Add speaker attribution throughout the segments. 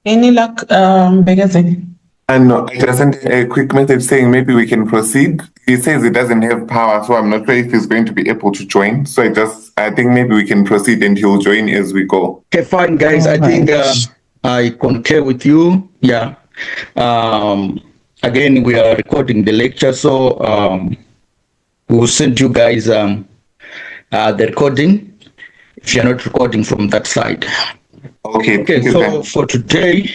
Speaker 1: Any luck, Begazing?
Speaker 2: And no, I just sent a quick message saying maybe we can proceed. He says he doesn't have power, so I'm not sure if he's going to be able to join. So I think maybe we can proceed and he'll join as we go.
Speaker 3: Okay, fine, guys. I think I concur with you. Yeah. Again, we are recording the lecture, so we'll send you guys the recording if you're not recording from that side.
Speaker 2: Okay.
Speaker 3: So for today,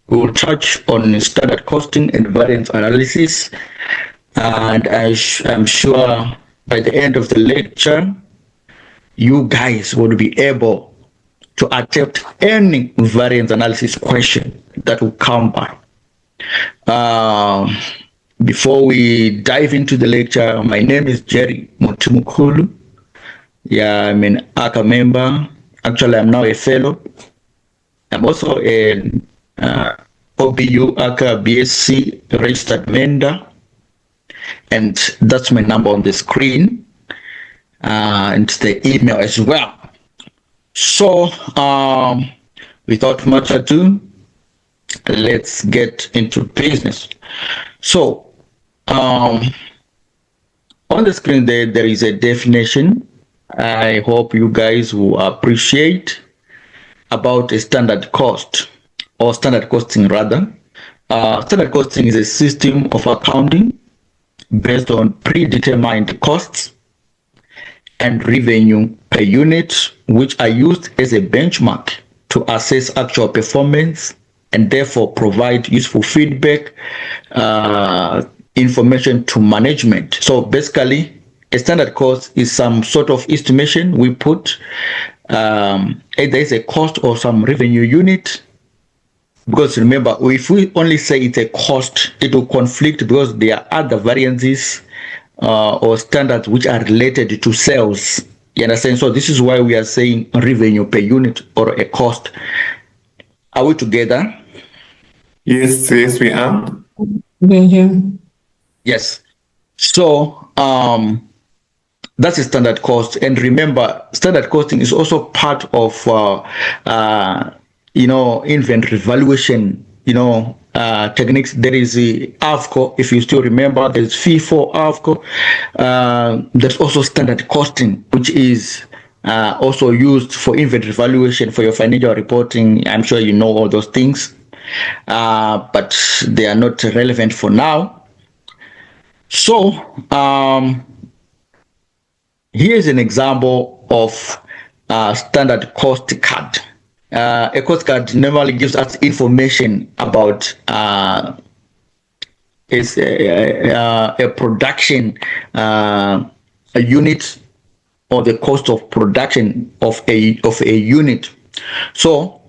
Speaker 3: we will touch on standard costing and variance analysis, and I'm sure by the end of the lecture, you guys will be able to attempt any variance analysis question that will come by. Before we dive into the lecture, my name is Jerry Mutimukulu. Yeah, I'm an ACCA member. Actually, I'm now a fellow. I'm also an OBU ACCA BSc registered vendor. And that's my number on the screen. And the email as well. So, without much ado, let's get into business. So, on the screen there is a definition. I hope you guys will appreciate about a standard cost or standard costing rather. Standard costing is a system of accounting based on predetermined costs and revenue per unit, which are used as a benchmark to assess actual performance and therefore provide useful feedback, information to management. So basically, a standard cost is some sort of estimation we put, either it's a cost or some revenue unit. Because remember, if we only say it's a cost, it will conflict because there are other variances or standards which are related to sales. You understand? So this is why we are saying revenue per unit or a cost. Are we together?
Speaker 2: Yes, we are.
Speaker 3: Yes. So that's a standard cost. And remember, standard costing is also part of inventory valuation, techniques. There is the AVCO, if you still remember, there's FIFO, AVCO. There's also standard costing, which is also used for inventory valuation for your financial reporting. I'm sure you know all those things, but they are not relevant for now. So here's an example of standard cost card. A cost card normally gives us information about a production, a unit, or the cost of production of a unit. So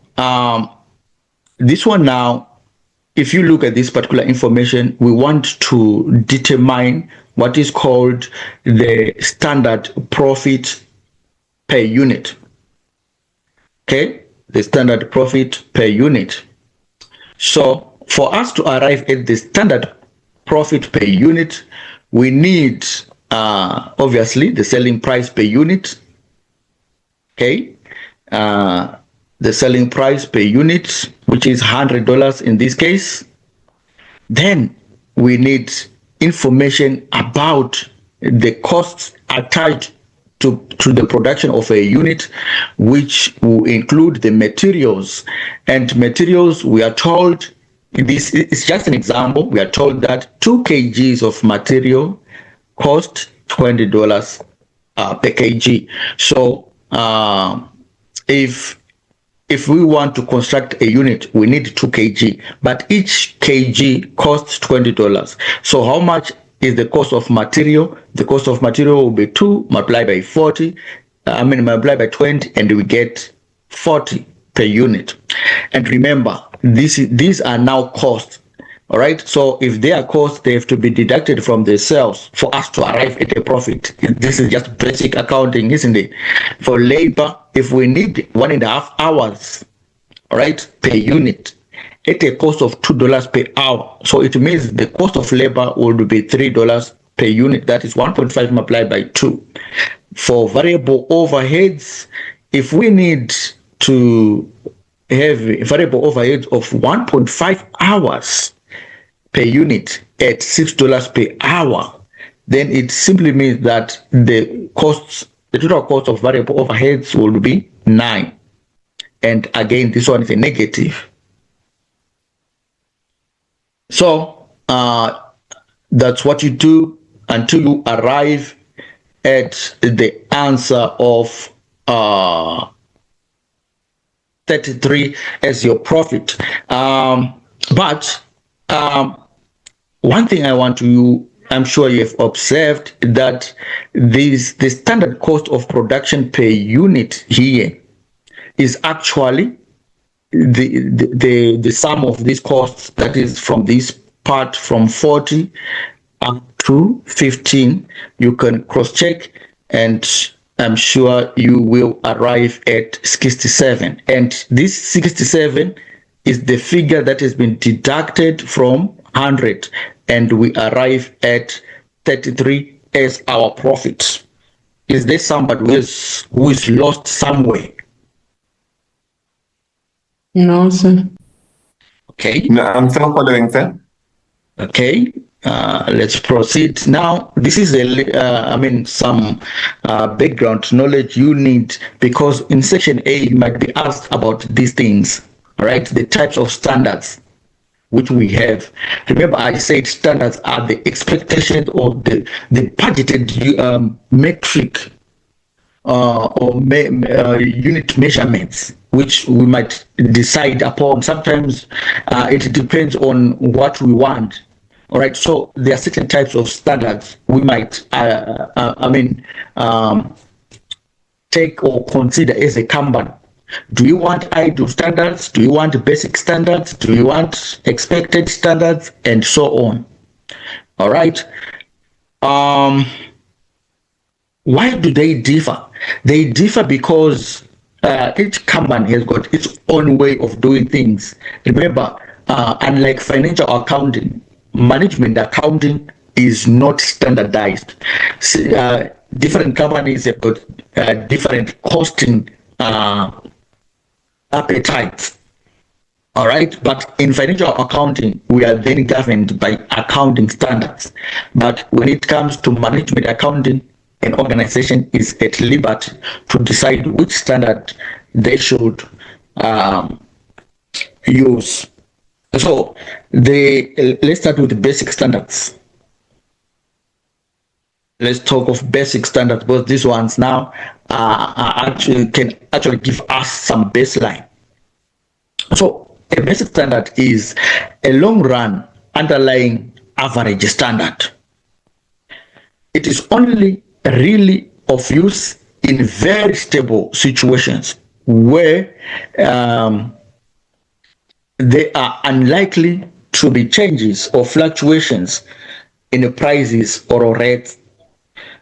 Speaker 3: this one now, if you look at this particular information, we want to determine what is called the standard profit per unit. Okay, the standard profit per unit. So for us to arrive at the standard profit per unit, we need obviously the selling price per unit. Okay, the selling price per unit, which is $100 in this case. Then we need information about the costs attached to the production of a unit, which will include the materials. And materials, we are told, this is just an example, we are told that 2 kgs of material cost $20 per kg. So if we want to construct a unit, we need 2 kg, but each kg costs $20. So how much is the cost of material? The cost of material will be 2 multiplied by 40, multiplied by 20, and we get 40 per unit. And remember, these are now costs. All right, so if they are costs, they have to be deducted from the sales for us to arrive at a profit. This is just basic accounting, isn't it? For labor, if we need 1.5 hours, all right, per unit, at a cost of $2 per hour. So it means the cost of labor would be $3 per unit. That is 1.5 multiplied by 2. For variable overheads, if we need to have a variable overhead of 1.5 hours per unit at $6 per hour, then it simply means that the total cost of variable overheads will be 9. And again, this one is a negative. So that's what you do until you arrive at the answer of 33 as your profit. But one thing I'm sure you've observed that the standard cost of production per unit here is actually the sum of these costs, that is from this part from 40 up to 15. You can cross-check, and I'm sure you will arrive at 67. And this 67 is the figure that has been deducted from 100, and we arrive at 33 as our profit. Is there somebody who is lost somewhere?
Speaker 1: No, sir.
Speaker 3: Okay.
Speaker 2: No, I'm still following, sir.
Speaker 3: Okay. Let's proceed. Now, this is some background knowledge you need, because in section A you might be asked about these things, all right? The types of standards which we have. Remember, I said standards are the expectations or the budgeted metric or unit measurements which we might decide upon. Sometimes it depends on what we want. All right, so there are certain types of standards we might, take or consider as a company. Do you want ideal standards? Do you want basic standards? Do you want expected standards? And so on. All right. Why do they differ? They differ because each company has got its own way of doing things. Remember, unlike financial accounting, management accounting is not standardized. Different companies have got different costing appetites. All right, but in financial accounting, we are then governed by accounting standards. But when it comes to management accounting, an organization is at liberty to decide which standard they should use. So let's start with the basic standards. Let's talk of basic standards, because these ones now can actually give us some baseline. So a basic standard is a long run underlying average standard. It is only really of use in very stable situations where there are unlikely to be changes or fluctuations in the prices or rates.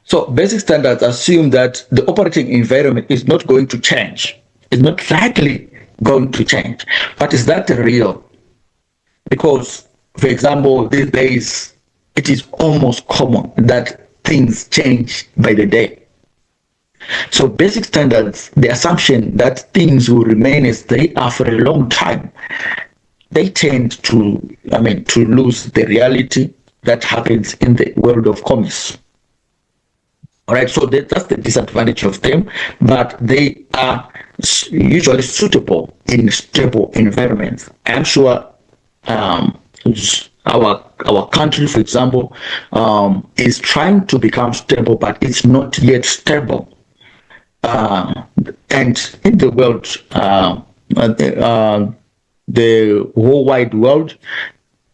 Speaker 3: So basic standards assume that the operating environment is not going to change. It's not likely going to change. But is that real? Because, for example, these days, it is almost common that things change by the day. So basic standards, the assumption that things will remain as they are for a long time, they tend to lose the reality that happens in the world of commerce. All right, so that's the disadvantage of them, but they are usually suitable in stable environments. I'm sure our country, for example, is trying to become stable, but it's not yet stable. And in the world, the whole wide world,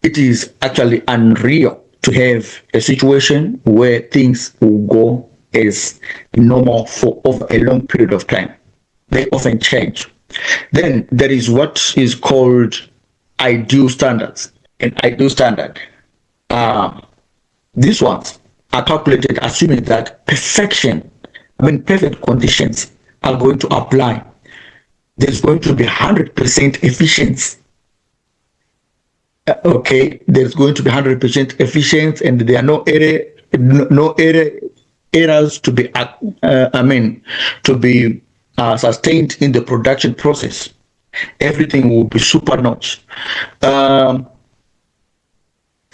Speaker 3: it is actually unreal to have a situation where things will go as normal for over a long period of time. They often change. Then there is what is called ideal standards. An ideal standard. These ones are calculated assuming that perfect conditions are going to apply. There's going to be 100% efficiency. Okay, there's going to be 100% efficiency, and there are no errors to be sustained in the production process. Everything will be super notch. For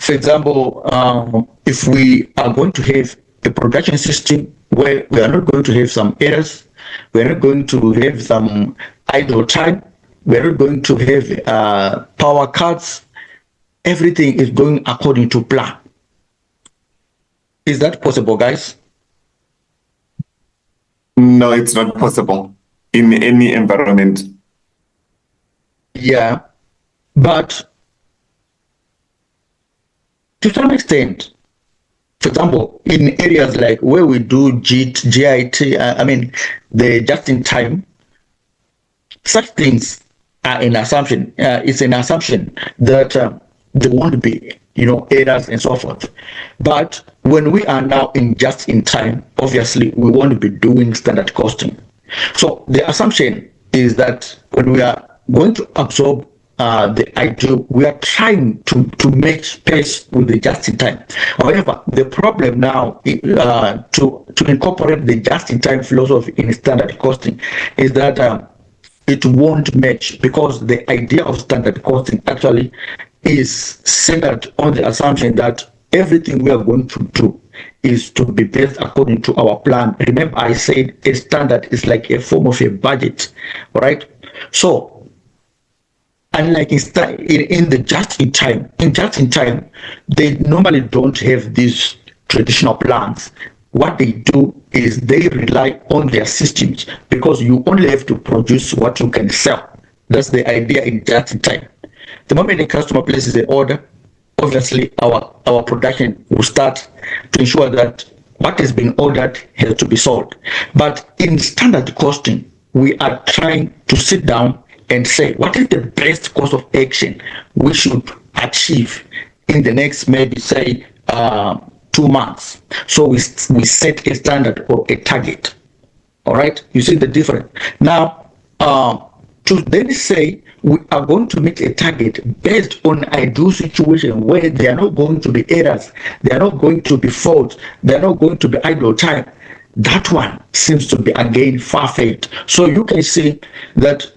Speaker 3: example, if we are going to have a production system where we are not going to have some errors, we are not going to have some idle time, we are not going to have power cuts, everything is going according to plan. Is that possible, guys?
Speaker 2: No, it's not possible in any environment.
Speaker 3: Yeah, but to some extent, for example, in areas like where we do GIT, I mean, the just in time, such things are an assumption. It's an assumption that there won't be, errors and so forth. But when we are now in just in time, obviously we won't be doing standard costing. So the assumption is that when we are going to absorb the ideal, we are trying to make pace with the just in time. However, the problem now to incorporate the just in time philosophy in standard costing is that it won't match, because the idea of standard costing actually is centered on the assumption that everything we are going to do is to be based according to our plan. Remember, I said a standard is like a form of a budget, right? So, unlike in the just in time, they normally don't have these traditional plans. What they do is they rely on their systems, because you only have to produce what you can sell. That's the idea in just in time. The moment a customer places an order, obviously our production will start to ensure that what has been ordered has to be sold. But in standard costing, we are trying to sit down and say, what is the best course of action we should achieve in the next, maybe say 2 months. So we set a standard or a target. All right, you see the difference. Now, to then say we are going to make a target based on ideal situation where there are not going to be errors, there are not going to be faults, there are not going to be idle time, that one seems to be again far-fetched. So you can see that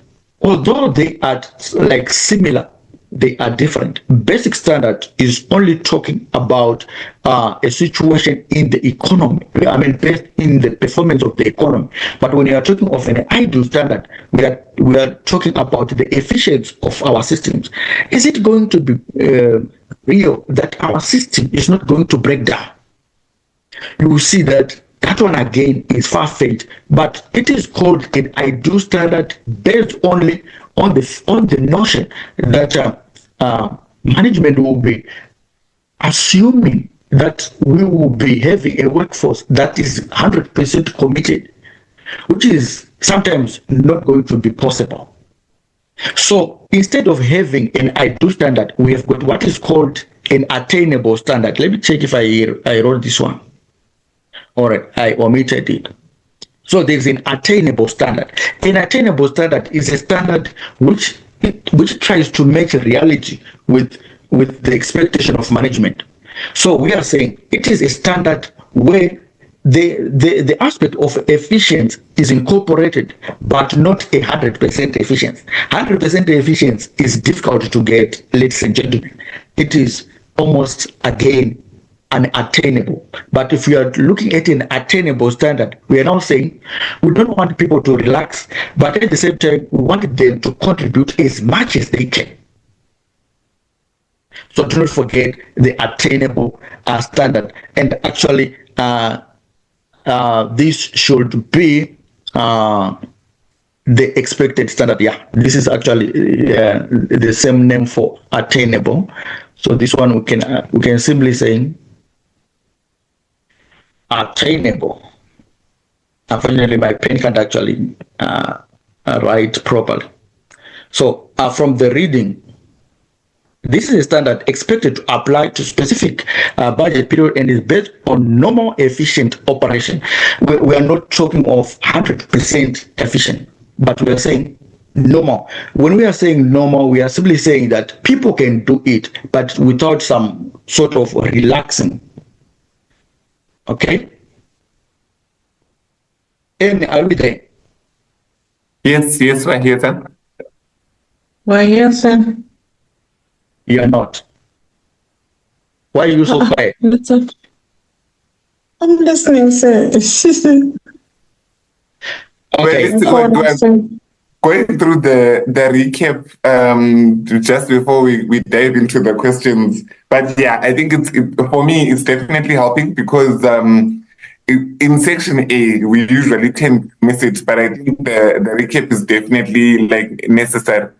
Speaker 3: although they are like similar, they are different. Basic standard is only talking about a situation in the economy. I mean, based in the performance of the economy. But when you are talking of an ideal standard, we are talking about the efficiency of our systems. Is it going to be real that our system is not going to break down? You will see that that one again is far-fetched, but it is called an ideal standard based only on the notion that management will be assuming that we will be having a workforce that is 100% committed, which is sometimes not going to be possible. So instead of having an ideal standard, we have got what is called an attainable standard. Let me check if I wrote this one. All right, I omitted it. So there's an attainable standard. An attainable standard is a standard which tries to match reality with the expectation of management. So we are saying it is a standard where the aspect of efficiency is incorporated, but not 100% efficiency. 100% efficiency is difficult to get, ladies and gentlemen. It is almost again unattainable. But if we are looking at an attainable standard, we are now saying we don't want people to relax, but at the same time, we want them to contribute as much as they can. So do not forget the attainable standard. And actually, this should be the expected standard. Yeah, this is actually the same name for attainable. So this one we can simply say attainable. Unfortunately, my pen can't actually write properly. So from the reading, this is a standard expected to apply to specific budget period and is based on normal efficient operation. We are not talking of 100% efficient, but we are saying normal. When we are saying normal, we are simply saying that people can do it, but without some sort of relaxing. Okay? And are we there?
Speaker 2: Yes, right here, sir.
Speaker 1: Why, yes, sir.
Speaker 3: You are not. Why are you so quiet?
Speaker 1: What's up? I'm listening, sir.
Speaker 2: Well,
Speaker 3: Okay.
Speaker 2: listen,
Speaker 1: Go on,
Speaker 2: we're
Speaker 1: sir.
Speaker 2: going through the recap just before we dive into the questions. But yeah, I think for me, it's definitely helping because in section A, we usually tend to miss it, but I think the recap is definitely like necessary.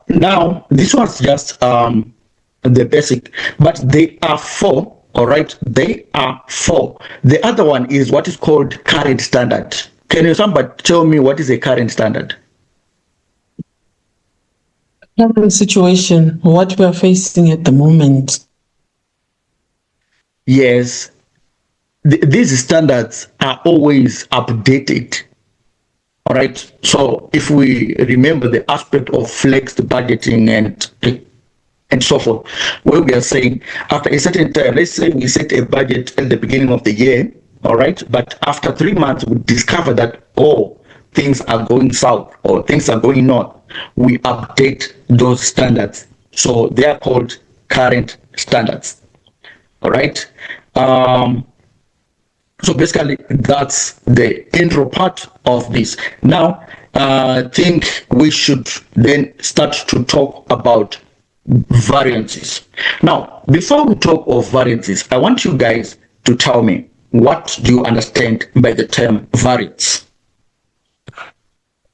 Speaker 3: Now, this was just the basic, but they are four. All right, they are four. The other one is what is called current standard. Can you somebody tell me what is a current standard?
Speaker 1: Current situation, what we are facing at the moment.
Speaker 3: Yes, these standards are always updated. All right. So if we remember the aspect of flexed budgeting and so forth, where we are saying after a certain time, let's say we set a budget at the beginning of the year, all right, but after 3 months we discover that things are going south or things are going north, we update those standards. So they are called current standards. All right. So basically, that's the intro part of this. Now, I think we should then start to talk about variances. Now, before we talk of variances, I want you guys to tell me, what do you understand by the term variance?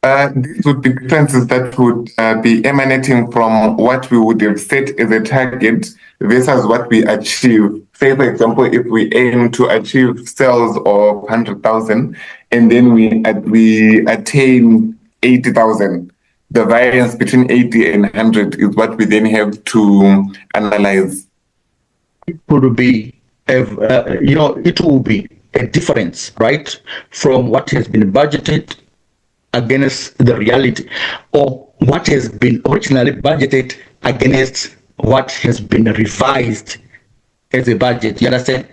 Speaker 2: These would be differences that would be emanating from what we would have set as a target versus what we achieve. Say, for example, if we aim to achieve sales of 100,000 and then we attain 80,000, the variance between 80 and 100 is what we then have to analyze.
Speaker 3: It would be, it will be a difference, right, from what has been budgeted against the reality, or what has been originally budgeted against what has been revised as a budget. You understand?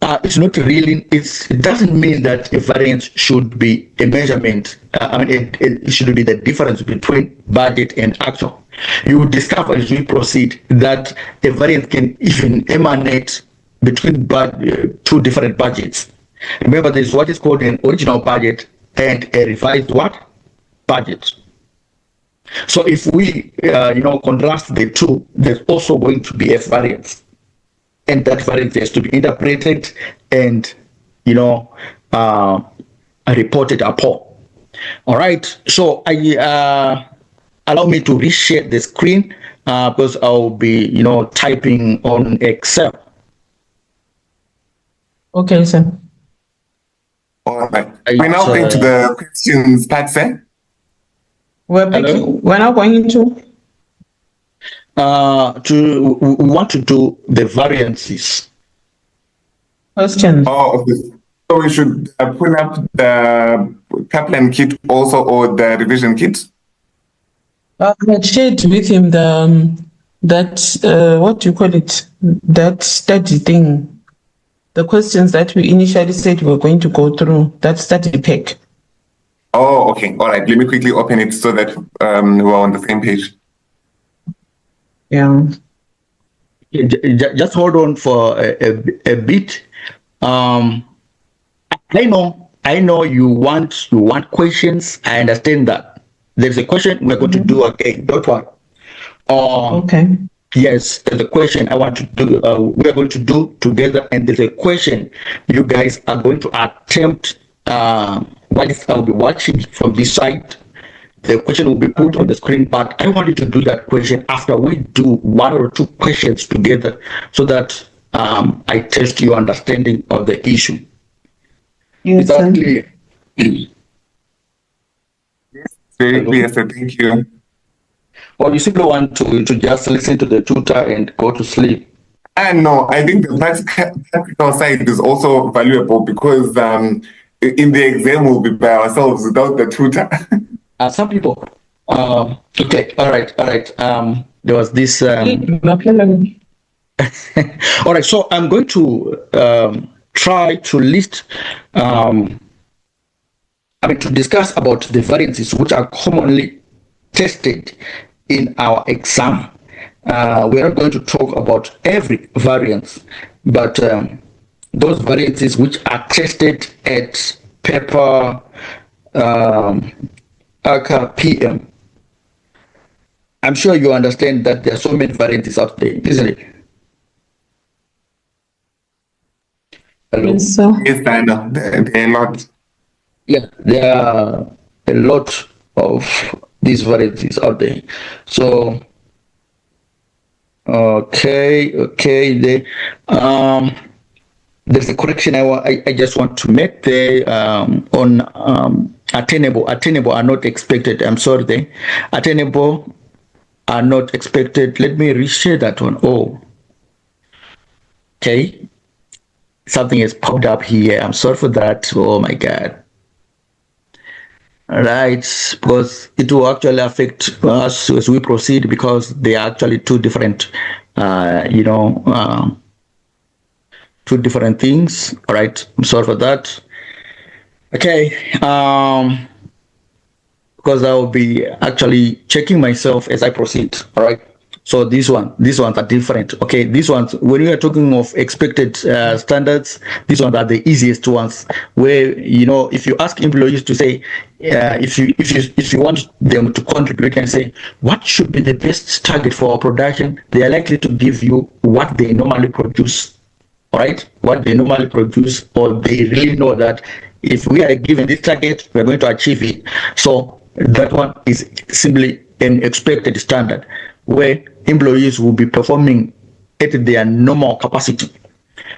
Speaker 3: It's not really, it doesn't mean that a variance should be a measurement. It should be the difference between budget and actual. You will discover as we proceed that a variance can even emanate between two different budgets. Remember, there's what is called an original budget and a revised what? Budget. So if we, contrast the two, there's also going to be a variance. And that variance has to be interpreted and, reported upon. All right. So allow me to reshare the screen because I'll be, typing on Excel.
Speaker 1: Okay, sir.
Speaker 2: All right. We're now going to the questions part, sir.
Speaker 1: We're now going into
Speaker 3: we want to do the variances.
Speaker 1: questions.
Speaker 2: Oh, okay. So we should pull up the Kaplan kit also, or the revision kit.
Speaker 1: I shared with him that what do you call it? That study thing. The questions that we initially said we were going to go through. That study pack.
Speaker 2: Oh, okay. All right. Let me quickly open it so that we're on the same page.
Speaker 1: Yeah.
Speaker 3: Just hold on for a bit. I know you want questions. I understand that. There's a question we're going to do again. Don't worry.
Speaker 1: Okay.
Speaker 3: Yes, there's a question I want to do. We are going to do together, and there's a question you guys are going to attempt. I'll be watching from this side. The question will be put on the screen, but I want you to do that question after we do one or two questions together, so that I test your understanding of the issue.
Speaker 1: Yes,
Speaker 3: Is that
Speaker 1: sir.
Speaker 3: clear?
Speaker 2: Very clear, sir. Thank you.
Speaker 3: Or you simply want to just listen to the tutor and go to sleep?
Speaker 2: And no, I think the practical side is also valuable because in the exam we'll be by ourselves without the tutor.
Speaker 3: Some people. Okay. All right. There was this. All right. So I'm going to try to list to discuss about the variances which are commonly tested in our exam. We're not going to talk about every variance, but those variances which are tested at paper ACCA PM. I'm sure you understand that there are so many variances out there, isn't it? Hello?
Speaker 1: Yes, sir.
Speaker 2: Yes, I know. There are a lot.
Speaker 3: Yeah, there are a lot of these varieties out there. So, there's a correction I just want to make there on attainable. Attainable are not expected. I'm sorry there. Attainable are not expected. Let me reshare that one. Oh, okay. Something has popped up here. I'm sorry for that. Oh my God. All right, because it will actually affect us as we proceed because they are actually two different, two different things. All right, I'm sorry for that. Okay, because I will be actually checking myself as I proceed. All right. So these ones are different. Okay, these ones, when we are talking of expected standards, these ones are the easiest ones. Where if you ask employees to say, if you want them to contribute and say what should be the best target for our production, they are likely to give you what they normally produce. All right, what they normally produce, or they really know that if we are given this target, we're going to achieve it. So that one is simply an expected standard where employees will be performing at their normal capacity.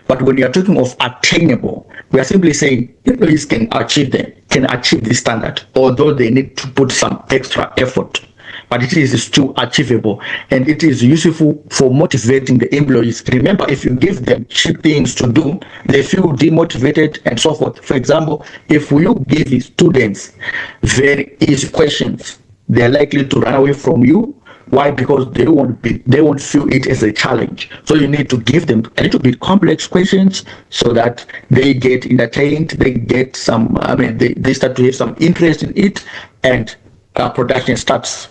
Speaker 3: But when you're talking of attainable, we are simply saying employees can achieve this standard, although they need to put some extra effort. But it is still achievable, and it is useful for motivating the employees. Remember, if you give them cheap things to do, they feel demotivated and so forth. For example, if you give the students very easy questions, they are likely to run away from you. Why? Because they won't feel it as a challenge. So you need to give them a little bit complex questions so that they get entertained, they get some, they start to have some interest in it, and production starts.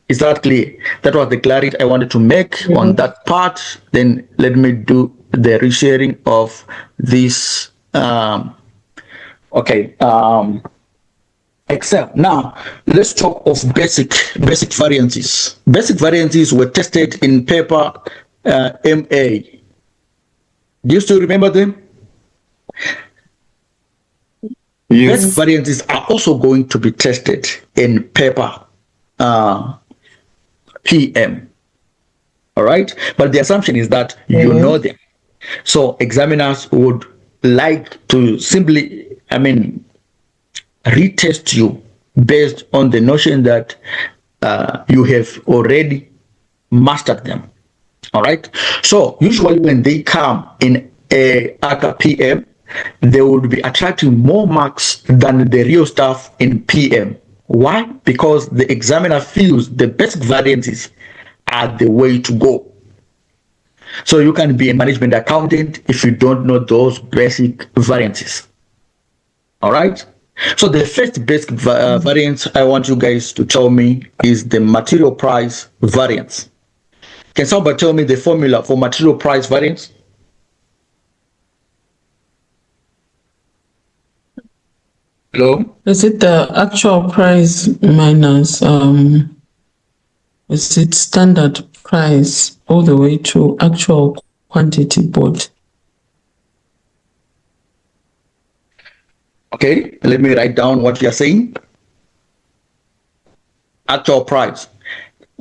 Speaker 3: Is that clear? That was the clarity I wanted to make on that part. Then let me do the resharing of this. Excel. Now let's talk of basic variances. Basic variances were tested in paper MA. Do you still remember them?
Speaker 2: Yes.
Speaker 3: Basic variances are also going to be tested in paper PM. All right, but the assumption is that you know them. So examiners would like to simply, retest you based on the notion that you have already mastered them. All right. So usually when they come in a ACCA PM, they would be attracting more marks than the real stuff in PM. Why? Because the examiner feels the basic variances are the way to go. So you can be a management accountant if you don't know those basic variances. All right. So the first basic variance I want you guys to tell me is the material price variance. Can somebody tell me the formula for material price variance? Hello?
Speaker 1: Is it the actual price minus is it standard price all the way to actual quantity bought?
Speaker 3: Okay, let me write down what you're saying. Actual price.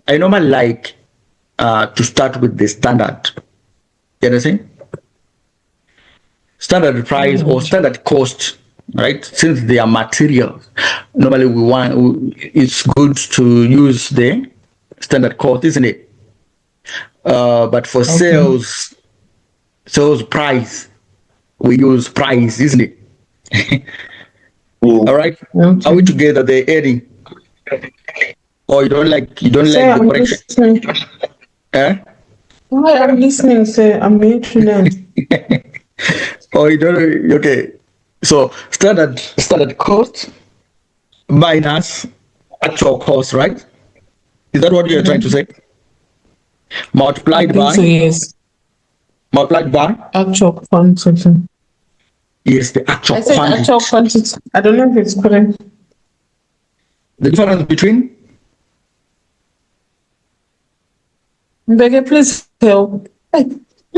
Speaker 3: I normally like to start with the standard. You understand? Standard price or standard cost, right? Since they are materials, normally it's good to use the standard cost, isn't it? But for sales price, we use price, isn't it? All right. Okay. Are we together? They're adding. Or you don't like the correction?
Speaker 1: I'm listening, sir. I'm here to learn.
Speaker 3: Oh, you don't. Okay. So standard cost minus actual cost, right? Is that what you're trying to say?
Speaker 1: I
Speaker 3: Multiplied
Speaker 1: think
Speaker 3: by,
Speaker 1: so, yes.
Speaker 3: multiplied by,
Speaker 1: Actual quantity.
Speaker 3: yes, the actual
Speaker 1: I said
Speaker 3: quantity.
Speaker 1: actual quantity. I don't know if it's correct.
Speaker 3: The difference between,
Speaker 1: Mbeke, please help.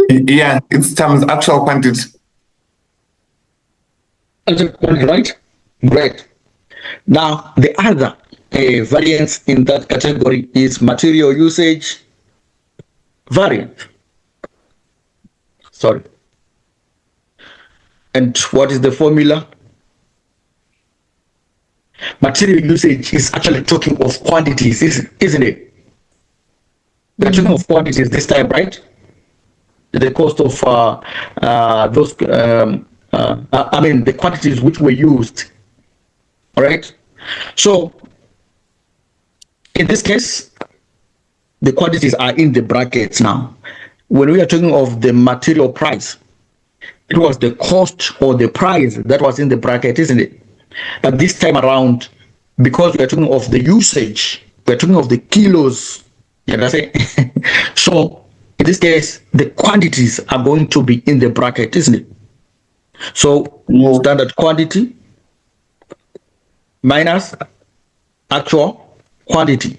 Speaker 2: Yeah, it's times actual quantity.
Speaker 3: actual quantity, right? Great. Now, the other variance in that category is material usage variance. Sorry. And what is the formula? Material usage is actually talking of quantities, isn't it? We're talking of quantities this time, right? The cost of those, I mean, the quantities which were used. All right. So in this case, the quantities are in the brackets now. When we are talking of the material price, it was the cost or the price that was in the bracket, isn't it? But this time around, because we are talking of the usage, we're talking of the kilos. You understand? So in this case, the quantities are going to be in the bracket, isn't it? So standard quantity minus actual quantity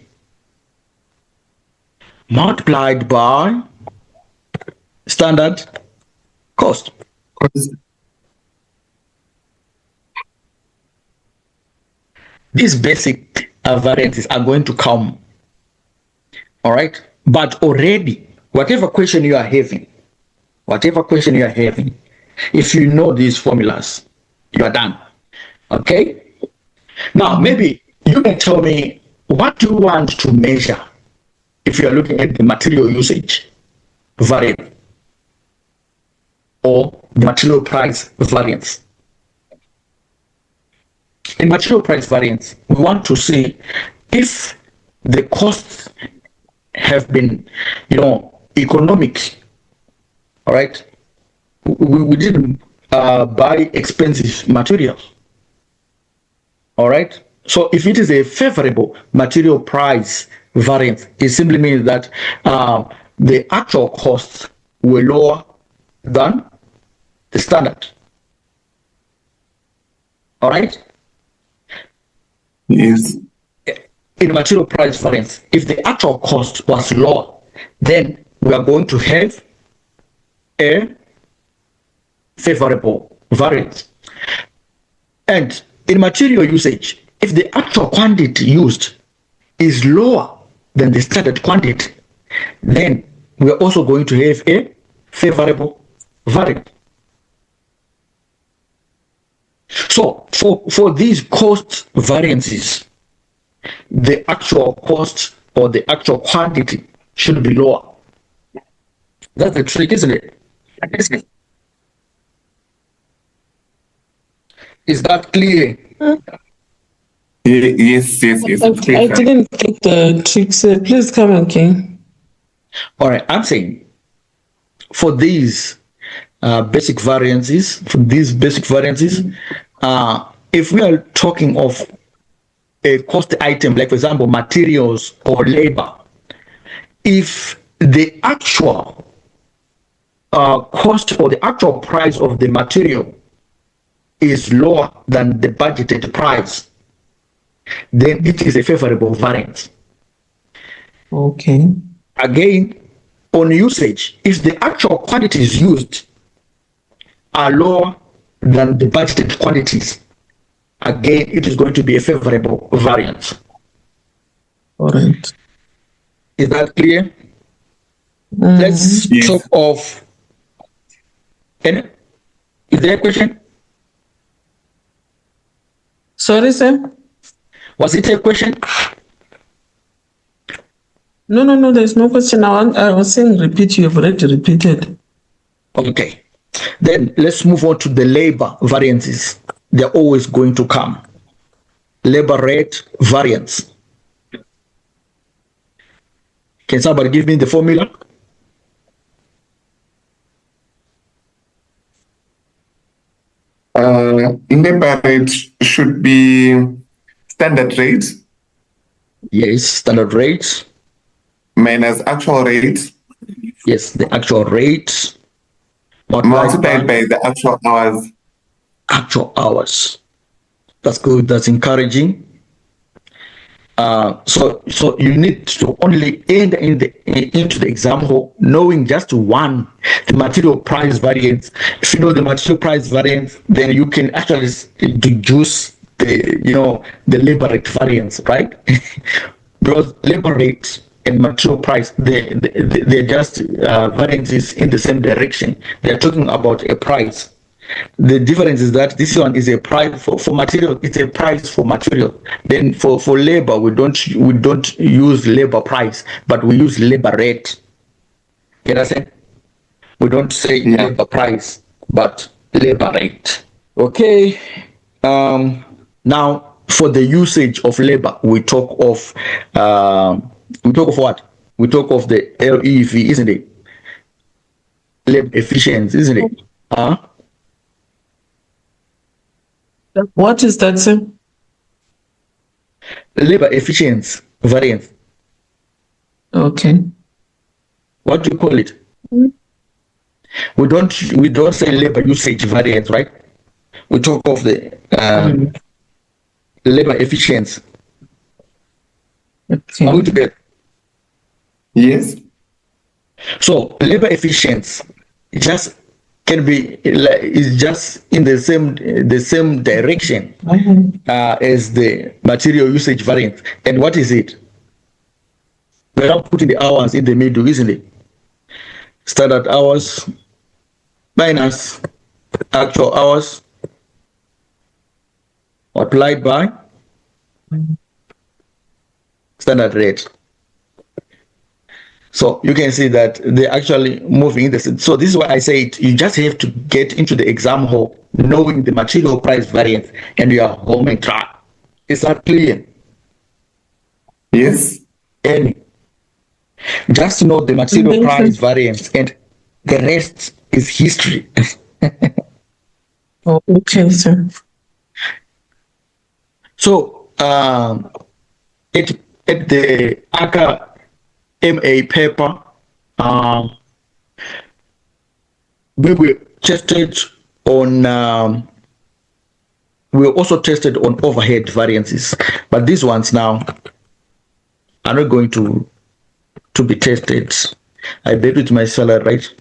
Speaker 3: multiplied by standard cost. These basic variances are going to come, all right? But already, whatever question you are having, if you know these formulas, you are done, okay? Now, maybe you can tell me, what do you want to measure if you are looking at the material usage variance or the material price variance? In material price variance, we want to see if the costs have been, economic. All right, we didn't buy expensive materials. All right, so if it is a favorable material price variance, it simply means that the actual costs were lower than the standard. All right.
Speaker 2: Yes.
Speaker 3: In material price variance, if the actual cost was lower, then we are going to have a favorable variance. And in material usage, if the actual quantity used is lower than the standard quantity, then we are also going to have a favorable variance. So for these cost variances, the actual cost or the actual quantity should be lower. That's the trick, isn't it? Is that clear?
Speaker 2: Yes, it's
Speaker 1: I
Speaker 2: clear.
Speaker 1: didn't get the tricks. Please come again.
Speaker 3: All right, I'm saying for these basic variances, if we are talking of a cost item, like for example, materials or labor, if the actual cost or the actual price of the material is lower than the budgeted price, then it is a favorable variance.
Speaker 1: Okay.
Speaker 3: Again, on usage, if the actual quantities used are lower than the budgeted quantities, again, it is going to be a favorable variance.
Speaker 1: All right.
Speaker 3: Is that clear? Let's
Speaker 2: Yes.
Speaker 3: talk of. Is there a question?
Speaker 1: Sorry, sir.
Speaker 3: Was it a question?
Speaker 1: No. There's no question. I was saying repeat. You have already repeated.
Speaker 3: Okay. Then let's move on to the labor variances. They're always going to come. Labor rate variance. Can somebody give me the formula?
Speaker 2: Labor rate should be standard rate
Speaker 3: Yes, standard rate.
Speaker 2: minus actual rate
Speaker 3: Yes, the actual rate
Speaker 2: multiplied by the actual hours.
Speaker 3: actual hours. That's good. That's encouraging. So you need to only enter into the example knowing just one, the material price variance. If you know the material price variance, then you can actually deduce the labor rate variance, right? Because labor rate and material price, they're just variances in the same direction. They're talking about a price. The difference is that this one is a price for material. It's a price for material. Then for labor, we don't use labor price, but we use labor rate. You understand? We don't say labor price, but labor rate. Okay. Now for the usage of labor, we talk of what? We talk of the LEV, isn't it? Labor efficiency, isn't it?
Speaker 1: What is that, sir?
Speaker 3: Labor efficiency variance.
Speaker 1: Okay.
Speaker 3: What do you call it? We don't say labor usage variance, right? We talk of the labor efficiency.
Speaker 1: Okay.
Speaker 3: Are we together?
Speaker 2: Yes.
Speaker 3: So labor efficiency just can be is just in the same direction as the material usage variance. And what is it? We're not putting the hours in the middle, isn't it? Standard hours minus actual hours multiplied by standard rate. So you can see that they're actually moving in the same. So this is why I say it. You just have to get into the exam hall knowing the material price variance and your home and track. Is that clear?
Speaker 2: Yes.
Speaker 3: And just know the material price variance and the rest is history.
Speaker 1: Oh, okay, sir.
Speaker 3: So at the ACCA MA paper, we were tested on we were also tested on overhead variances, but these ones now are not going to be tested. I bet with my salary, right?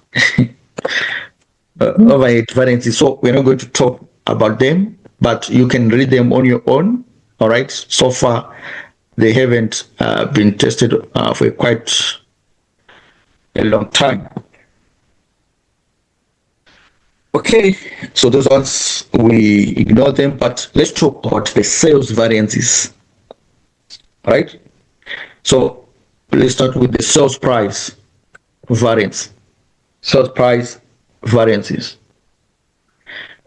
Speaker 3: Overhead variances, so we're not going to talk about them, but you can read them on your own. All right, so far they haven't been tested for quite a long time. Okay, so those ones we ignore them, but let's talk about the sales variances. All right, so let's start with the sales price variance. Sales price variances.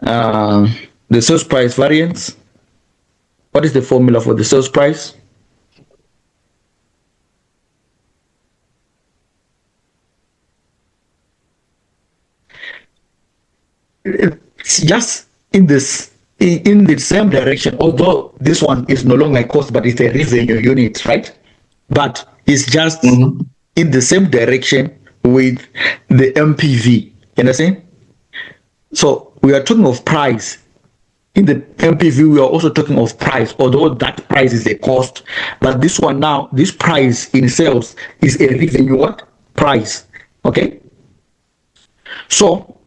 Speaker 3: The sales price variance. What is the formula for the sales price? It's just in the same direction, although this one is no longer a cost, but it's a revenue unit, right? But it's just in the same direction with the MPV. You understand? So we are talking of price. In the MPV, we are also talking of price, although that price is a cost. But this one now, this price in sales is a revenue what? Price. Okay? So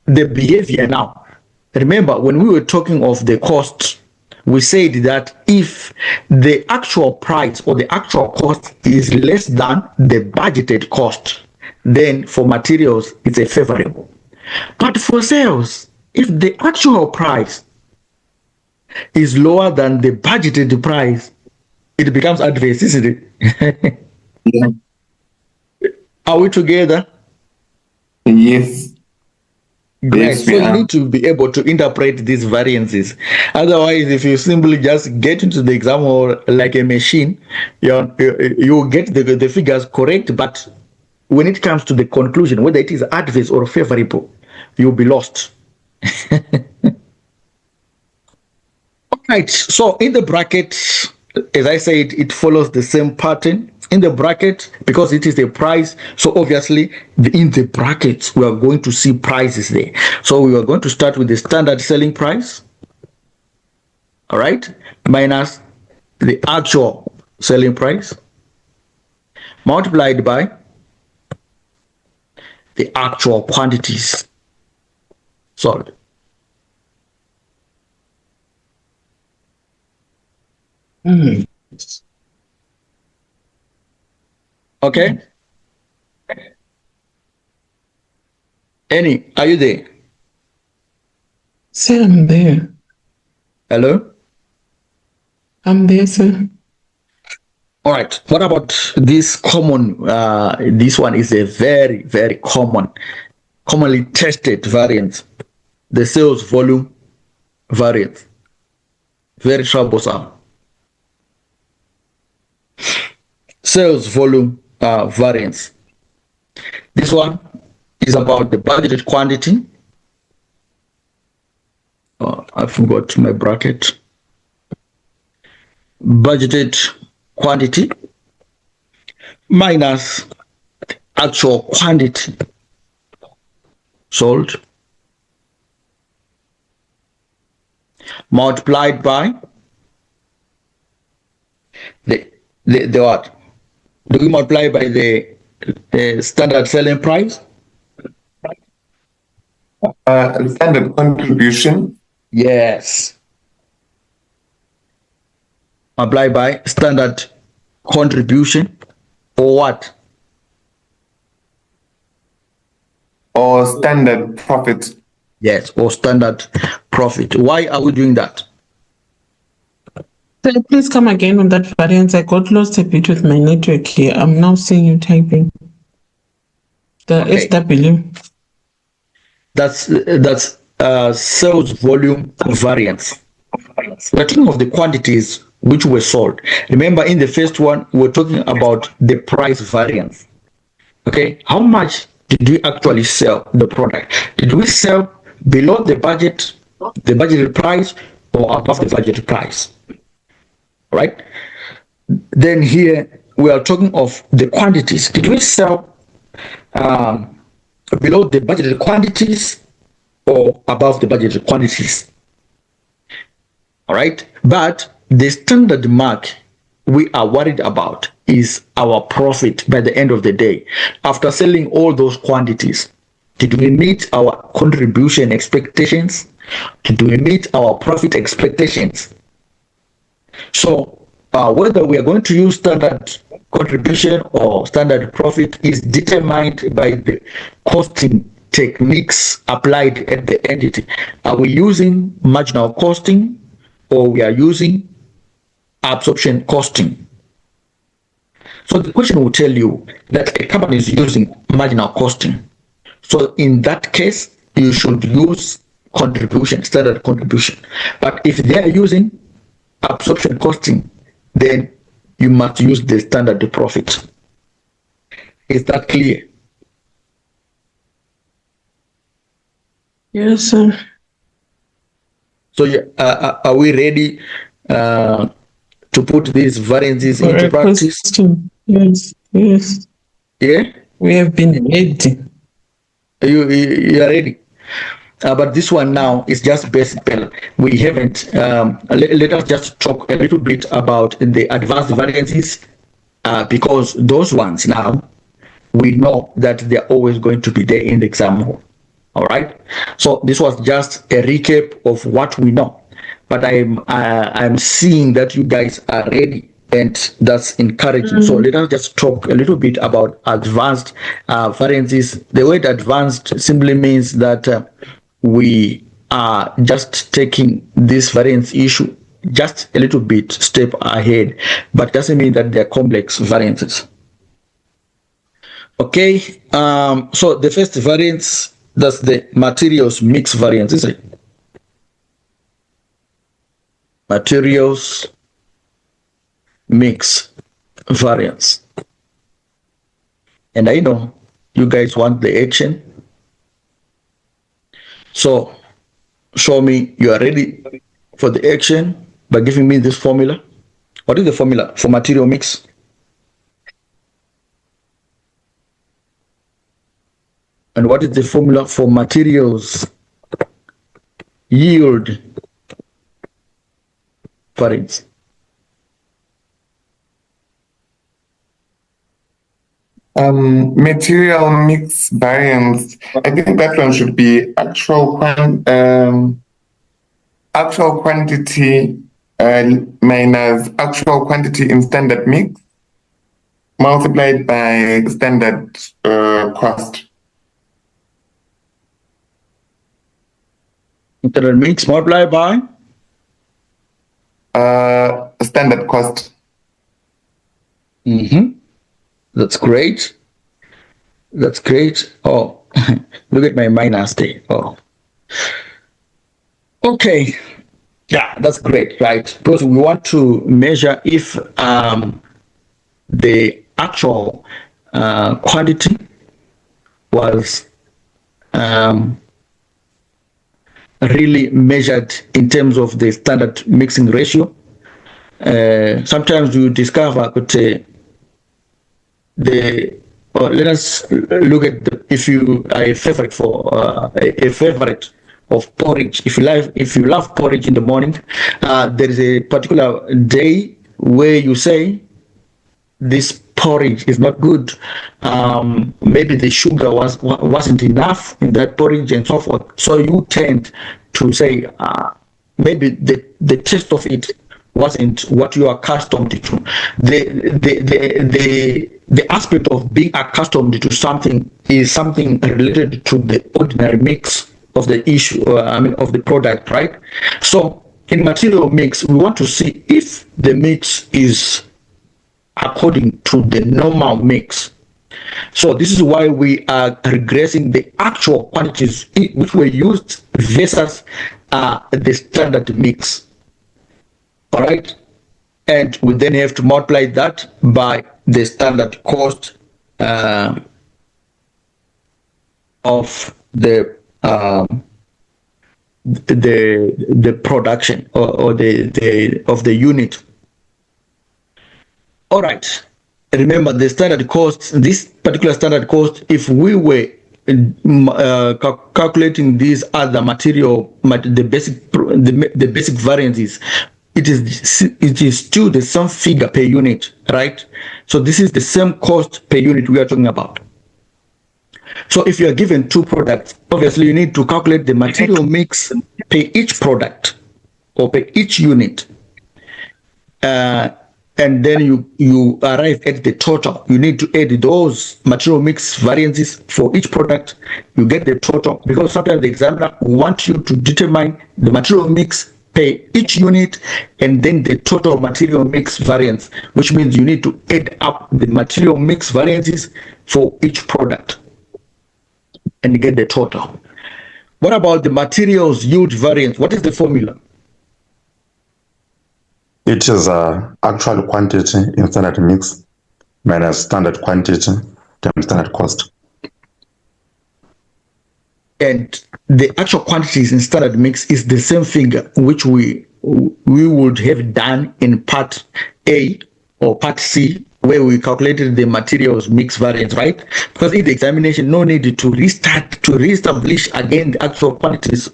Speaker 3: the behavior now. Remember, when we were talking of the cost, we said that if the actual price or the actual cost is less than the budgeted cost, then for materials, it's a favorable. But for sales, if the actual price is lower than the budgeted price, it becomes adverse, isn't it?
Speaker 2: Yeah.
Speaker 3: Are we together?
Speaker 2: Yes.
Speaker 3: Great.
Speaker 2: Yes,
Speaker 3: So you need to be able to interpret these variances. Otherwise, if you simply just get into the exam or like a machine, you get the figures correct, but when it comes to the conclusion, whether it is adverse or favorable, you'll be lost. Right. So in the bracket, as I said, it follows the same pattern. In the bracket, because it is the price, so obviously in the brackets we are going to see prices there. So we are going to start with the standard selling price, all right, minus the actual selling price multiplied by the actual quantities sold. Okay. Annie, are you there?
Speaker 1: Sir, I'm there.
Speaker 3: Hello?
Speaker 1: I'm there, sir.
Speaker 3: All right. What about this common? This one is a very, very commonly tested variance. The sales volume variance. Very troublesome. Sales volume variance. This one is about the budgeted quantity. Oh, I forgot my bracket. Budgeted quantity minus actual quantity sold multiplied by the what? Do we multiply by the standard selling price?
Speaker 2: Standard contribution.
Speaker 3: Yes. Multiply by standard contribution or what?
Speaker 2: Or standard profit.
Speaker 3: Yes, or standard profit. Why are we doing that?
Speaker 1: Sir, please come again on that variance. I got lost a bit with my network here. I'm now seeing you typing. The
Speaker 3: Okay.
Speaker 1: SW.
Speaker 3: That's sales volume variance. We're talking of the quantities which were sold. Remember, in the first one, we're talking about the price variance. Okay, how much did we actually sell the product? Did we sell below the budgeted price, or above the budgeted price? Right? Then here we are talking of the quantities. Did we sell below the budgeted quantities or above the budgeted quantities? All right, but the standard mark we are worried about is our profit by the end of the day. After selling all those quantities, did we meet our contribution expectations? Did we meet our profit expectations? So whether we are going to use standard contribution or standard profit is determined by the costing techniques applied at the entity. Are we using marginal costing, or we are using absorption costing? So the question will tell you that a company is using marginal costing. So in that case, you should use contribution, standard contribution. But if they are using absorption costing, then you must use the standard profit. Is that clear?
Speaker 1: Yes, sir.
Speaker 3: So are we ready to put these variances into practice?
Speaker 1: Question. Yes, yes.
Speaker 3: Yeah?
Speaker 1: We have been ready.
Speaker 3: You are ready? But this one now is just basic. We haven't. Let us just talk a little bit about the advanced variances, because those ones now we know that they're always going to be there in the exam hall. All right. So this was just a recap of what we know, but I'm seeing that you guys are ready, and that's encouraging. So let us just talk a little bit about advanced variances. The word advanced simply means that we are just taking this variance issue just a little bit step ahead, but doesn't mean that they're complex variances. Okay, so the first variance, that's the materials mix variance, is it? Materials mix variance. And I know you guys want the action. So show me you are ready for the action. by giving me this formula. What is the formula for material mix? And what is the formula for materials yield variance?
Speaker 2: Material mix variance. I think that one should be actual quantity minus actual quantity in standard mix multiplied by standard cost.
Speaker 3: Standard mix multiplied by
Speaker 2: standard cost.
Speaker 3: That's great. That's great. Oh, look at my minus there. Oh, okay. Yeah, that's great, right? Because we want to measure if the actual quantity was really measured in terms of the standard mixing ratio. Sometimes you discover that let us look at if you are a favorite for a favorite of porridge. If you love porridge in the morning, there is a particular day where you say this porridge is not good. Maybe the sugar wasn't enough in that porridge and so forth. So you tend to say maybe the taste of it wasn't what you are accustomed to. The aspect of being accustomed to something is something related to the ordinary mix of the issue, of the product, right? So in material mix, we want to see if the mix is according to the normal mix. So this is why we are regressing the actual quantities which were used versus the standard mix. All right, and we then have to multiply that by the standard cost of the production or the unit. All right, remember the standard cost. This particular standard cost, if we were calculating these other material, the basic variances, it is still the same figure per unit, right? So this is the same cost per unit we are talking about. So if you are given two products, obviously you need to calculate the material mix per each product or per each unit. And then you arrive at the total. You need to add those material mix variances for each product. You get the total, because sometimes the examiner wants you to determine the material mix per each unit and then the total material mix variance, which means you need to add up the material mix variances for each product and you get the total. What about the materials yield variance? What is the formula?
Speaker 4: It is actual quantity in standard mix minus standard quantity times standard cost.
Speaker 3: And the actual quantities in standard mix is the same figure which we would have done in part A or part C, where we calculated the materials mix variance, right? Because in the examination, no need to reestablish again the actual quantities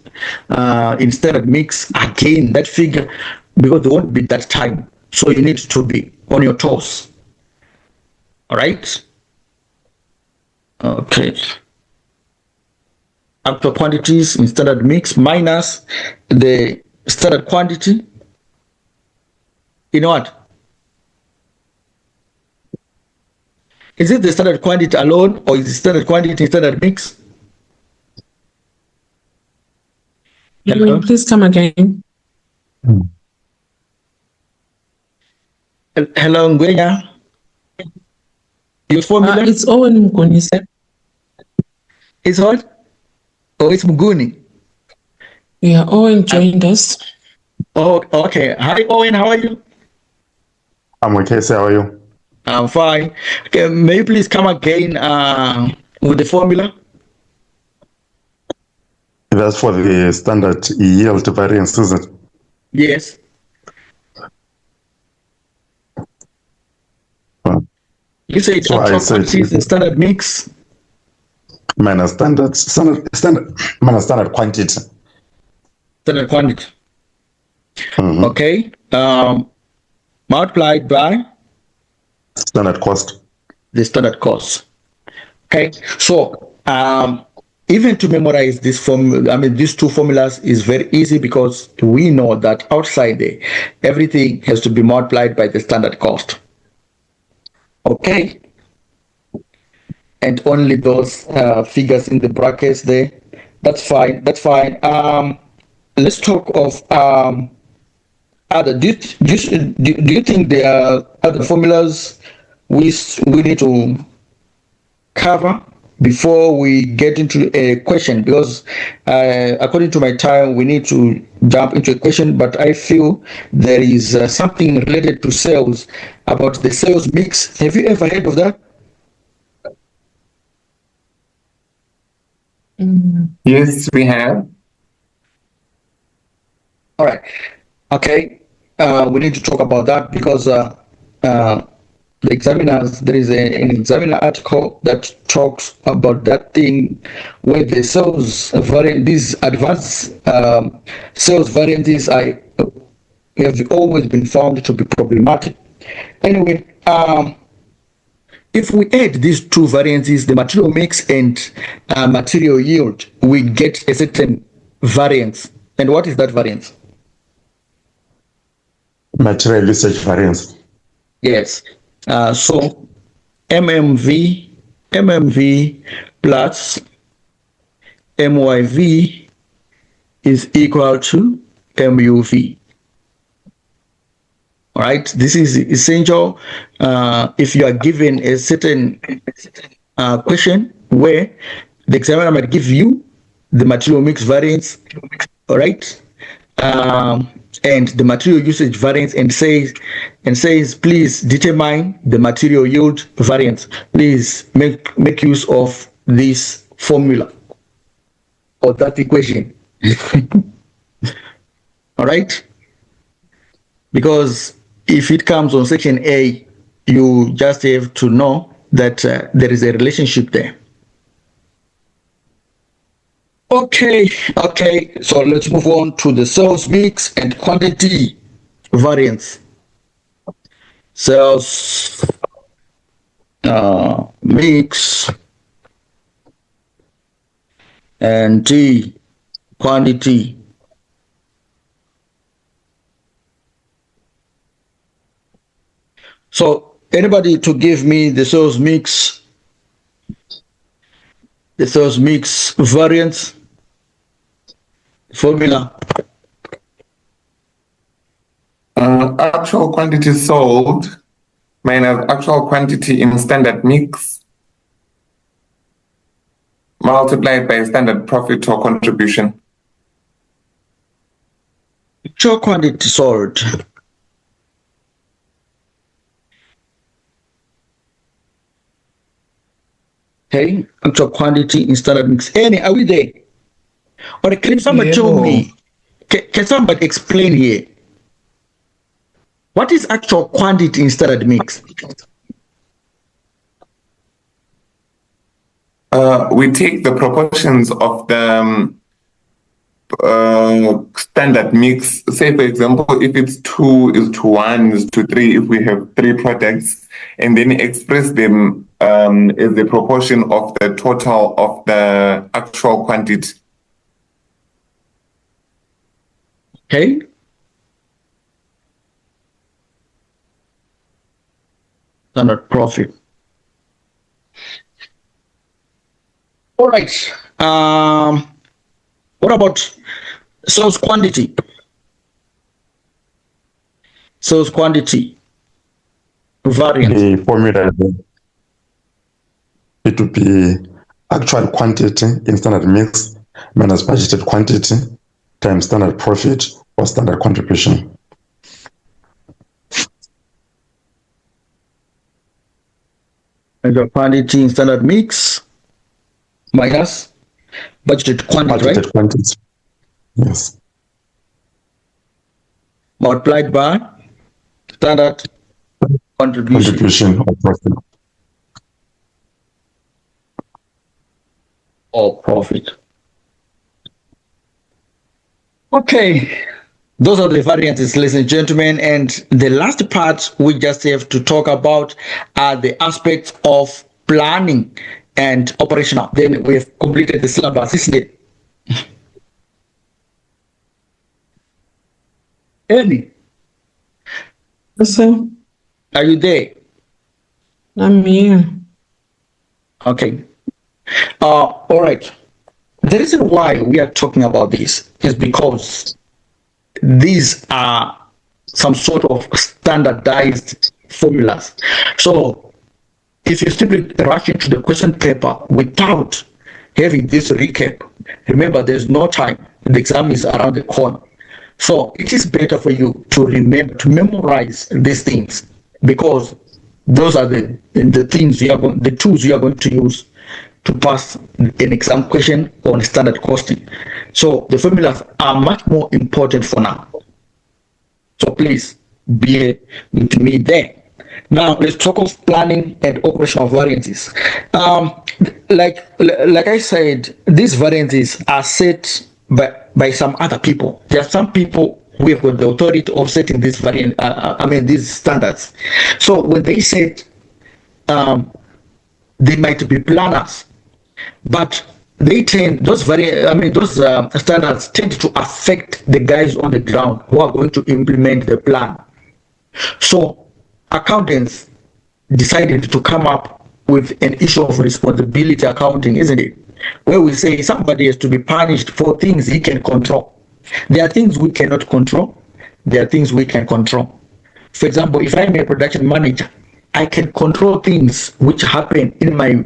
Speaker 3: in standard mix again, that figure, because there won't be that time. So you need to be on your toes. All right. Okay. Actual quantities in standard mix minus the standard quantity. You know what? Is it the standard quantity alone, or is it standard quantity in standard mix?
Speaker 1: Hello? Please come again.
Speaker 3: Hello, Ngwenya. Your formula?
Speaker 1: It's Owen Mguni, sir.
Speaker 3: It's what? Oh, it's Muguni.
Speaker 1: Yeah, Owen joined us.
Speaker 3: Oh, okay. Hi, Owen. How are you?
Speaker 4: I'm okay, sir. How are you?
Speaker 3: I'm fine. Okay, may you please come again with the formula?
Speaker 4: That's for the standard yield variance, is it?
Speaker 3: Yes. You said
Speaker 4: So I
Speaker 3: actual
Speaker 4: said
Speaker 3: quantity is the standard mix.
Speaker 4: minus standard quantity.
Speaker 3: Standard quantity.
Speaker 4: Mhm.
Speaker 3: Okay. Multiplied by
Speaker 4: Standard cost.
Speaker 3: the standard cost. Okay. So even to memorize this formula, I mean these two formulas is very easy because we know that outside there, everything has to be multiplied by the standard cost. Okay. And only those figures in the brackets there. That's fine. That's fine. Let's talk of other. Do you think there are other formulas we need to cover before we get into a question? Because according to my time, we need to jump into a question. But I feel there is something related to sales about the sales mix. Have you ever heard of that?
Speaker 2: Yes, we have.
Speaker 3: All right. Okay. We need to talk about that because the examiners, there is an examiner article that talks about that thing where the sales variant, these advanced sales variances have always been found to be problematic. Anyway, if we add these two variances, the material mix and material yield, we get a certain variance. And what is that variance?
Speaker 4: Material usage variance.
Speaker 3: Yes. So MMV plus MYV is equal to MUV. All right. This is essential if you are given a certain question where the examiner might give you the material mix variance. All right. And the material usage variance and says please determine the material yield variance. Please make use of this formula or that equation. All right, because if it comes on section A, you just have to know that there is a relationship there. Okay, so let's move on to the sales mix and quantity variance. Sales mix and quantity. So anybody to give me the sales mix variance formula?
Speaker 2: Actual quantity sold minus actual quantity in standard mix multiplied by standard profit or contribution.
Speaker 3: Actual quantity sold okay, actual quantity in standard mix. Any, are we there? Or can somebody tell me? Can somebody explain here? What is actual quantity in standard mix?
Speaker 2: We take the proportions of the standard mix. Say, for example, if it's 2 is to 1 is to 3, if we have 3 products, and then express them as the proportion of the total of the actual quantity.
Speaker 3: Okay. Standard profit. All right. What about sales quantity? Sales quantity variance.
Speaker 4: The formula, it would be actual quantity in standard mix minus budgeted quantity times standard profit or standard contribution.
Speaker 3: And the quantity in standard mix minus budgeted quantity,
Speaker 4: Budgeted
Speaker 3: right?
Speaker 4: quantity. Yes.
Speaker 3: Multiplied by standard contribution.
Speaker 4: Contribution or profit.
Speaker 3: or profit. Okay, those are the variances, ladies and gentlemen. And the last part we just have to talk about are the aspects of planning and operational. Then we have completed the syllabus, isn't it? Annie,
Speaker 1: Yes, sir.
Speaker 3: are you there?
Speaker 1: I'm here.
Speaker 3: Okay. All right. The reason why we are talking about this is because these are some sort of standardized formulas. So if you simply rush into the question paper without having this recap, remember there's no time. The exam is around the corner. So it is better for you to remember, to memorize these things, because those are the things you are going, the tools you are going to use to pass an exam question on standard costing. So the formulas are much more important for now. So please be with me there. Now let's talk of planning and operational variances. Like I said, these variances are set by some other people. There are some people who have got the authority of setting these these standards. So when they set, they might be planners, but they tend those standards tend to affect the guys on the ground who are going to implement the plan. So accountants decided to come up with an issue of responsibility accounting, isn't it? Where we say somebody has to be punished for things he can control. There are things we cannot control. There are things we can control. For example, if I'm a production manager, I can control things which happen in my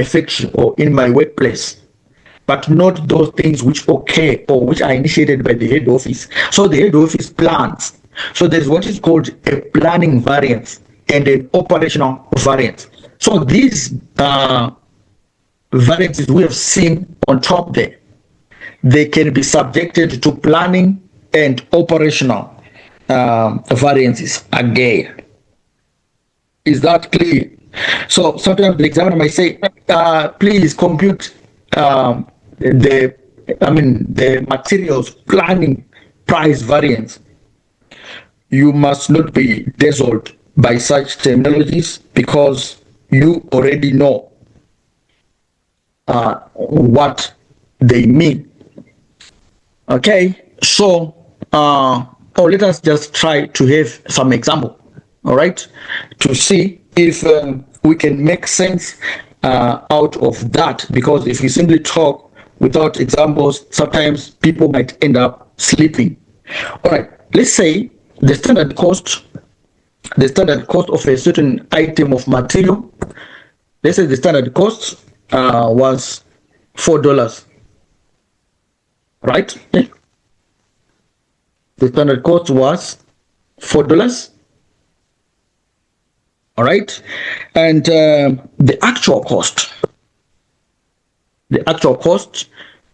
Speaker 3: factory or in my workplace, but not those things which occur or which are initiated by the head office. So the head office plans. So there's what is called a planning variance and an operational variance. So these variances we have seen on top there, they can be subjected to planning and operational variances again. Is that clear? So sometimes the examiner might say, please compute the the materials planning price variance. You must not be dazzled by such terminologies because you already know what they mean. Okay, so let us just try to have some example, all right, to see if we can make sense out of that. Because if you simply talk without examples, sometimes people might end up sleeping. All right, let's say the standard cost of a certain item of material. Let's say the standard cost was $4, right? The standard cost was $4. All right, and the actual cost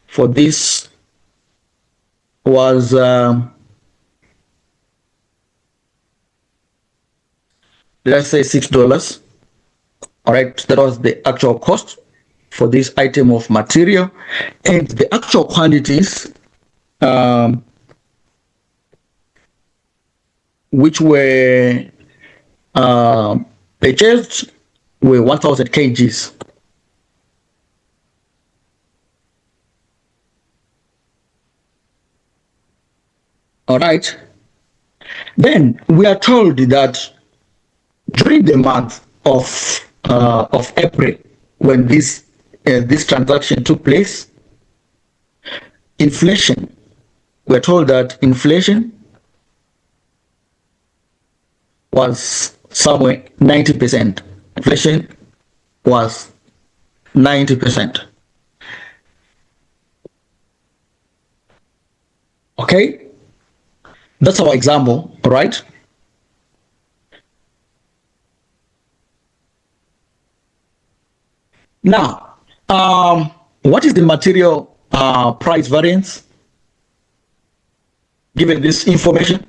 Speaker 3: for this was let's say $6. All right, that was the actual cost for this item of material, and the actual quantities which were purchased were 1,000 kgs. All right. Then we are told that during the month of April, when this transaction took place, inflation. We're told that inflation was somewhere 90%. Inflation was 90%. Okay, that's our example, right? Now, what is the material price variance given this information?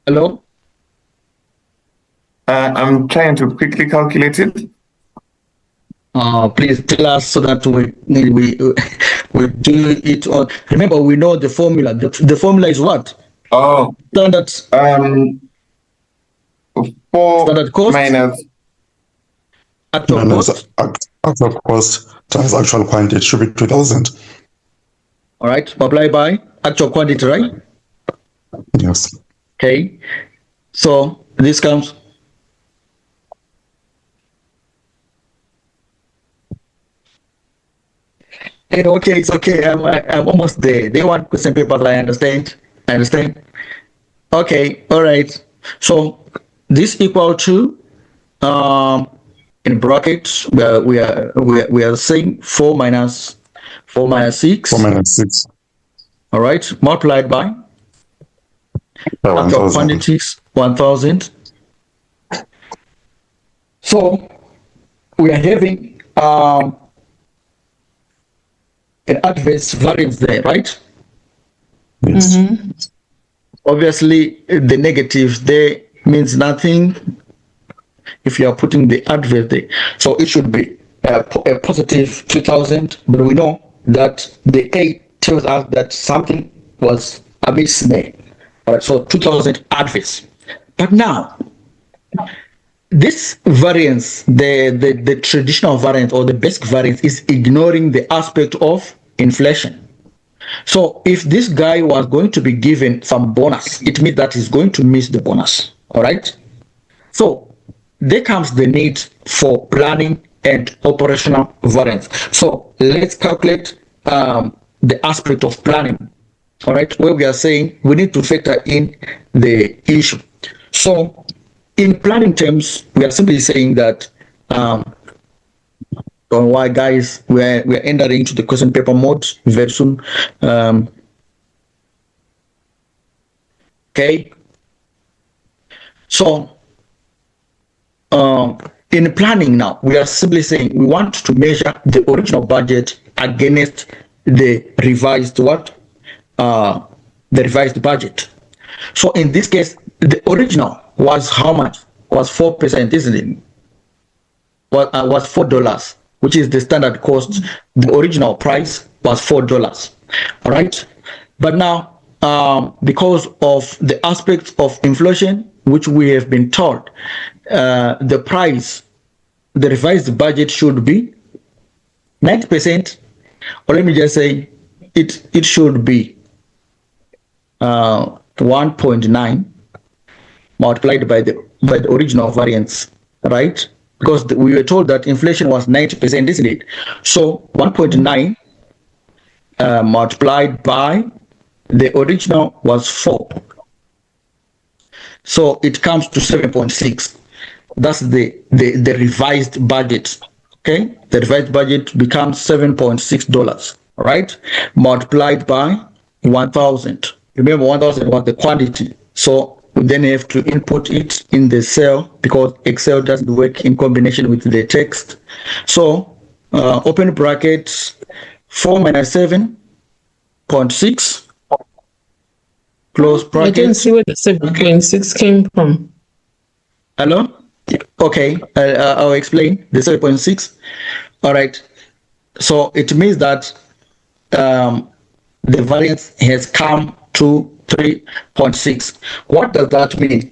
Speaker 3: Hello?
Speaker 2: I'm trying to quickly calculate it.
Speaker 3: Please tell us so that we do it on. Remember, we know the formula. The formula is what?
Speaker 2: Oh,
Speaker 3: Standard
Speaker 2: 4
Speaker 3: standard cost
Speaker 2: minus
Speaker 3: actual
Speaker 4: Minus
Speaker 3: cost.
Speaker 4: actual cost times actual quantity should be 2,000.
Speaker 3: All right, multiply by actual quantity, right?
Speaker 4: Yes.
Speaker 3: Okay. So this comes. Okay, it's okay. I'm almost there. They want question papers. I understand. I understand. Okay. All right. So this equal to in brackets we are saying 4 minus 6.
Speaker 4: 4 minus 6
Speaker 3: All right, multiplied by
Speaker 4: by
Speaker 3: actual
Speaker 4: 1,000.
Speaker 3: quantities 1,000. So we are having an adverse variance there, right?
Speaker 4: Yes.
Speaker 3: Obviously, the negative there means nothing if you are putting the adverse there. So it should be a positive 2,000, but we know that the A tells us that something was amiss there. All right, so 2,000 adverse. But now, this variance, the traditional variance or the basic variance is ignoring the aspect of inflation. So if this guy was going to be given some bonus, it means that he's going to miss the bonus. All right. So there comes the need for planning and operational variance. So let's calculate the aspect of planning. All right, where we are saying we need to factor in the issue. So in planning terms, we are simply saying that don't worry, guys, we're entering into the question paper mode very soon. Okay. So in planning now, we are simply saying we want to measure the original budget against the revised what? The revised budget. So in this case, the original was how much? Was 4%, isn't it? Was $4, which is the standard cost. The original price was $4. All right. But now, because of the aspects of inflation, which we have been told, the price, the revised budget should be 90%, or let me just say it should be 1.9 multiplied by the original variance, right? Because we were told that inflation was 90%, isn't it? So 1.9 multiplied by the original was 4. So it comes to 7.6. That's the revised budget. Okay, the revised budget becomes $7.6. All right, multiplied by 1,000. Remember, 1,000 was the quantity. So we then have to input it in the cell because Excel doesn't work in combination with the text. So open brackets 4 minus 7.6. Close bracket.
Speaker 1: I didn't see where the 7.6 came from.
Speaker 3: Hello? Okay, I'll explain the 7.6. All right. So it means that the variance has come to 3.6. What does that mean?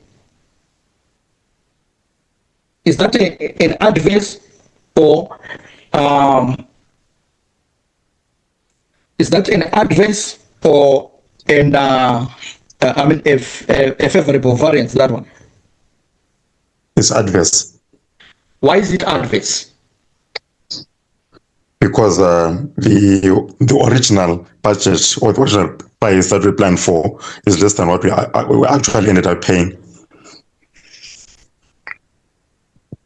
Speaker 3: Is that an adverse or is that an adverse or an a favorable variance? That one.
Speaker 4: It's adverse.
Speaker 3: Why is it adverse?
Speaker 4: Because the original budget or the original price that we planned for is less than what we actually ended up paying.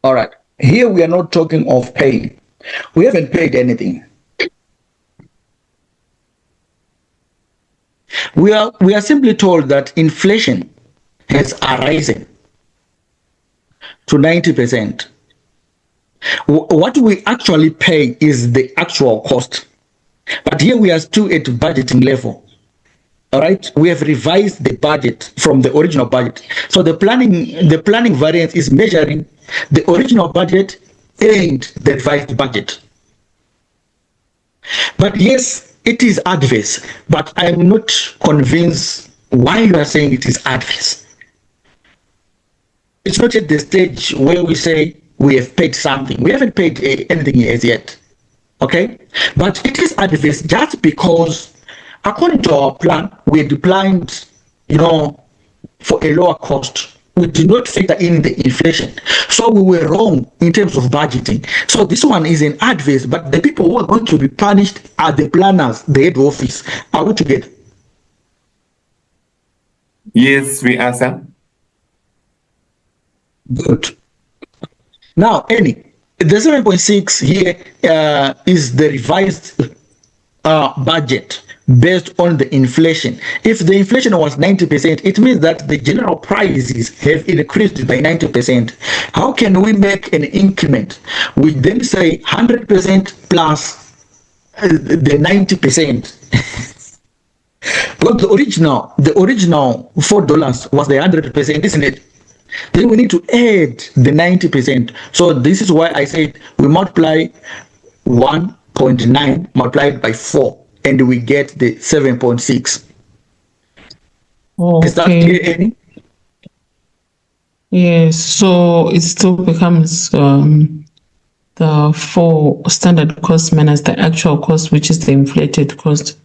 Speaker 3: All right. Here we are not talking of paying. We haven't paid anything. We are simply told that inflation has arisen to 90%. What we actually pay is the actual cost. But here we are still at budgeting level. All right, we have revised the budget from the original budget. So the planning variance is measuring the original budget and the revised budget. But yes, it is adverse, but I'm not convinced why you are saying it is adverse. It's not at the stage where we say we have paid something. We haven't paid anything as yet. Okay? But it is adverse just because according to our plan, we had planned, for a lower cost. We did not factor in the inflation. So we were wrong in terms of budgeting. So this one is an adverse, but the people who are going to be punished are the planners, the head office. Are we together?
Speaker 2: Yes, we are, sir.
Speaker 3: Good. Now, the 7.6 here is the revised budget based on the inflation. If the inflation was 90%, it means that the general prices have increased by 90%. How can we make an increment? We then say 100% plus the 90%. Because the original $4 was the 100%, isn't it? Then we need to add the 90%. So this is why I said we multiply 1.9 multiplied by 4, and we get the 7.6.
Speaker 1: Okay.
Speaker 3: Is that clear, Annie?
Speaker 1: Yes, so it still becomes the 4 standard cost minus the actual cost, which is the inflated cost.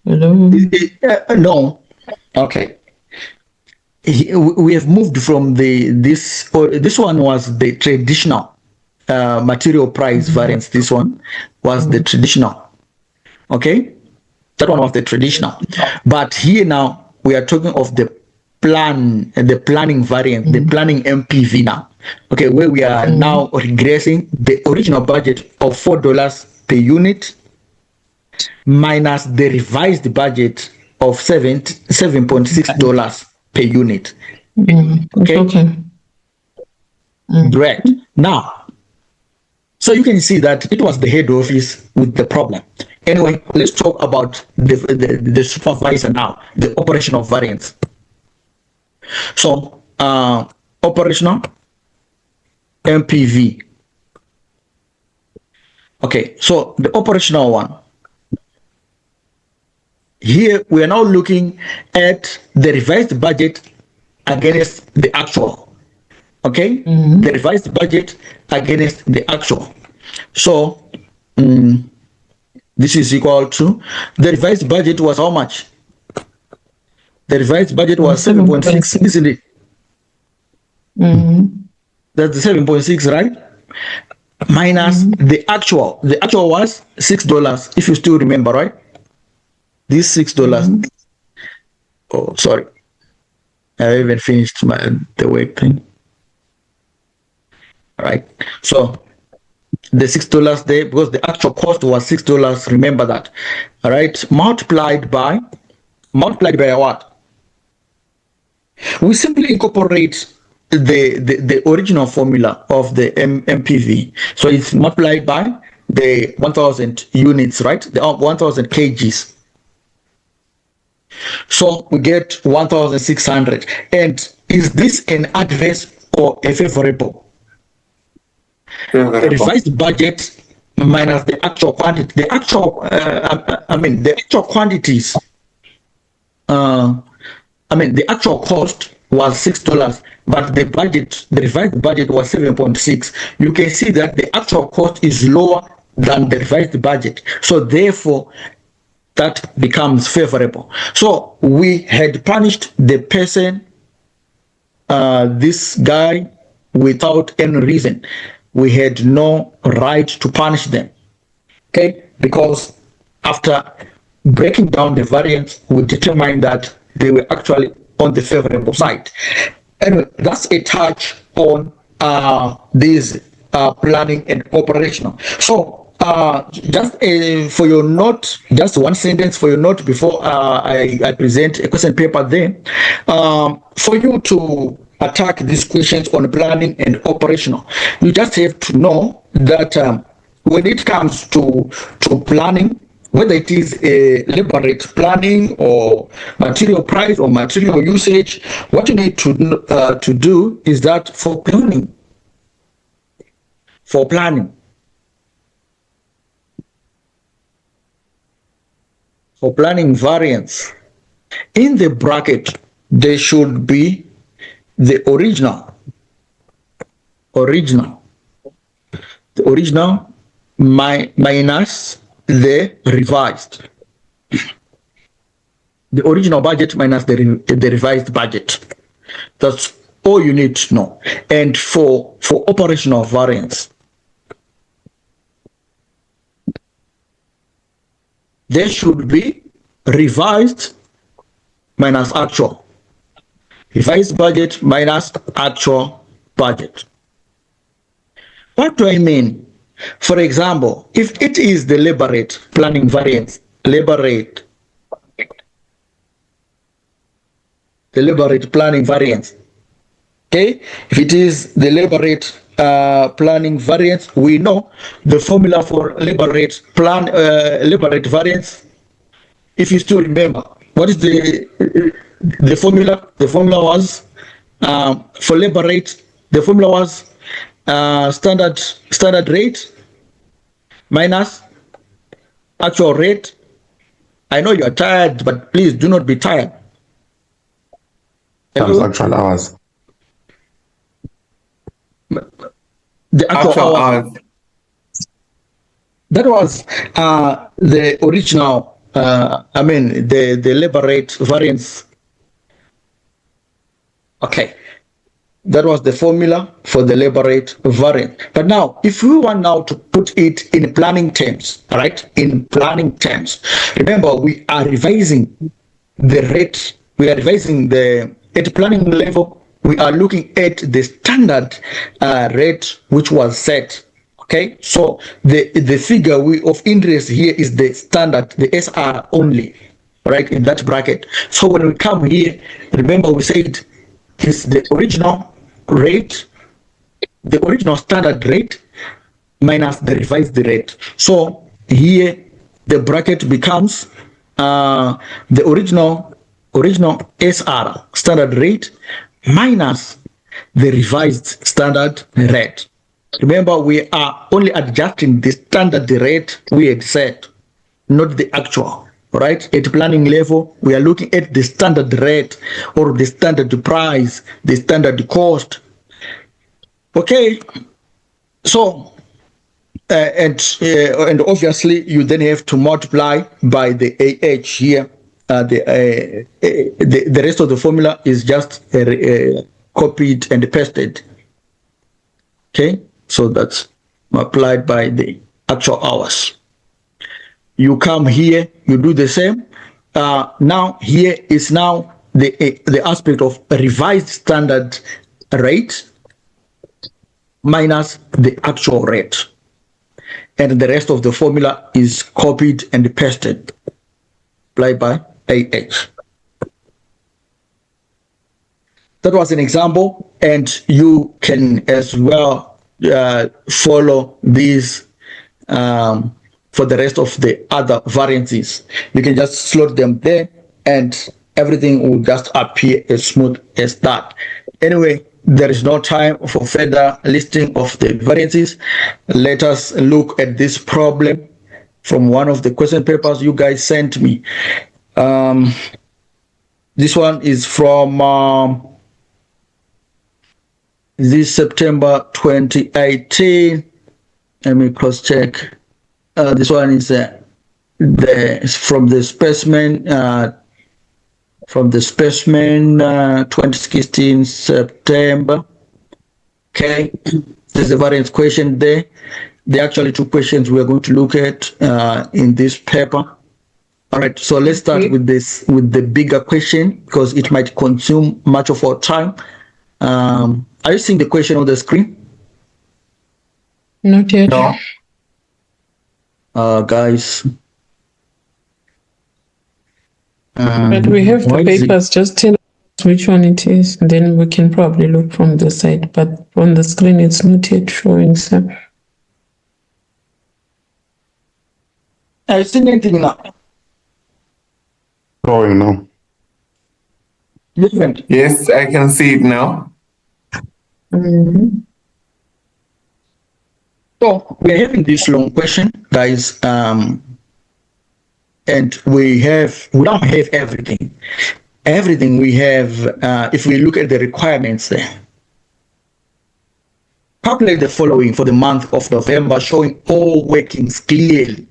Speaker 1: Hello?
Speaker 3: No. Okay. We have moved from this one was the traditional material price variance. This one was the traditional. Okay, that one was the traditional. But here now we are talking of the planning variance, the planning MPV now. Okay, where we are now regressing the original budget of $4 per unit minus the revised budget of $7.6 per unit.
Speaker 1: Okay.
Speaker 3: Correct. Now, so you can see that it was the head office with the problem. Anyway, let's talk about the supervisor now, the operational variance. So, operational MPV. Okay, so the operational one. Here we are now looking at the revised budget against the actual. Okay, the revised budget against the actual. So this is equal to the revised budget was how much? The revised budget was 7.6, isn't it? That's the 7.6, right? Minus the actual. The actual was $6, if you still remember, right? This $6. Oh, sorry. I haven't finished the work thing. All right. So the $6 there, because the actual cost was $6. Remember that. All right. Multiplied by what? We simply incorporate the original formula of the MPV. So it's multiplied by the 1,000 units, right? The 1,000 kgs. So we get 1,600. And is this an adverse or a favorable? The revised budget minus the actual quantity. The actual, the actual quantities. The actual cost was $6, but the revised budget was 7.6. You can see that the actual cost is lower than the revised budget. So therefore, that becomes favorable. So we had punished the person, this guy, without any reason. We had no right to punish them. Okay, because after breaking down the variance, we determined that they were actually on the favorable side. Anyway, that's a touch on these planning and operational. So just for your note, just one sentence for your note before I present a question paper there. For you to attack these questions on planning and operational, you just have to know that when it comes to planning, whether it is a labor rate planning or material price or material usage, what you need to do is that for planning, variance, in the bracket, there should be the original minus the revised. The original budget minus the revised budget. That's all you need to know. And for operational variance, there should be revised minus actual. Revised budget minus actual budget. What do I mean? For example, if it is the labor rate planning variance, the labor rate planning variance, okay? If it is the labor rate planning variance, we know the formula for labor rate variance. If you still remember, what is the formula? The formula was for labor rate. The formula was standard rate minus actual rate. I know you are tired, but please do not be tired.
Speaker 4: Times actual hours.
Speaker 3: The actual hours. That was the original. The labor rate variance. Okay. That was the formula for the labor rate variance. But now, if we want now to put it in planning terms, right? In planning terms, remember we are revising the rate. We are revising at planning level. We are looking at the standard rate which was set. Okay, so the figure of interest here is the standard, the SR only, right? In that bracket. So when we come here, remember we said it's the original rate, the original standard rate minus the revised rate. So here the bracket becomes the original SR standard rate minus the revised standard rate. Remember, we are only adjusting the standard rate we had set, not the actual. Right? At planning level, we are looking at the standard rate or the standard price, the standard cost. Okay. So, and obviously, you then have to multiply by the AH here. The rest of the formula is just copied and pasted. Okay. So that's applied by the actual hours. You come here, you do the same. Now here is now the aspect of a revised standard rate minus the actual rate. And the rest of the formula is copied and pasted, applied by AH. That was an example, and you can as well follow these for the rest of the other variances. You can just slot them there and everything will just appear as smooth as that. Anyway, there is no time for further listing of the variances. Let us look at this problem from one of the question papers you guys sent me. This one is from this September 2018. Let me cross check. This one is from the specimen 2016 September. Okay, there's a variance question there. There are actually two questions we're going to look at in this paper. All right, so let's start with the bigger question because it might consume much of our time. Are you seeing the question on the screen?
Speaker 1: Not yet.
Speaker 2: No.
Speaker 3: Guys.
Speaker 1: But we have the papers, just tell us which one it is, then we can probably look from the side. But on the screen, it's not yet showing, sir.
Speaker 3: Are you seeing anything now?
Speaker 4: Drawing now.
Speaker 3: Different.
Speaker 2: Yes, I can see it now.
Speaker 3: So we're having this long question, guys, and we don't have everything. Everything we have, if we look at the requirements there, calculate the following for the month of November, showing all workings clearly.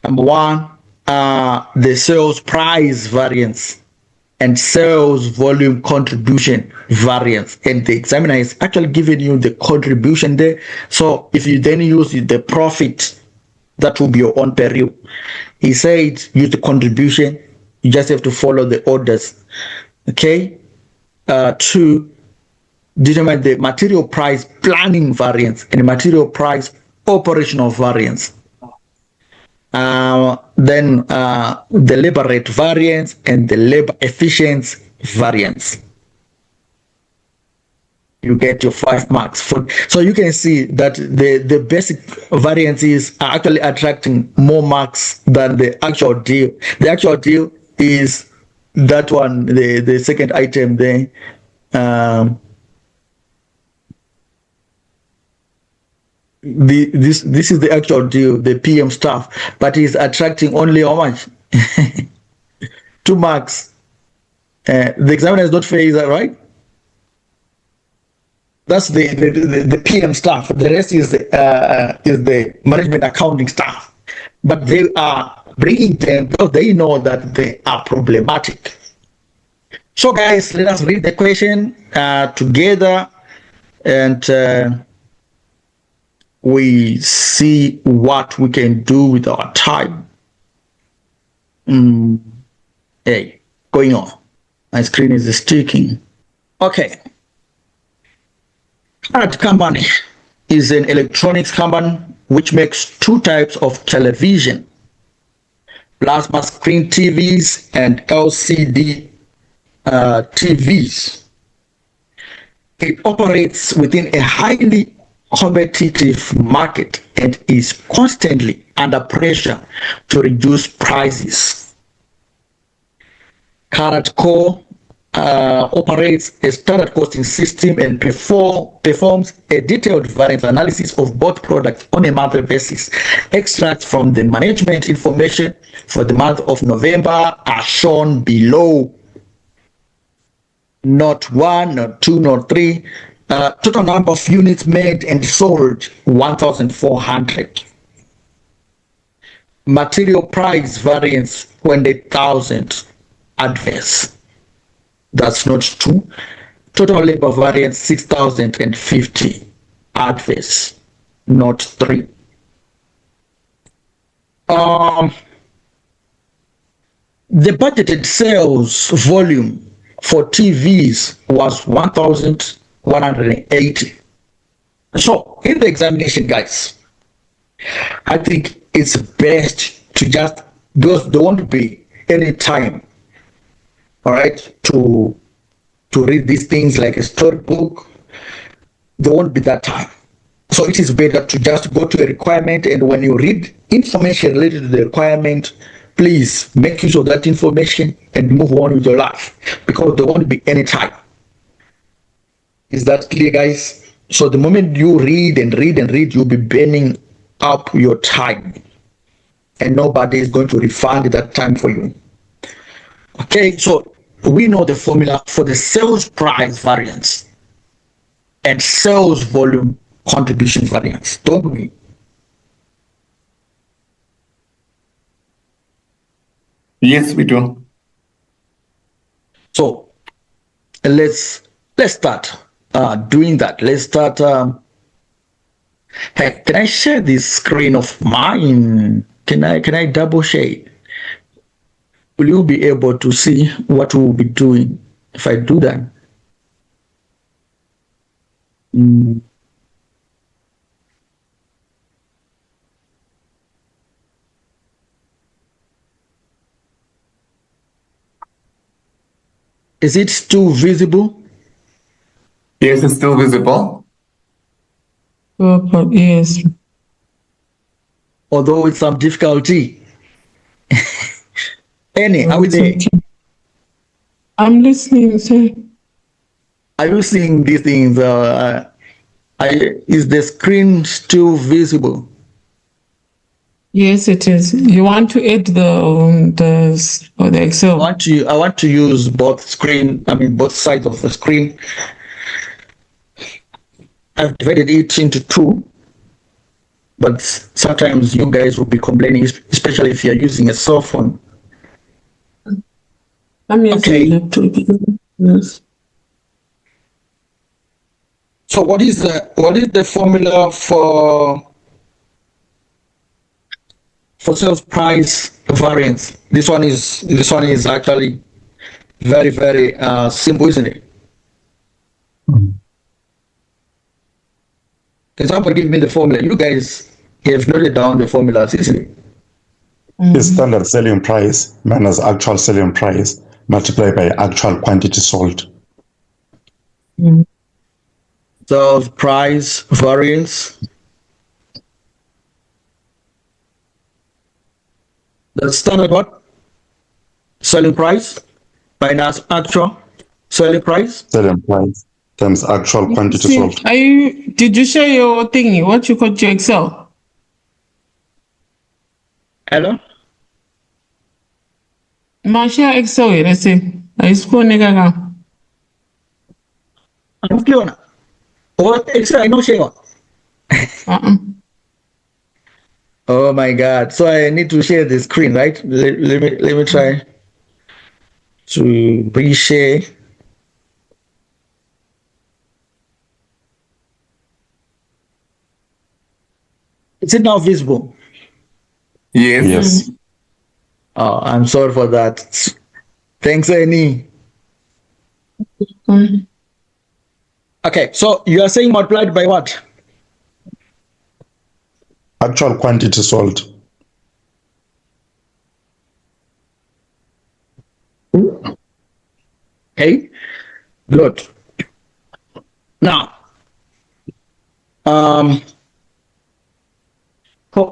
Speaker 3: Number one, the sales price variance and sales volume contribution variance, and the examiner is actually giving you the contribution there. So if you then use the profit, that will be your own period. He said use the contribution, you just have to follow the orders. Okay. To determine the material price planning variance and the material price operational variance. Then the labor rate variance and the labor efficiency variance. You get your 5 marks. So you can see that the basic variances are actually attracting more marks than the actual deal. The actual deal is that one, the second item there. This is the actual deal, the PM staff, but is attracting only how much? 2 marks. The examiner is not fair, is that right? That's the PM staff. The rest is the management accounting staff. But they are bringing them because they know that they are problematic. So guys, let us read the question together, and we see what we can do with our time. Hey, going on. My screen is sticking. Okay. Carad company is an electronics company which makes 2 types of television: plasma screen TVs and LCD TVs. It operates within a highly competitive market and is constantly under pressure to reduce prices. Carad Co. Operates a standard costing system and performs a detailed variance analysis of both products on a monthly basis. Extracts from the management information for the month of November are shown below. Not 1, not 2, not 3. Total number of units made and sold 1,400. Material price variance 20,000 adverse. That's not 2. Total labor variance 6,050 adverse, not 3. The budgeted sales volume for TVs was 1,180. So in the examination, guys, I think it's best to just, because there won't be any time, all right, to read these things like a storybook. There won't be that time. So it is better to just go to a requirement, and when you read information related to the requirement, please make use of that information and move on with your life, because there won't be any time. Is that clear, guys? So the moment you read and read and read, you'll be burning up your time, and nobody is going to refund that time for you. Okay, so we know the formula for the sales price variance and sales volume contribution variance, don't we?
Speaker 2: Yes, we do.
Speaker 3: So let's start doing that. Let's start. Hey, can I share this screen of mine? Can I double share it? Will you be able to see what we'll be doing if I do that? Is it still visible?
Speaker 2: Yes, it's still visible.
Speaker 1: Yes.
Speaker 3: although with some difficulty. Annie, are we
Speaker 1: It's
Speaker 3: there?
Speaker 1: okay. I'm listening, sir.
Speaker 3: Are you seeing these things? Is the screen still visible?
Speaker 1: Yes, it is. You want to add the Excel?
Speaker 3: I want to use both both sides of the screen. I've divided it into two, but sometimes you guys will be complaining, especially if you're using a cell phone.
Speaker 1: I'm using
Speaker 3: Okay.
Speaker 1: laptop. Yes.
Speaker 3: So what is the formula for sales price variance? This one is actually very, very simple, isn't it? Can somebody give me the formula? You guys have noted down the formulas, isn't it?
Speaker 4: Is standard selling price minus actual selling price multiplied by actual quantity sold.
Speaker 3: Sales price variance. The standard what? Selling price minus actual selling price.
Speaker 4: Selling price times actual quantity
Speaker 1: See,
Speaker 4: sold.
Speaker 1: did you share your thingy? What you call your Excel?
Speaker 3: Hello?
Speaker 1: Ma share Excel, let's say. I spoke nigga.
Speaker 3: I'm clear. What extra? I know share. Oh my God! So I need to share the screen, right? Let me try to reshare. Is it now visible?
Speaker 2: Yes.
Speaker 4: Yes.
Speaker 3: Oh, I'm sorry for that. Thanks, Annie. Okay, so you are saying multiplied by what?
Speaker 4: Actual quantity sold.
Speaker 3: Okay, good. Now,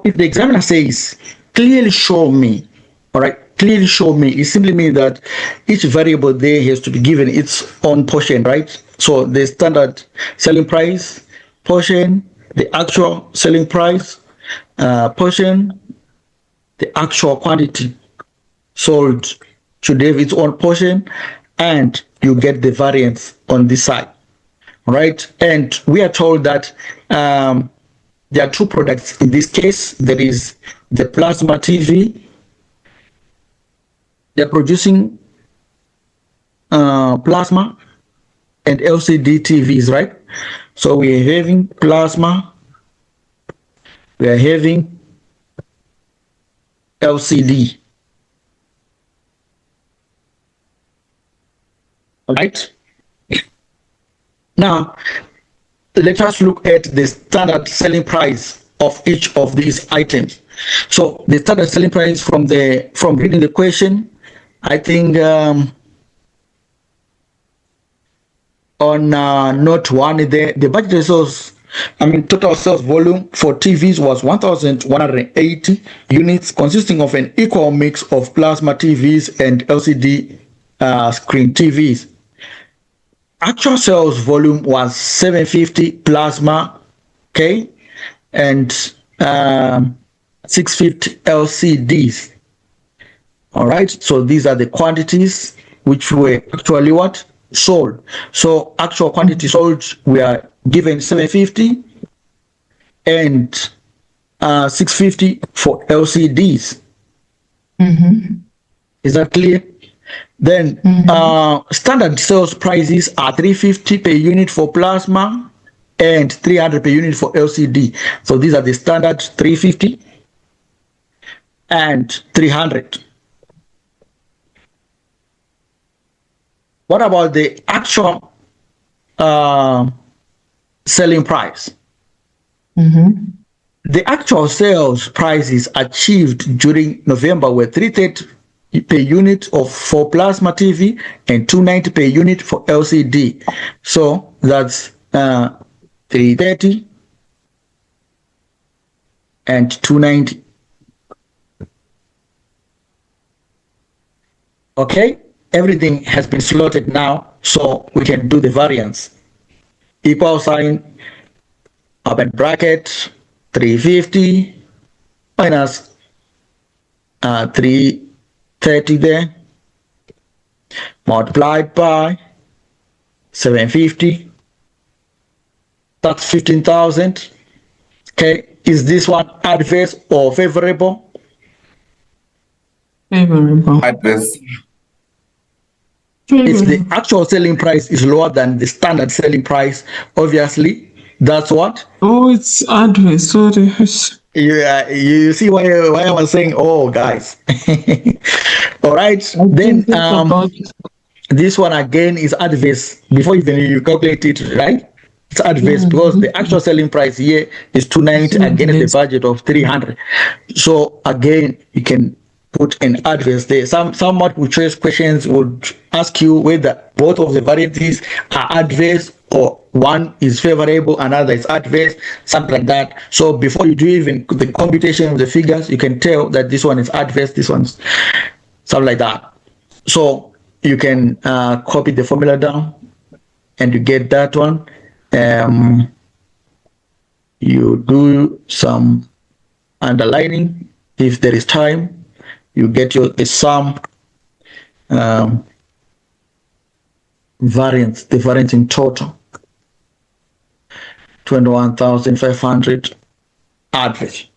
Speaker 3: if the examiner says, clearly show me, all right, clearly show me, it simply means that each variable there has to be given its own portion, right? So the standard selling price, portion, the actual selling price, portion, the actual quantity sold should have its own portion, and you get the variance on this side, all right? And we are told that there are two products in this case. There is the plasma TV. They're producing plasma and LCD TVs, right? So we are having plasma, we are having LCD. All right. Now, let us look at the standard selling price of each of these items. So the standard selling price from reading the question, I think on note 1 there, the budget sales, total sales volume for TVs was 1,180 units, consisting of an equal mix of plasma TVs and LCD screen TVs. Actual sales volume was 750 plasma, okay, and 650 LCDs. All right, so these are the quantities which were actually what sold. So actual quantity sold, we are given 750 and 650 for LCDs. Is that clear? Then standard sales prices are 350 per unit for plasma and 300 per unit for LCD. So these are the standard 350 and 300. What about the actual selling price? The actual sales prices achieved during November were 330 per unit for plasma TV and 290 per unit for LCD. So that's 330 and 290. Okay, everything has been slotted now, so we can do the variance. Equal sign, open bracket, 350 minus 330 there, multiplied by 750. That's 15,000. Okay, is this one adverse or favorable?
Speaker 1: Favorable.
Speaker 2: Adverse.
Speaker 3: If the
Speaker 1: Favorable.
Speaker 3: actual selling price is lower than the standard selling price, obviously, that's what?
Speaker 1: Oh, it's adverse. Sorry.
Speaker 3: You see why I was saying, oh, guys. All right,
Speaker 1: I
Speaker 3: then
Speaker 1: didn't think about it.
Speaker 3: this one again is adverse before even you calculate it, right? It's adverse because the actual selling price here is 290 against the budget of 300. So again, you can put an adverse there. Some multiple choice questions would ask you whether both of the variances are adverse or one is favorable, another is adverse, something like that. So before you do even the computation of the figures, you can tell that this one is adverse, this one's something like that. So you can copy the formula down and you get that one. You do some underlining if there is time. You get the sum variance, the variance in total, 21,500 average.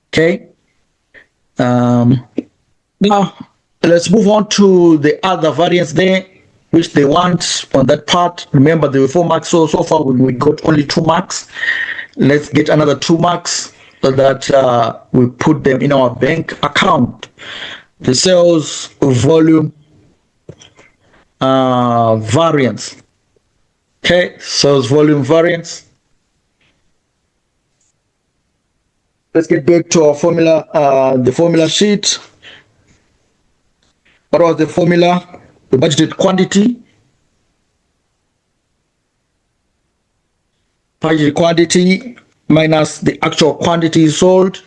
Speaker 3: Okay. Now let's move on to the other variance there, which they want on that part. Remember, there were 4 marks, so far we got only 2 marks. Let's get another 2 marks so that we put them in our bank account. The sales volume variance. Okay, sales volume variance. Let's get back to our formula, the formula sheet. What was the formula? The budgeted quantity. Budgeted quantity minus the actual quantity sold.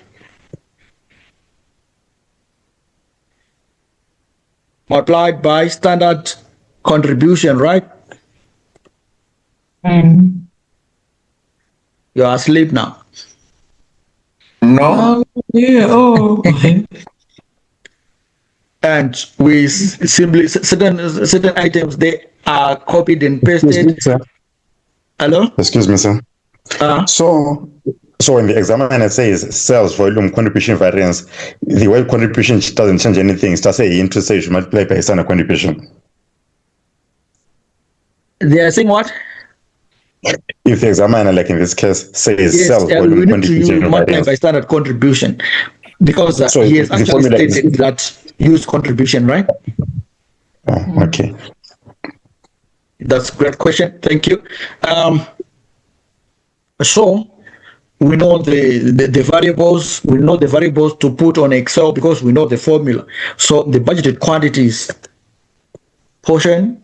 Speaker 3: Multiplied by standard contribution, right? You're asleep now.
Speaker 2: No.
Speaker 1: Yeah. Oh.
Speaker 4: And
Speaker 3: we simply certain items, they are copied and pasted. Hello?
Speaker 4: Excuse me, sir. So when the examiner says sales volume contribution variance, the word contribution doesn't change anything. It's just a into say you multiply by standard contribution.
Speaker 3: They are saying what?
Speaker 4: If the examiner, like in this case, says
Speaker 3: Yes,
Speaker 4: sales volume
Speaker 3: we need to
Speaker 4: contribution
Speaker 3: multiply
Speaker 4: variance
Speaker 3: by standard contribution because
Speaker 4: So
Speaker 3: he has
Speaker 4: the
Speaker 3: actually
Speaker 4: formula is-
Speaker 3: stated that use contribution, right?
Speaker 4: Oh, okay.
Speaker 3: That's a great question. Thank you. So we know the variables. We know the variables to put on Excel because we know the formula. So the budgeted quantities portion,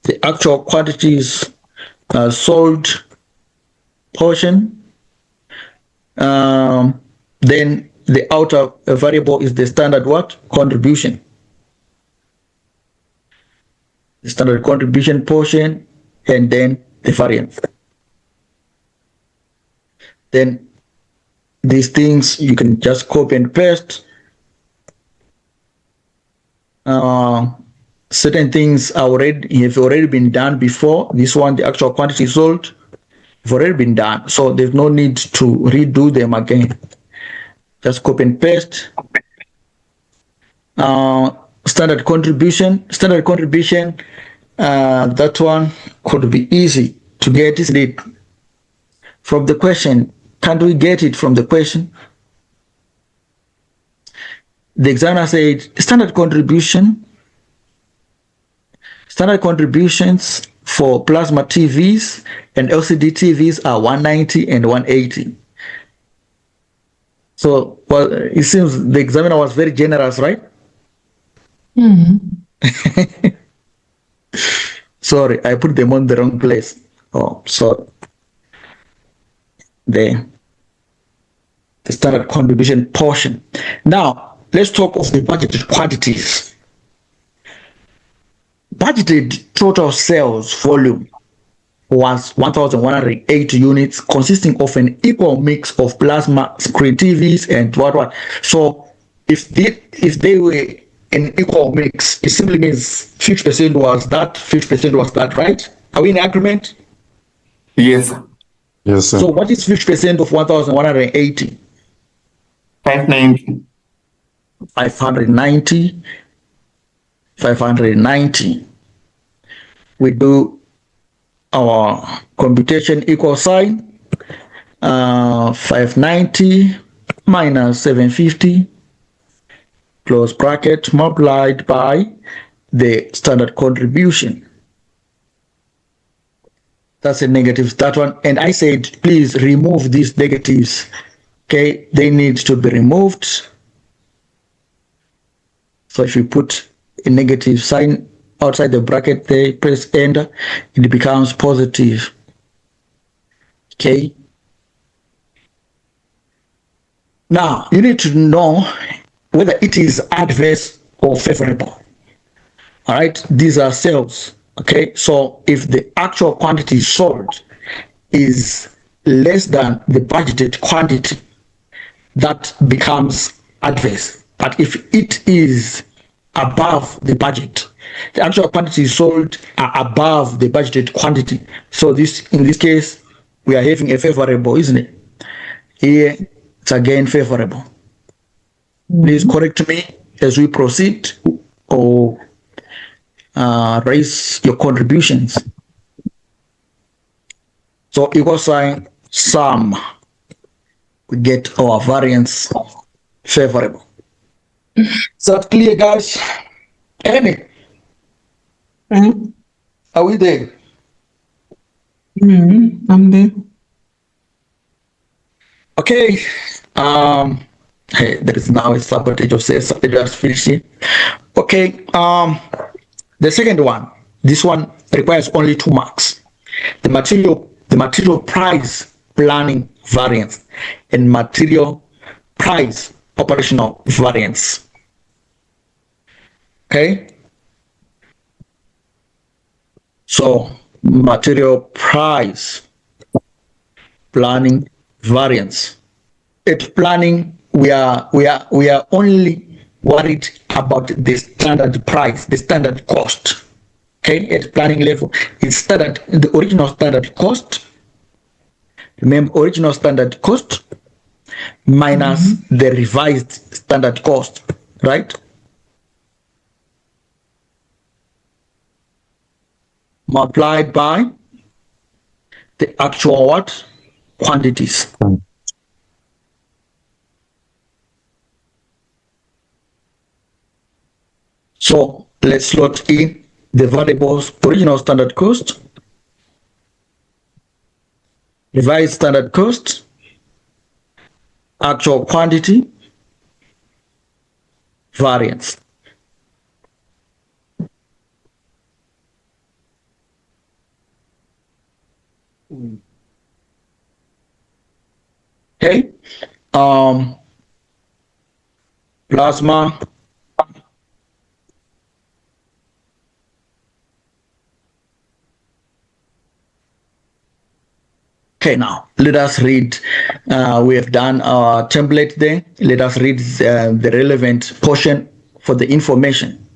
Speaker 3: the actual quantities sold portion. Then the outer variable is the standard what? Contribution. The standard contribution portion, and then the variance. Then these things you can just copy and paste. Certain things have already been done before. This one, the actual quantity sold, have already been done. So there's no need to redo them again. Just copy and paste. Standard contribution, that one could be easy to get, isn't it? From the question, can't we get it from the question? The examiner said standard contributions for plasma TVs and LCD TVs are 190 and 180. So, well, it seems the examiner was very generous, right? Sorry, I put them on the wrong place. Oh, sorry. The standard contribution portion. Now, let's talk of the budgeted quantities. Budgeted total sales volume was 1,180 units, consisting of an equal mix of plasma, screen TVs, and what. So if they were an equal mix, it simply means 50% was that, 50% was that, right? Are we in agreement?
Speaker 2: Yes.
Speaker 4: Yes, sir.
Speaker 3: So what is 50% of 1,180?
Speaker 2: 590.
Speaker 3: 590. 590. We do our computation equal sign, 590 minus 750 close bracket multiplied by the standard contribution. That's a negative, that one. And I said, please remove these negatives. Okay, they need to be removed. So if you put a negative sign outside the bracket there, press enter, it becomes positive. Okay. Now you need to know whether it is adverse or favorable. All right, these are sales. Okay, so if the actual quantity sold is less than the budgeted quantity, that becomes adverse. But if it is above the budget, the actual quantity sold are above the budgeted quantity. So this, in this case, we are having a favorable, isn't it? Here, it's again favorable. Please correct me as we proceed, or raise your contributions. So equal sign sum, we get our variance favorable. Is that clear, guys? Amy, are we there?
Speaker 1: I'm there.
Speaker 3: Okay. Hey, there is now a sabotage of sales. Just finishing. Okay. The second one, this one requires only 2 marks. The material price planning variance and material price operational variance. Okay. So material price planning variance. At planning, we are only worried about the standard price, the standard cost. Okay, at planning level, it's standard, the original standard cost. Remember, original standard cost minus the revised standard cost, right? Multiplied by the actual what? Quantities. So let's slot in the variables: original standard cost, revised standard cost, actual quantity, variance. Okay. Plasma. Okay, now let us read. We have done our template there. Let us read the relevant portion for the information.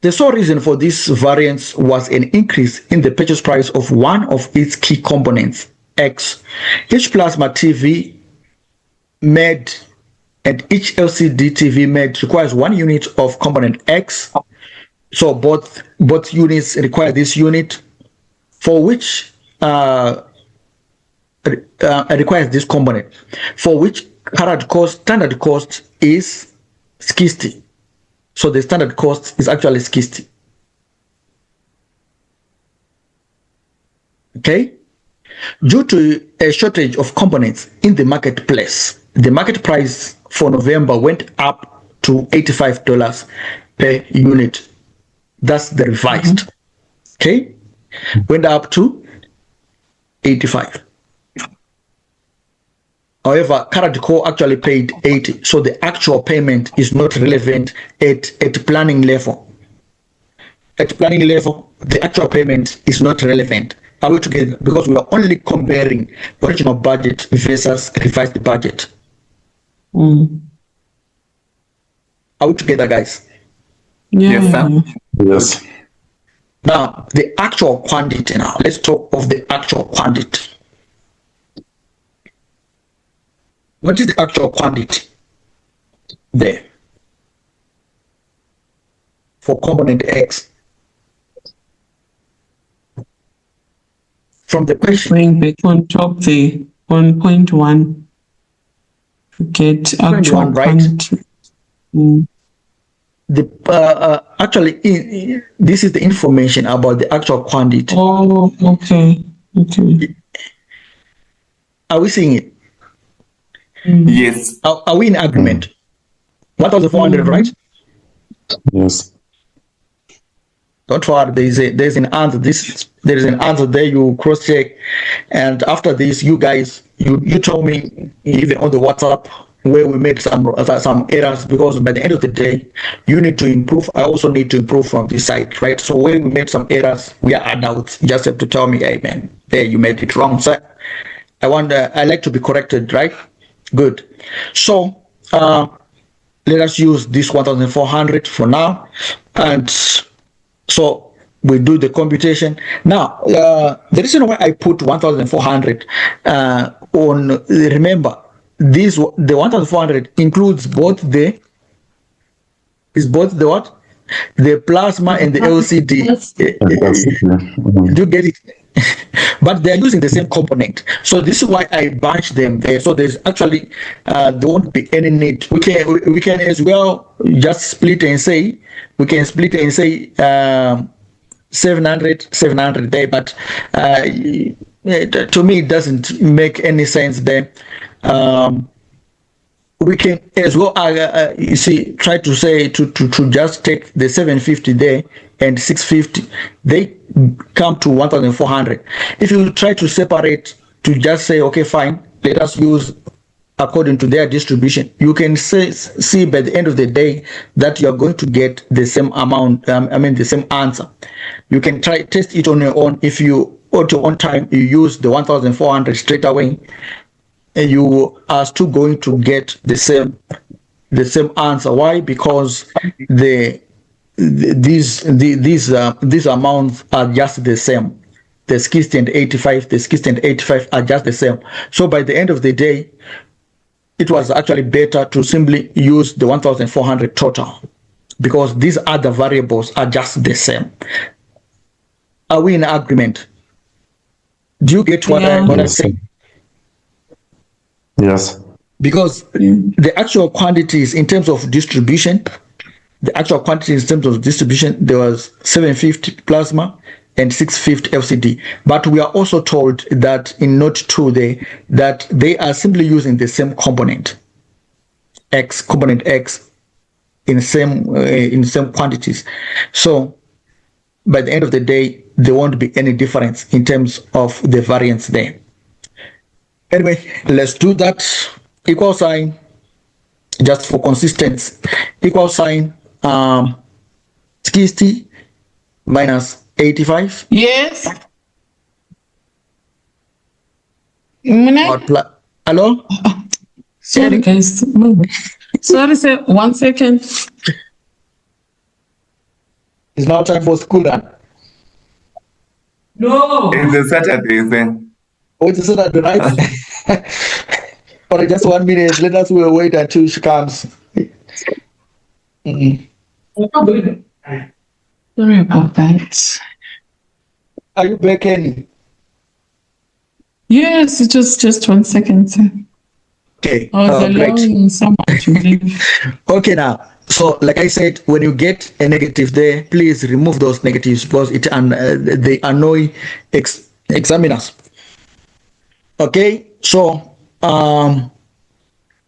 Speaker 3: The sole reason for this variance was an increase in the purchase price of one of its key components, X. Each plasma TV made and each LCD TV made requires 1 unit of component X. So both units require this unit, for which requires this component, for which Carad cost, standard cost is 60. So the standard cost is actually 60. Okay. Due to a shortage of components in the marketplace, the market price for November went up to $85 per unit. That's the revised. Okay. Went up to 85. However, Carad Co actually paid 80, so the actual payment is not relevant at planning level. At planning level, the actual payment is not relevant. Are we together? Because we are only comparing original budget versus revised budget.
Speaker 1: Mm.
Speaker 3: Are we together, guys?
Speaker 1: Yeah.
Speaker 2: Yes, sir.
Speaker 4: Yes.
Speaker 3: Now, the actual quantity now. Let's talk of the actual quantity. What is the actual quantity there for component X? From the question,
Speaker 1: Going back on top there, 1.1, to get actual
Speaker 3: 1.1, right?
Speaker 1: quantity. Mm.
Speaker 3: Actually, this is the information about the actual quantity.
Speaker 1: Oh, okay. Okay.
Speaker 3: Are we seeing it?
Speaker 2: Yes.
Speaker 3: Are we in agreement? 1,400, right?
Speaker 4: Yes.
Speaker 3: Don't worry, there's an answer. There is an answer there. You cross check, and after this, you guys, you told me even on the WhatsApp where we made some errors, because by the end of the day, you need to improve. I also need to improve from this side, right? So when we made some errors, we are adults. Just have to tell me, hey man, there you made it wrong, sir. I like to be corrected, right? Good. So let us use this 1,400 for now, and so we do the computation. Now, the reason why I put 1,400 on, remember, the 1,400 includes both the what? The plasma and the LCD. Do you get it? But they're using the same component. So this is why I bunched them there. So there's actually, there won't be any need. We can as well just split and say, 700 there, but to me it doesn't make any sense there. We can as well you see, try to say to just take the 750 there and 650, they come to 1,400. If you try to separate, to just say, okay, fine, let us use according to their distribution, you can see by the end of the day that you are going to get the same amount, the same answer. You can try test it on your own. If you at your own time you use the 1,400 straight away, and you are still going to get the same answer. Why? Because these amounts are just the same. The 60 and 85, the 60 and 85 are just the same. So by the end of the day, it was actually better to simply use the 1,400 total, because these other variables are just the same. Are we in agreement? Do you get what I'm saying?
Speaker 4: Yes.
Speaker 3: Because the actual quantities in terms of distribution, there was 750 plasma and 650 LCD. But we are also told that in note 2 there, that they are simply using the same component X in same quantities. So by the end of the day, there won't be any difference in terms of the variance there. Anyway, let's do that. Equal sign, just for consistency. Equal sign 60 minus 85.
Speaker 1: Yes.
Speaker 3: Hello?
Speaker 1: Sorry, guys. Sorry, sir. 1 second.
Speaker 3: It's now time for school run.
Speaker 1: No.
Speaker 2: It's a Saturday, then.
Speaker 3: Oh, it's a Saturday, right? Or just 1 minute. Let us wait until she comes.
Speaker 1: Sorry about that.
Speaker 3: Are you back, Kenny?
Speaker 1: Yes, it's just 1 second, sir.
Speaker 3: Okay.
Speaker 1: I was
Speaker 3: Great.
Speaker 1: allowing someone to leave.
Speaker 3: Okay, now. So, like I said, when you get a negative there, please remove those negatives, because they annoy examiners. Okay, so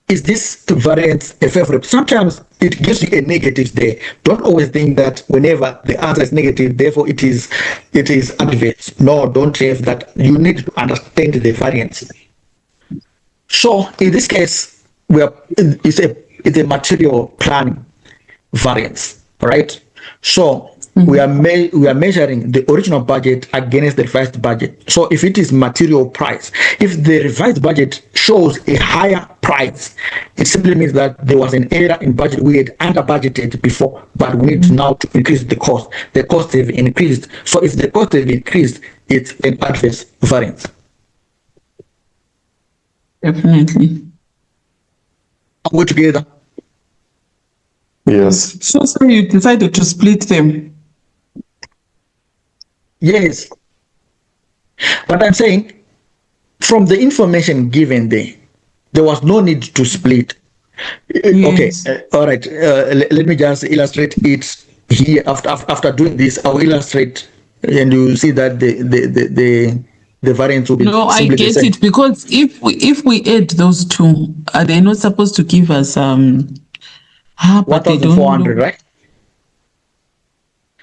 Speaker 3: is this variance a favorable? Sometimes it gives you a negative there. Don't always think that whenever the answer is negative, therefore it is adverse. No, don't have that. You need to understand the variance. So in this case, it's a material planning variance, right? So we are measuring the original budget against the revised budget. So if it is material price, if the revised budget shows a higher price, it simply means that there was an error in budget. We had under budgeted before, but we need now to increase the cost. The cost have increased. So if the cost have increased, it's an adverse variance.
Speaker 1: Definitely.
Speaker 3: Are we together?
Speaker 4: Yes.
Speaker 1: So you decided to split them.
Speaker 3: Yes. But I'm saying, from the information given there was no need to split.
Speaker 1: Yes.
Speaker 3: Okay, all right. Let me just illustrate it here. After doing this, I'll illustrate, and you see that the variance will be
Speaker 1: No, I
Speaker 3: simply the
Speaker 1: get
Speaker 3: same.
Speaker 1: it, because if we add those two, are they not supposed to give us but they don't
Speaker 3: 1,400,
Speaker 1: look-
Speaker 3: right?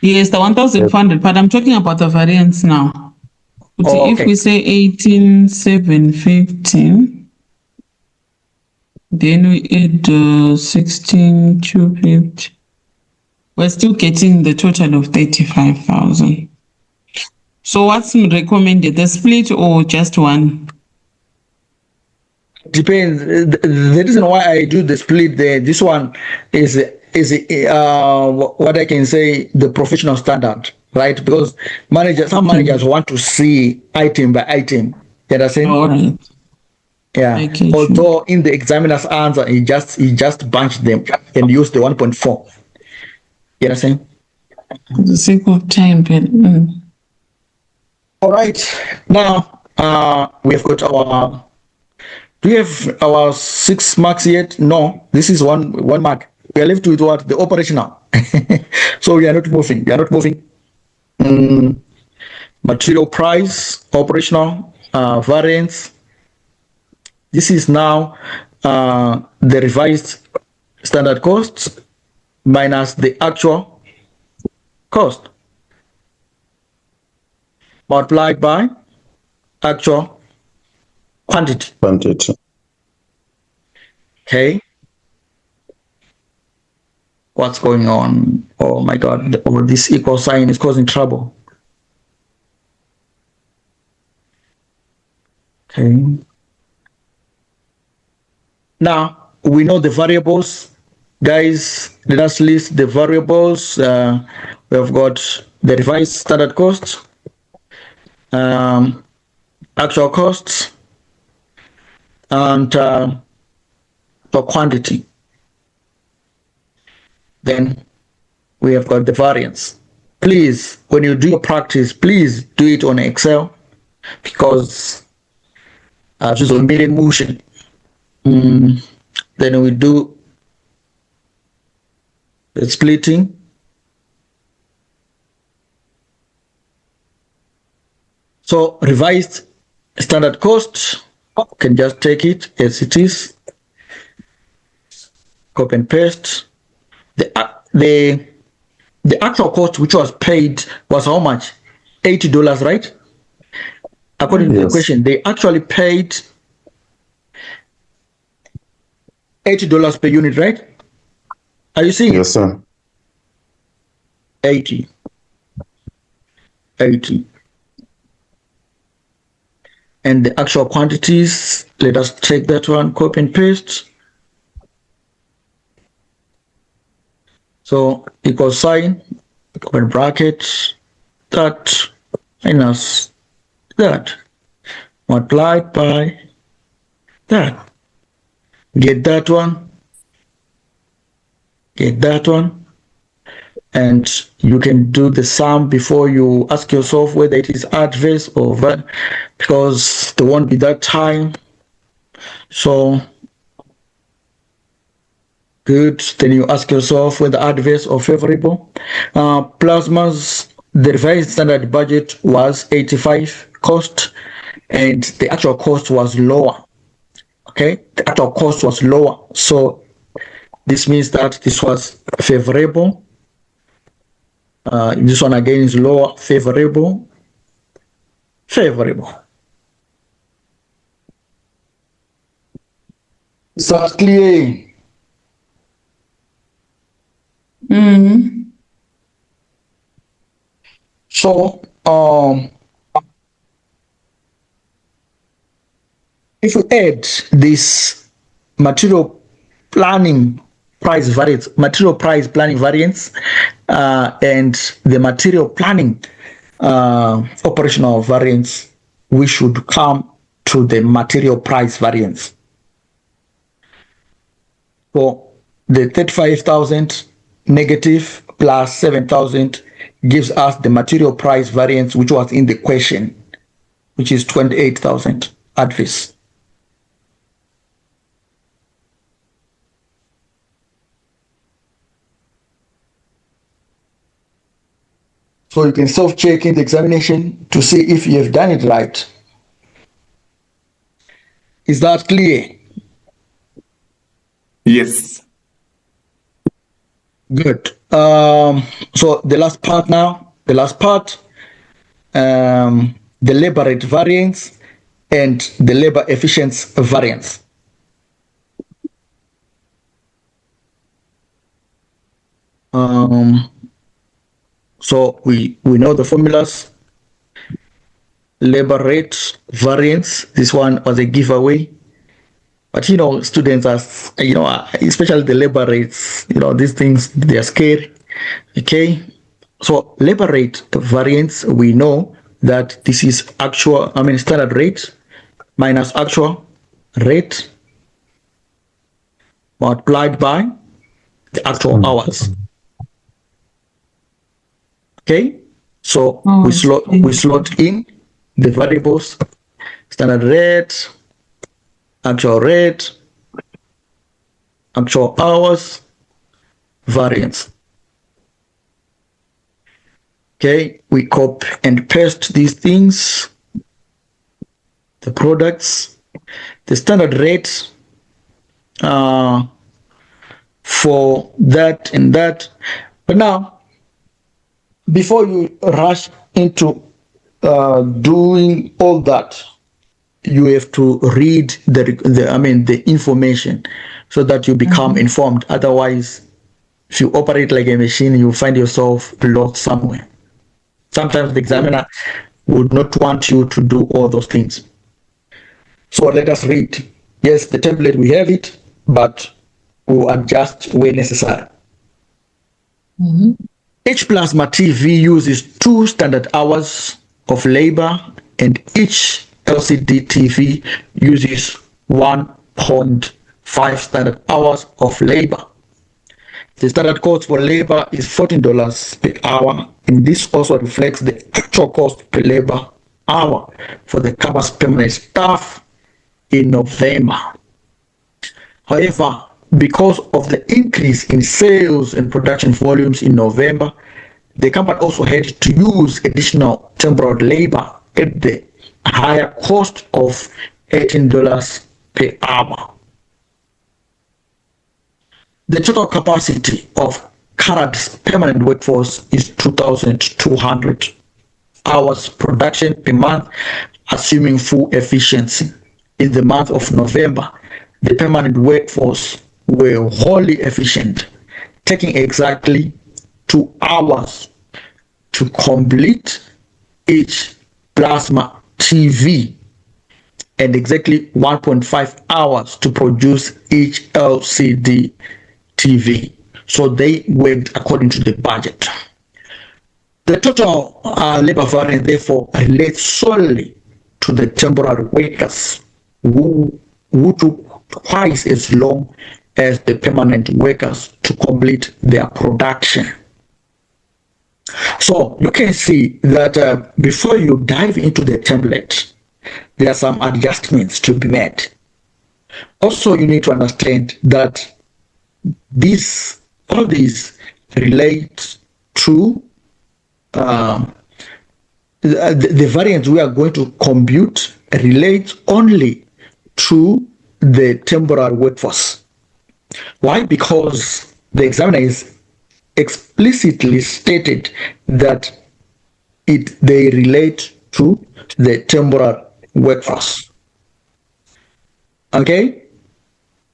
Speaker 1: Yes, the 1,400, but I'm talking about the variance now.
Speaker 3: Oh,
Speaker 1: If
Speaker 3: okay.
Speaker 1: we say 18,715, then we add 16,250, we're still getting the total of 35,000. So what's recommended, the split or just one?
Speaker 3: Depends. The reason why I do the split there, this one is what I can say, the professional standard, right? Because some managers want to see item by item. You understand?
Speaker 1: All right.
Speaker 3: Yeah.
Speaker 1: I get you.
Speaker 3: Although in the examiner's answer, he just bunched them and used the 1.4. You understand?
Speaker 1: For the sake of time, but
Speaker 3: All right. Now we have got our. Do we have our 6 marks yet? No. This is one mark. We are left with what? The operational. So we are not moving. We are not moving. Material price, operational, variance. This is now the revised standard costs minus the actual cost multiplied by actual quantity.
Speaker 4: Quantity.
Speaker 3: Okay. What's going on? Oh my God, this equal sign is causing trouble. Okay. Now we know the variables. Guys, let us list the variables. We have got the revised standard cost, actual costs, and the quantity. Then we have got the variance. Please, when you do your practice, please do it on Excel, because just a million motion. Then we do the splitting. So revised standard cost, can just take it as it is, copy and paste. The actual cost which was paid was how much? $80, right? According to the question, they actually paid $80 per unit, right? Are you seeing
Speaker 4: Yes, sir.
Speaker 3: 80. And the actual quantities, let us take that one, copy and paste. So equal sign, open bracket, that minus that, multiplied by that. Get that one, and you can do the sum before you ask yourself whether it is adverse or because there won't be that time. So good, then you ask yourself whether adverse or favorable. Plasmas, the revised standard budget was 85 cost, and the actual cost was lower. Okay, the actual cost was lower, so this means that this was favorable. This one again is lower, favorable. Is that clear? So, if we add this material planning price variance, material price planning variance, and the material planning operational variance, we should come to the material price variance. So the 35,000 negative plus 7,000 gives us the material price variance, which was in the question, which is 28,000 adverse. So you can self-check in the examination to see if you have done it right. Is that clear?
Speaker 2: Yes.
Speaker 3: Good. So the last part now, the labor rate variance and the labor efficiency variance. So we know the formulas. Labor rate variance, this one was a giveaway. But students are, especially the labor rates, these things, they are scary. Okay. So labor rate variance, we know that this is standard rate minus actual rate multiplied by the actual hours. Okay. So we slot in the variables, standard rate, actual hours, variance. Okay, we copy and paste these things, the products, the standard rate for that and that. But now, before you rush into doing all that, you have to read the information so that you become informed. Otherwise, if you operate like a machine, you find yourself lost somewhere. Sometimes the examiner would not want you to do all those things. So let us read. Yes, the template, we have it, but we'll adjust where necessary. Each plasma TV uses 2 standard hours of labor, and each LCD TV uses 1.5 standard hours of labor. The standard cost for labor is $14 per hour, and this also reflects the actual cost per labor hour for the campus permanent staff in November. However, because of the increase in sales and production volumes in November, the company also had to use additional temporary labor at the higher cost of $18 per hour. The total capacity of Carad's permanent workforce is 2,200 hours production per month, assuming full efficiency. In the month of November, the permanent workforce were wholly efficient, taking exactly 2 hours to complete each plasma TV and exactly 1.5 hours to produce each LCD TV. So they worked according to the budget. The total labor variance therefore relates solely to the temporary workers who took twice as long as the permanent workers to complete their production. So you can see that before you dive into the template, there are some adjustments to be made. Also, you need to understand that all these relate to the variance we are going to compute relates only to the temporary workforce. Why? Because the examiner is explicitly stated that they relate to the temporary workforce. Okay?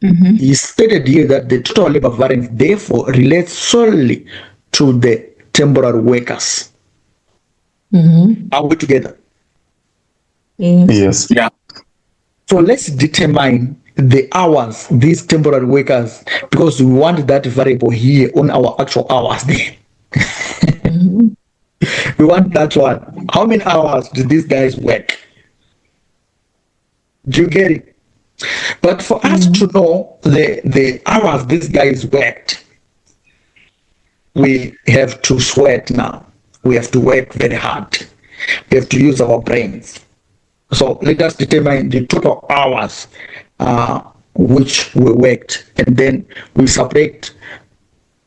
Speaker 3: He stated here that the total labor variance therefore relates solely to the temporary workers. Are we together?
Speaker 1: Yes.
Speaker 4: Yes.
Speaker 3: So let's determine the hours these temporary workers, because we want that variable here on our actual hours there. We want that one. How many hours do these guys work? Do you get it? But for us to know the hours these guys worked, we have to sweat now. We have to work very hard. We have to use our brains. So let us determine the total hours which we worked, and then we separate.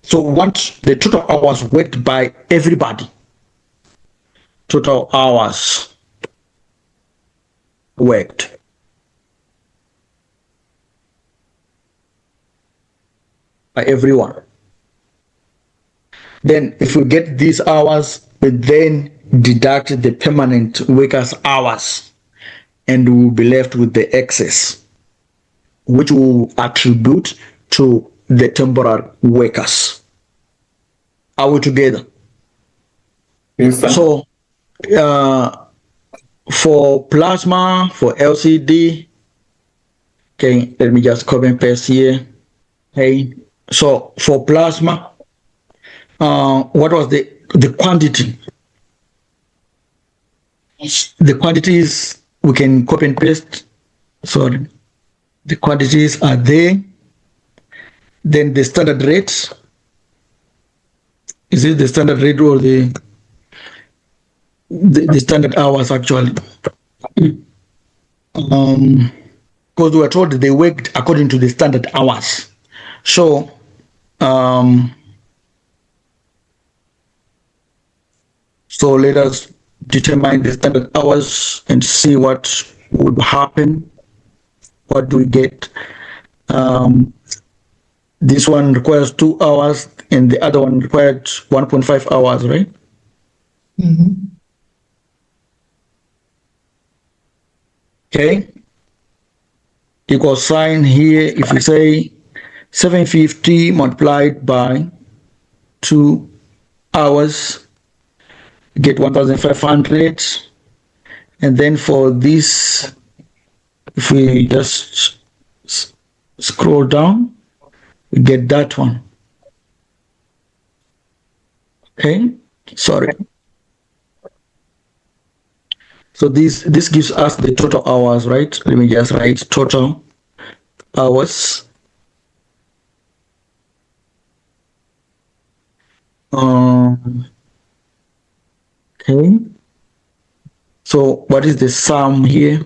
Speaker 3: So we want the total hours worked by everybody. Total hours worked. By everyone. Then if we get these hours, we then deduct the permanent workers' hours, and we will be left with the excess, which we will attribute to the temporary workers. Are we together?
Speaker 2: Yes, sir.
Speaker 3: So for plasma, for LCD, okay, let me just copy and paste here. Okay, so for plasma, what was the quantity? The quantities we can copy and paste. Sorry, the quantities are there. Then the standard rate. Is it the standard rate or the standard hours actually? Because we were told they worked according to the standard hours. So so let us determine the standard hours and see what would happen. What do we get? This one requires 2 hours and the other one required 1.5 hours, right? Okay. Equal sign here, if we say 750 multiplied by 2 hours, get 1,500. And then for this, if we just scroll down, we get that one. Okay, sorry. So this gives us the total hours, right? Let me just write total hours. Okay. So what is the sum here?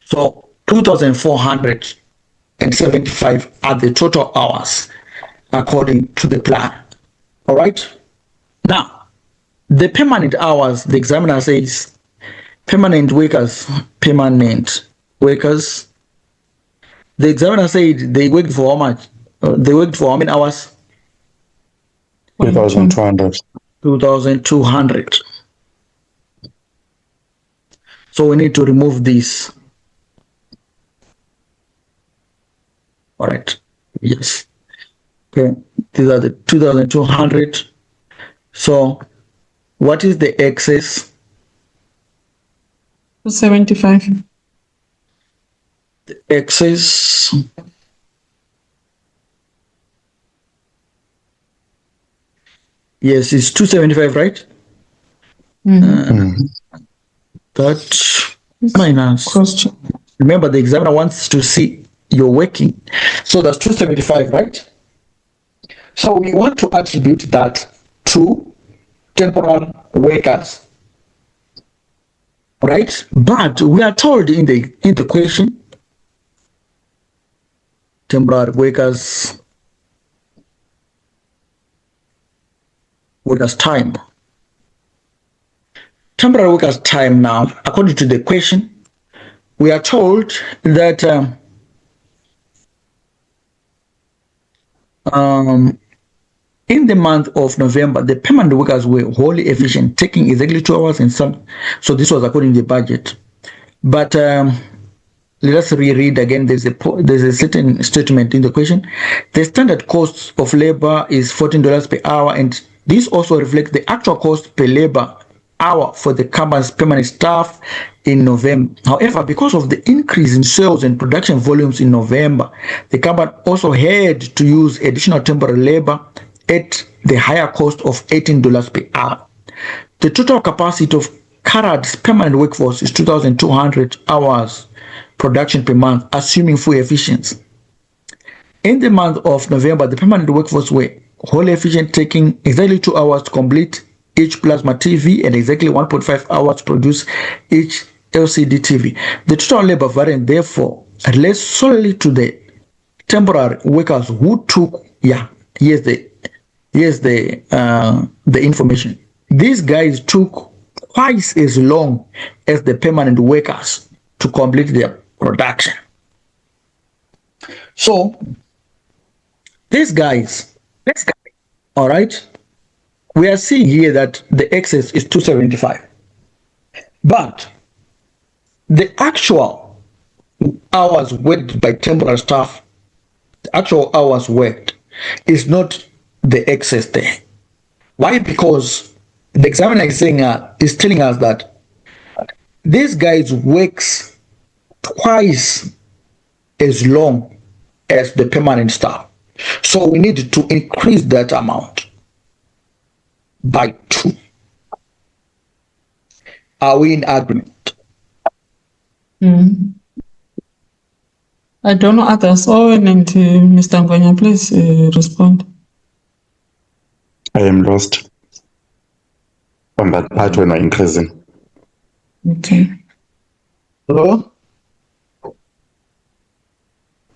Speaker 3: So 2,475 are the total hours according to the plan. All right. Now, the permanent hours, the examiner says permanent workers. The examiner said they worked for how much? They worked for how many hours?
Speaker 4: 2,200.
Speaker 3: 2,200. So we need to remove this. All right. Yes. Okay. These are the 2,200. So what is the excess?
Speaker 1: 275.
Speaker 3: The excess. Yes, it's 275, right? That minus.
Speaker 1: Question.
Speaker 3: Remember, the examiner wants to see your working. So that's 275, right? So we want to attribute that to temporal workers, right? But we are told in the question, temporary workers time. Temporary workers time now, according to the question, we are told that in the month of November, the permanent workers were wholly efficient, taking exactly 2 hours and some. So this was according to the budget. But let us reread again. There's a certain statement in the question. The standard cost of labor is $14 per hour, and this also reflects the actual cost per labor hour for the company's permanent staff in November. However, because of the increase in sales and production volumes in November, the company also had to use additional temporary labor at the higher cost of $18 per hour. The total capacity of Carad's permanent workforce is 2,200 hours production per month, assuming full efficiency. In the month of November, the permanent workforce were wholly efficient, taking exactly 2 hours to complete each plasma TV and exactly 1.5 hours to produce each LCD TV. The total labor variance, therefore, relates solely to the temporary workers who took, here's the information. These guys took twice as long as the permanent workers to complete their production. So these guys, all right, we are seeing here that the excess is 275, but the actual hours worked by temporary staff, the actual hours worked is not the excess there. Why? Because the examiner is saying is telling us that these guys works twice as long as the permanent staff. So we need to increase that amount by 2. Are we in agreement?
Speaker 1: I don't know others. Owen and Mr. Ngwenya, please respond.
Speaker 4: I am lost on that part when I'm increasing.
Speaker 1: Okay.
Speaker 3: Hello?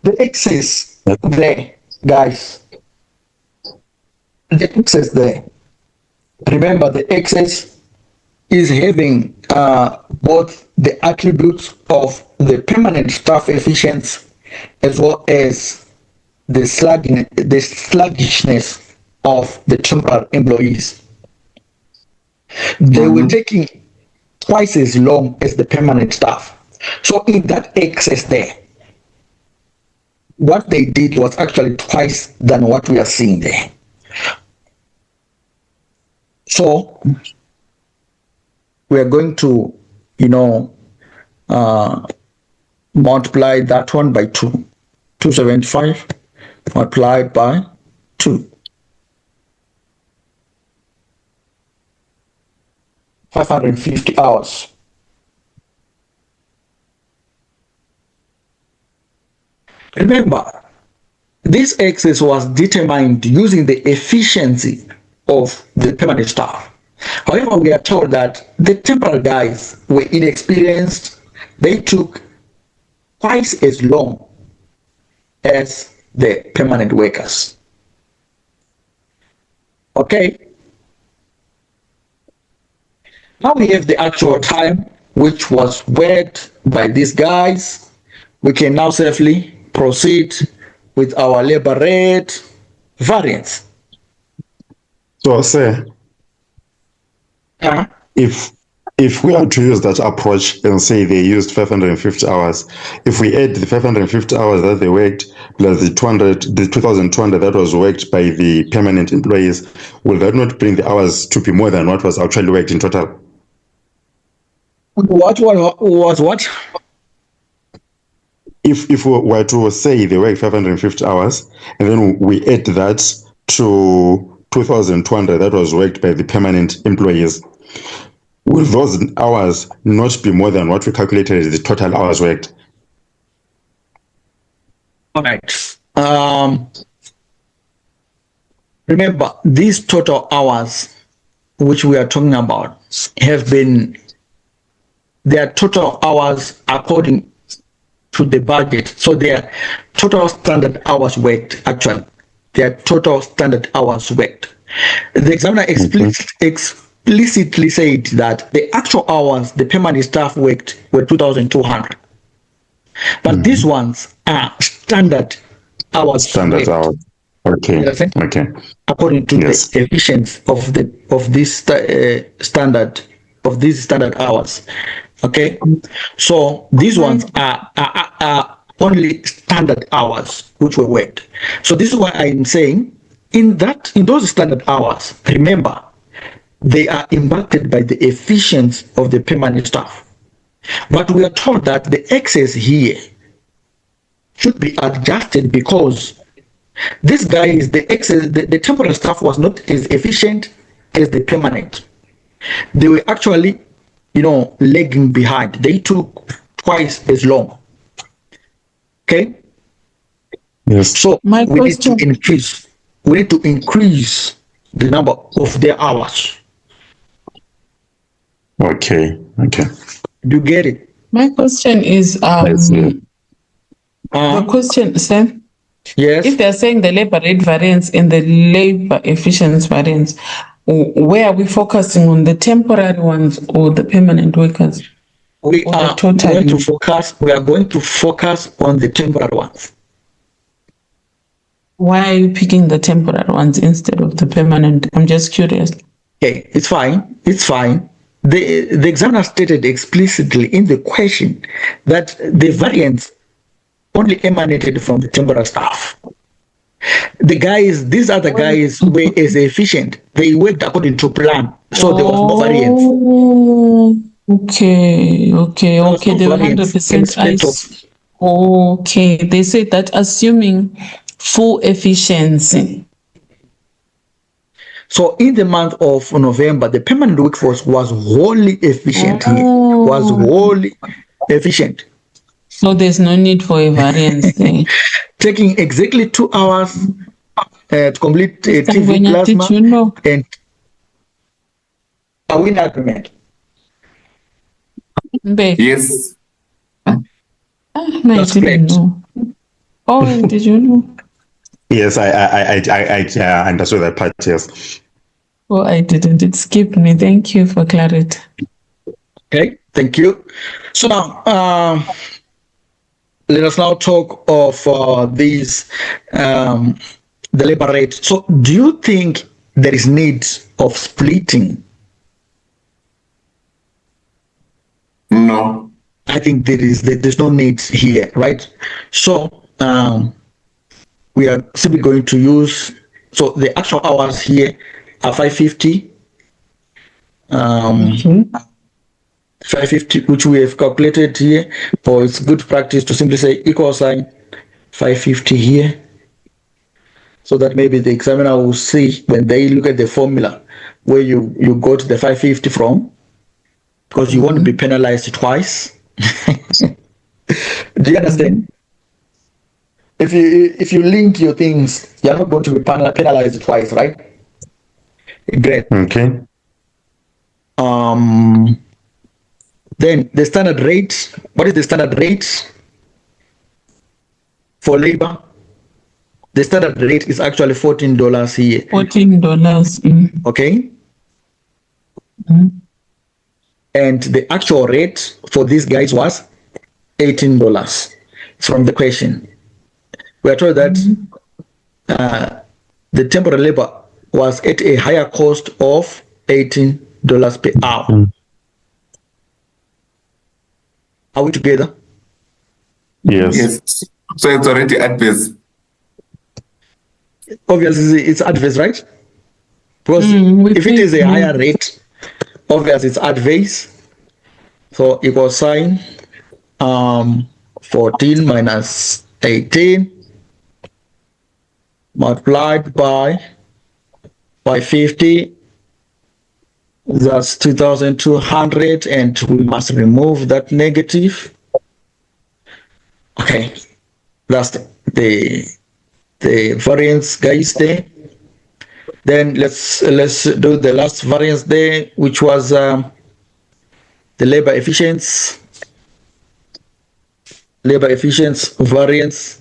Speaker 3: The excess there, guys. The excess there. Remember, the excess is having both the attributes of the permanent staff efficiency as well as the sluggishness of the temporary employees. They were taking twice as long as the permanent staff. So in that excess there, what they did was actually twice than what we are seeing there. So we are going to, multiply that one by 2. 275 multiplied by 2. 550 hours. Remember, this excess was determined using the efficiency of the permanent staff. However, we are told that the temporary guys were inexperienced. They took twice as long as the permanent workers. Okay. Now we have the actual time which was worked by these guys. We can now safely proceed with our labor rate variance.
Speaker 4: So, sir, if we are to use that approach and say they used 550 hours, if we add the 550 hours that they worked plus the 2,200 that was worked by the permanent employees, will that not bring the hours to be more than what was actually worked in total?
Speaker 3: What?
Speaker 4: If we were to say they worked 550 hours and then we add that to 2,200 that was worked by the permanent employees, will those hours not be more than what we calculated as the total hours worked?
Speaker 3: All right. Remember, these total hours which we are talking about have been their total hours according to the budget. So their total standard hours worked, actually. Their total standard hours worked. The examiner explicitly said that the actual hours the permanent staff worked were 2,200. But these ones are standard hours.
Speaker 4: Standard hours. Okay.
Speaker 3: Okay. According to the efficiency of this standard of these standard hours. Okay, so these ones are only standard hours which were worked. So this is why I'm saying in those standard hours, remember, they are impacted by the efficiency of the permanent staff. But we are told that the excess here should be adjusted because this guy is the excess, the temporary staff was not as efficient as the permanent. They were actually, lagging behind. They took twice as long. Okay?
Speaker 4: Yes.
Speaker 3: So
Speaker 1: My
Speaker 3: we need to
Speaker 1: question-
Speaker 3: increase. We need to increase the number of their hours.
Speaker 4: Okay. Okay.
Speaker 3: Do you get it?
Speaker 1: My question is,
Speaker 4: I see.
Speaker 1: the question, Sam,
Speaker 3: Yes.
Speaker 1: if they're saying the labor rate variance and the labor efficiency variance, where are we focusing on, the temporary ones or the permanent workers?
Speaker 3: We
Speaker 1: Or the
Speaker 3: are
Speaker 1: total
Speaker 3: going to
Speaker 1: in-
Speaker 3: focus. We are going to focus on the temporary ones.
Speaker 1: Why are you picking the temporary ones instead of the permanent? I'm just curious.
Speaker 3: Okay, it's fine. It's fine. The examiner stated explicitly in the question that the variance only emanated from the temporary staff. The guys, these other guys were as efficient. They worked according to plan, so there was no variance.
Speaker 1: Oh, okay.
Speaker 3: There was no
Speaker 1: They were
Speaker 3: variance
Speaker 1: 100%
Speaker 3: in respect of.
Speaker 1: Okay, they said that assuming full efficiency.
Speaker 3: So in the month of November, the permanent workforce was wholly efficient here. Was wholly efficient.
Speaker 1: So there's no need for a variance there.
Speaker 3: Taking exactly 2 hours to complete a TV
Speaker 1: Sangwenya,
Speaker 3: plasma
Speaker 1: did you know?
Speaker 3: and a win agreement.
Speaker 1: Mbe,
Speaker 2: Yes.
Speaker 1: no, I
Speaker 3: That's
Speaker 1: didn't
Speaker 3: correct.
Speaker 1: know. Oh, did you know?
Speaker 4: Yes, I understood that part. Yes.
Speaker 1: Oh, I didn't. It skipped me. Thank you for clarity.
Speaker 3: Okay, thank you. So now, let us now talk of these, the labor rate. So do you think there is need of splitting?
Speaker 2: No.
Speaker 3: I think there's no need here, right? So we are simply going to use, so the actual hours here are 550. 550, which we have calculated here, or it's good practice to simply say equal sign 550 here, so that maybe the examiner will see when they look at the formula where you got the 550 from, because you won't be penalized twice. Do you understand? If you link your things, you're not going to be penalized twice, right? Great.
Speaker 4: Okay.
Speaker 3: Then the standard rate. What is the standard rate for labor? The standard rate is actually $14 here.
Speaker 1: $14.
Speaker 3: Okay. And the actual rate for these guys was $18 from the question. We are told that the temporary labor was at a higher cost of $18 per hour. Are we together?
Speaker 4: Yes.
Speaker 2: Yes. So it's already adverse.
Speaker 3: Obviously, it's adverse, right? Because
Speaker 1: we
Speaker 3: if it is a
Speaker 1: think-
Speaker 3: higher rate, obviously it's adverse. So equal sign 14 minus 18 multiplied by 550. That's 2,200, and we must remove that negative. Okay, that's the variance, guys, there. Then let's do the last variance there, which was the labor efficiency variance.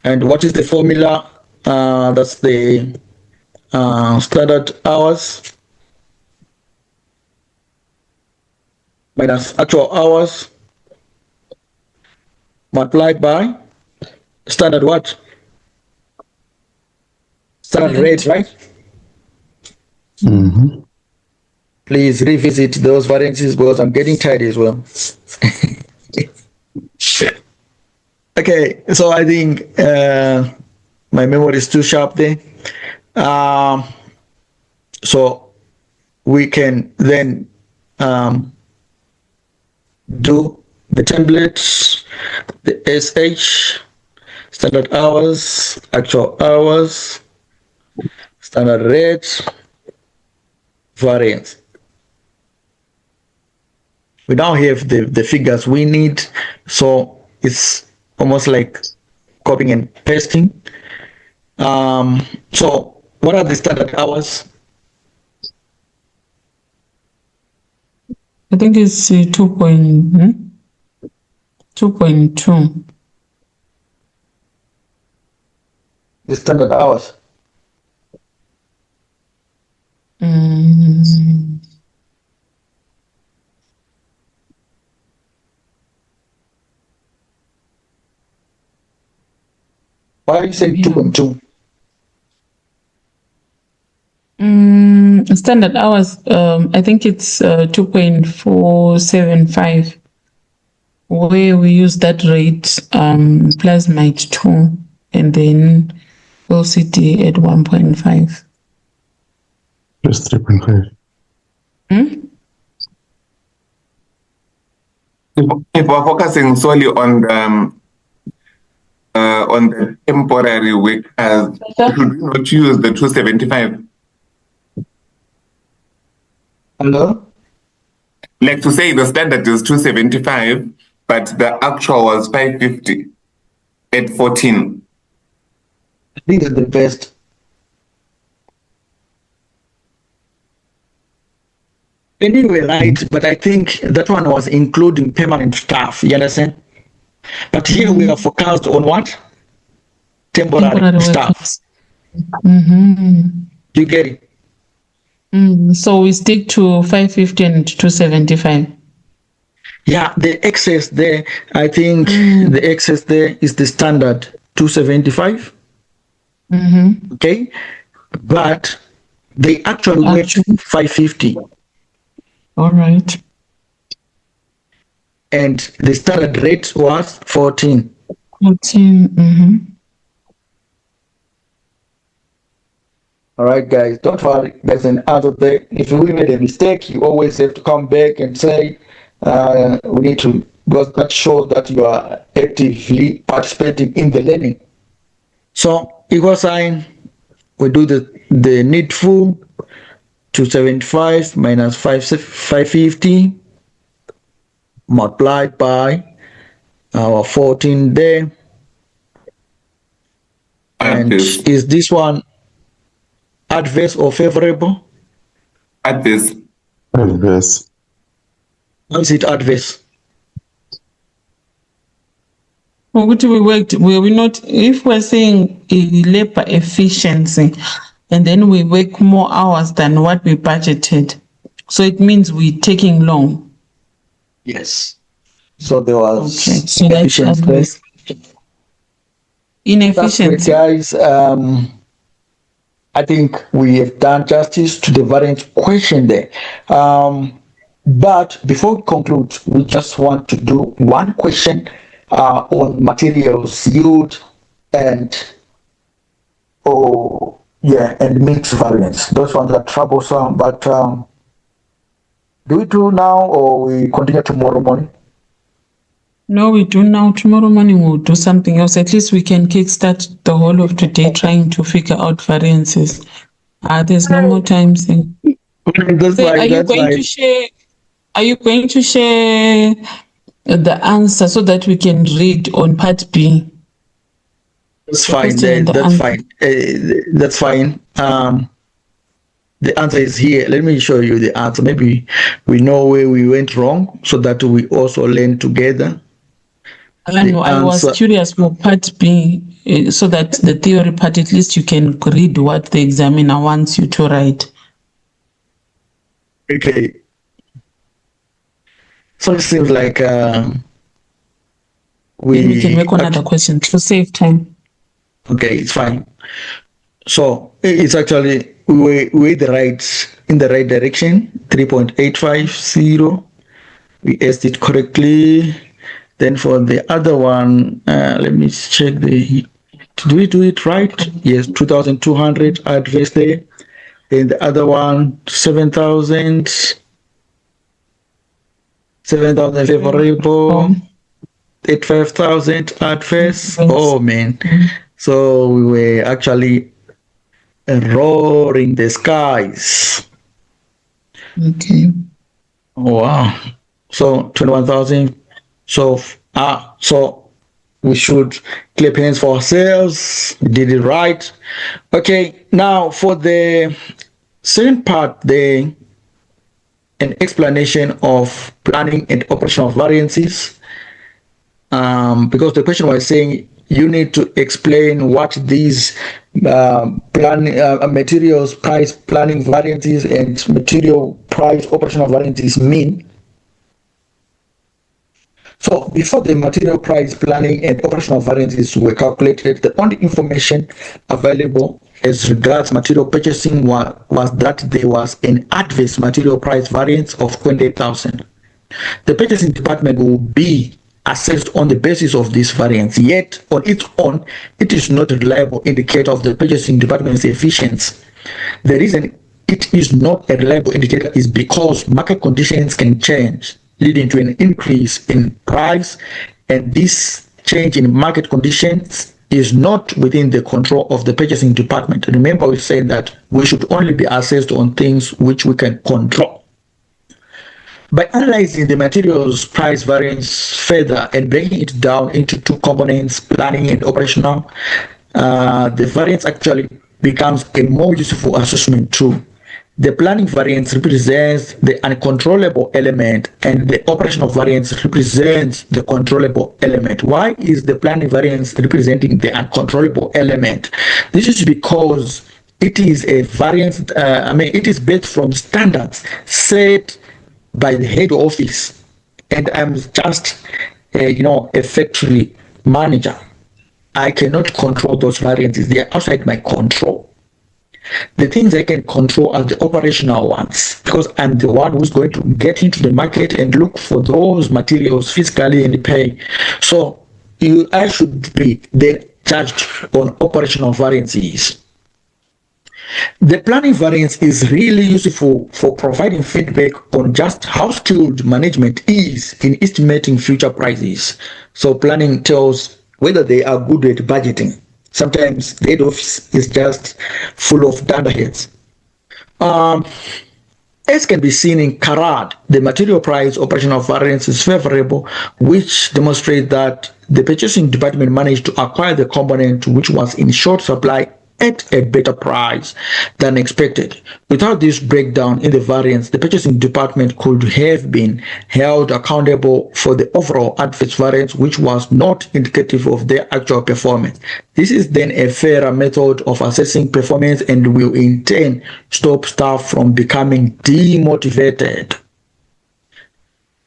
Speaker 3: And what is the formula? That's the standard hours minus actual hours multiplied by standard what? Standard rate, right? please revisit those variances because I'm getting tired as well. Okay, so I think my memory is too sharp there. So we can then do the templates, the SH, standard hours, actual hours, standard rates, variance. We now have the figures we need, so it's almost like copying and pasting. So what are the standard hours?
Speaker 1: I think it's 2.2.
Speaker 3: The standard hours. Why are you saying 2.2?
Speaker 1: Standard hours, I think it's 2.475, where we use that rate plus might 2, and then LCD at 1.5.
Speaker 4: Plus 3.5.
Speaker 2: If we're focusing solely on the temporary workers, should we not use the 275?
Speaker 3: Hello?
Speaker 2: Like to say the standard is 275, but the actual was 550 at 14.
Speaker 3: I think it's the best. Anyway, right, but I think that one was including permanent staff, you understand? But here we are focused on what? Temporary staff. Do you get it?
Speaker 1: So we stick to 550 and 275.
Speaker 3: Yeah, the excess there, I think the excess there is the standard 275. Okay, but they actually went 550.
Speaker 1: All right.
Speaker 3: And the standard rate was 14.
Speaker 1: 14.
Speaker 3: All right, guys, don't worry. There's an answer there. If we made a mistake, you always have to come back and say, we need to, because that shows that you are actively participating in the learning. So equal sign, we do the needful, 275 minus 550 multiplied by our 14 there. And is this one adverse or favorable?
Speaker 2: Adverse.
Speaker 4: Adverse.
Speaker 3: How is it adverse?
Speaker 1: Well, what we worked, were we not, if we're saying labor efficiency, and then we work more hours than what we budgeted, so it means we're taking long.
Speaker 3: Yes. So there was
Speaker 1: So that's adverse. Inefficiency.
Speaker 3: That's great, guys. I think we have done justice to the variance question there. But before we conclude, we just want to do one question on materials yield and mixed variance. Those ones are troublesome, but do we do now or we continue tomorrow morning?
Speaker 1: No, we do now. Tomorrow morning we'll do something else. At least we can kickstart the whole of today trying to figure out variances. There's no more time. Are you going to share the answer so that we can read on part B?
Speaker 3: That's fine. That's fine. That's fine. The answer is here. Let me show you the answer. Maybe we know where we went wrong so that we also learn together.
Speaker 1: I was curious for part B, so that the theory part, at least you can read what the examiner wants you to write.
Speaker 3: Okay. So it seems like
Speaker 1: we can make another question to save time.
Speaker 3: Okay, it's fine. So it's actually we the right in the right direction, 3.850. We asked it correctly. Then for the other one, let me check did we do it right? Yes, 2,200 adverse there. Then the other one, 7,000 favorable, 85,000 adverse. Oh man. So we were actually roaring the skies.
Speaker 1: Okay.
Speaker 3: Wow. So 21,000. So we should clap hands for ourselves. We did it right. Okay. Now for the second part, an explanation of planning and operational variances. Because the question was saying you need to explain what these materials price planning variances and material price operational variances mean. So before the material price planning and operational variances were calculated, the only information available as regards material purchasing was that there was an adverse material price variance of 28,000. The purchasing department will be assessed on the basis of this variance, yet on its own, it is not a reliable indicator of the purchasing department's efficiency. The reason it is not a reliable indicator is because market conditions can change, leading to an increase in price, and this change in market conditions is not within the control of the purchasing department. Remember, we said that we should only be assessed on things which we can control. By analyzing the materials price variance further and breaking it down into two components, planning and operational, the variance actually becomes a more useful assessment tool. The planning variance represents the uncontrollable element and the operational variance represents the controllable element. Why is the planning variance representing the uncontrollable element? This is because it is a variance, it is based from standards set by the head office, and I'm just a factory manager. I cannot control those variances. They are outside my control. The things I can control are the operational ones, because I'm the one who's going to get into the market and look for those materials physically and pay. So I should be then judged on operational variances. The planning variance is really useful for providing feedback on just how skilled management is in estimating future prices. So planning tells whether they are good at budgeting. Sometimes the head office is just full of dunderheads. As can be seen in Carad, the material price operational variance is favorable, which demonstrates that the purchasing department managed to acquire the component which was in short supply at a better price than expected. Without this breakdown in the variance, the purchasing department could have been held accountable for the overall adverse variance, which was not indicative of their actual performance. This is then a fairer method of assessing performance and will in turn stop staff from becoming demotivated.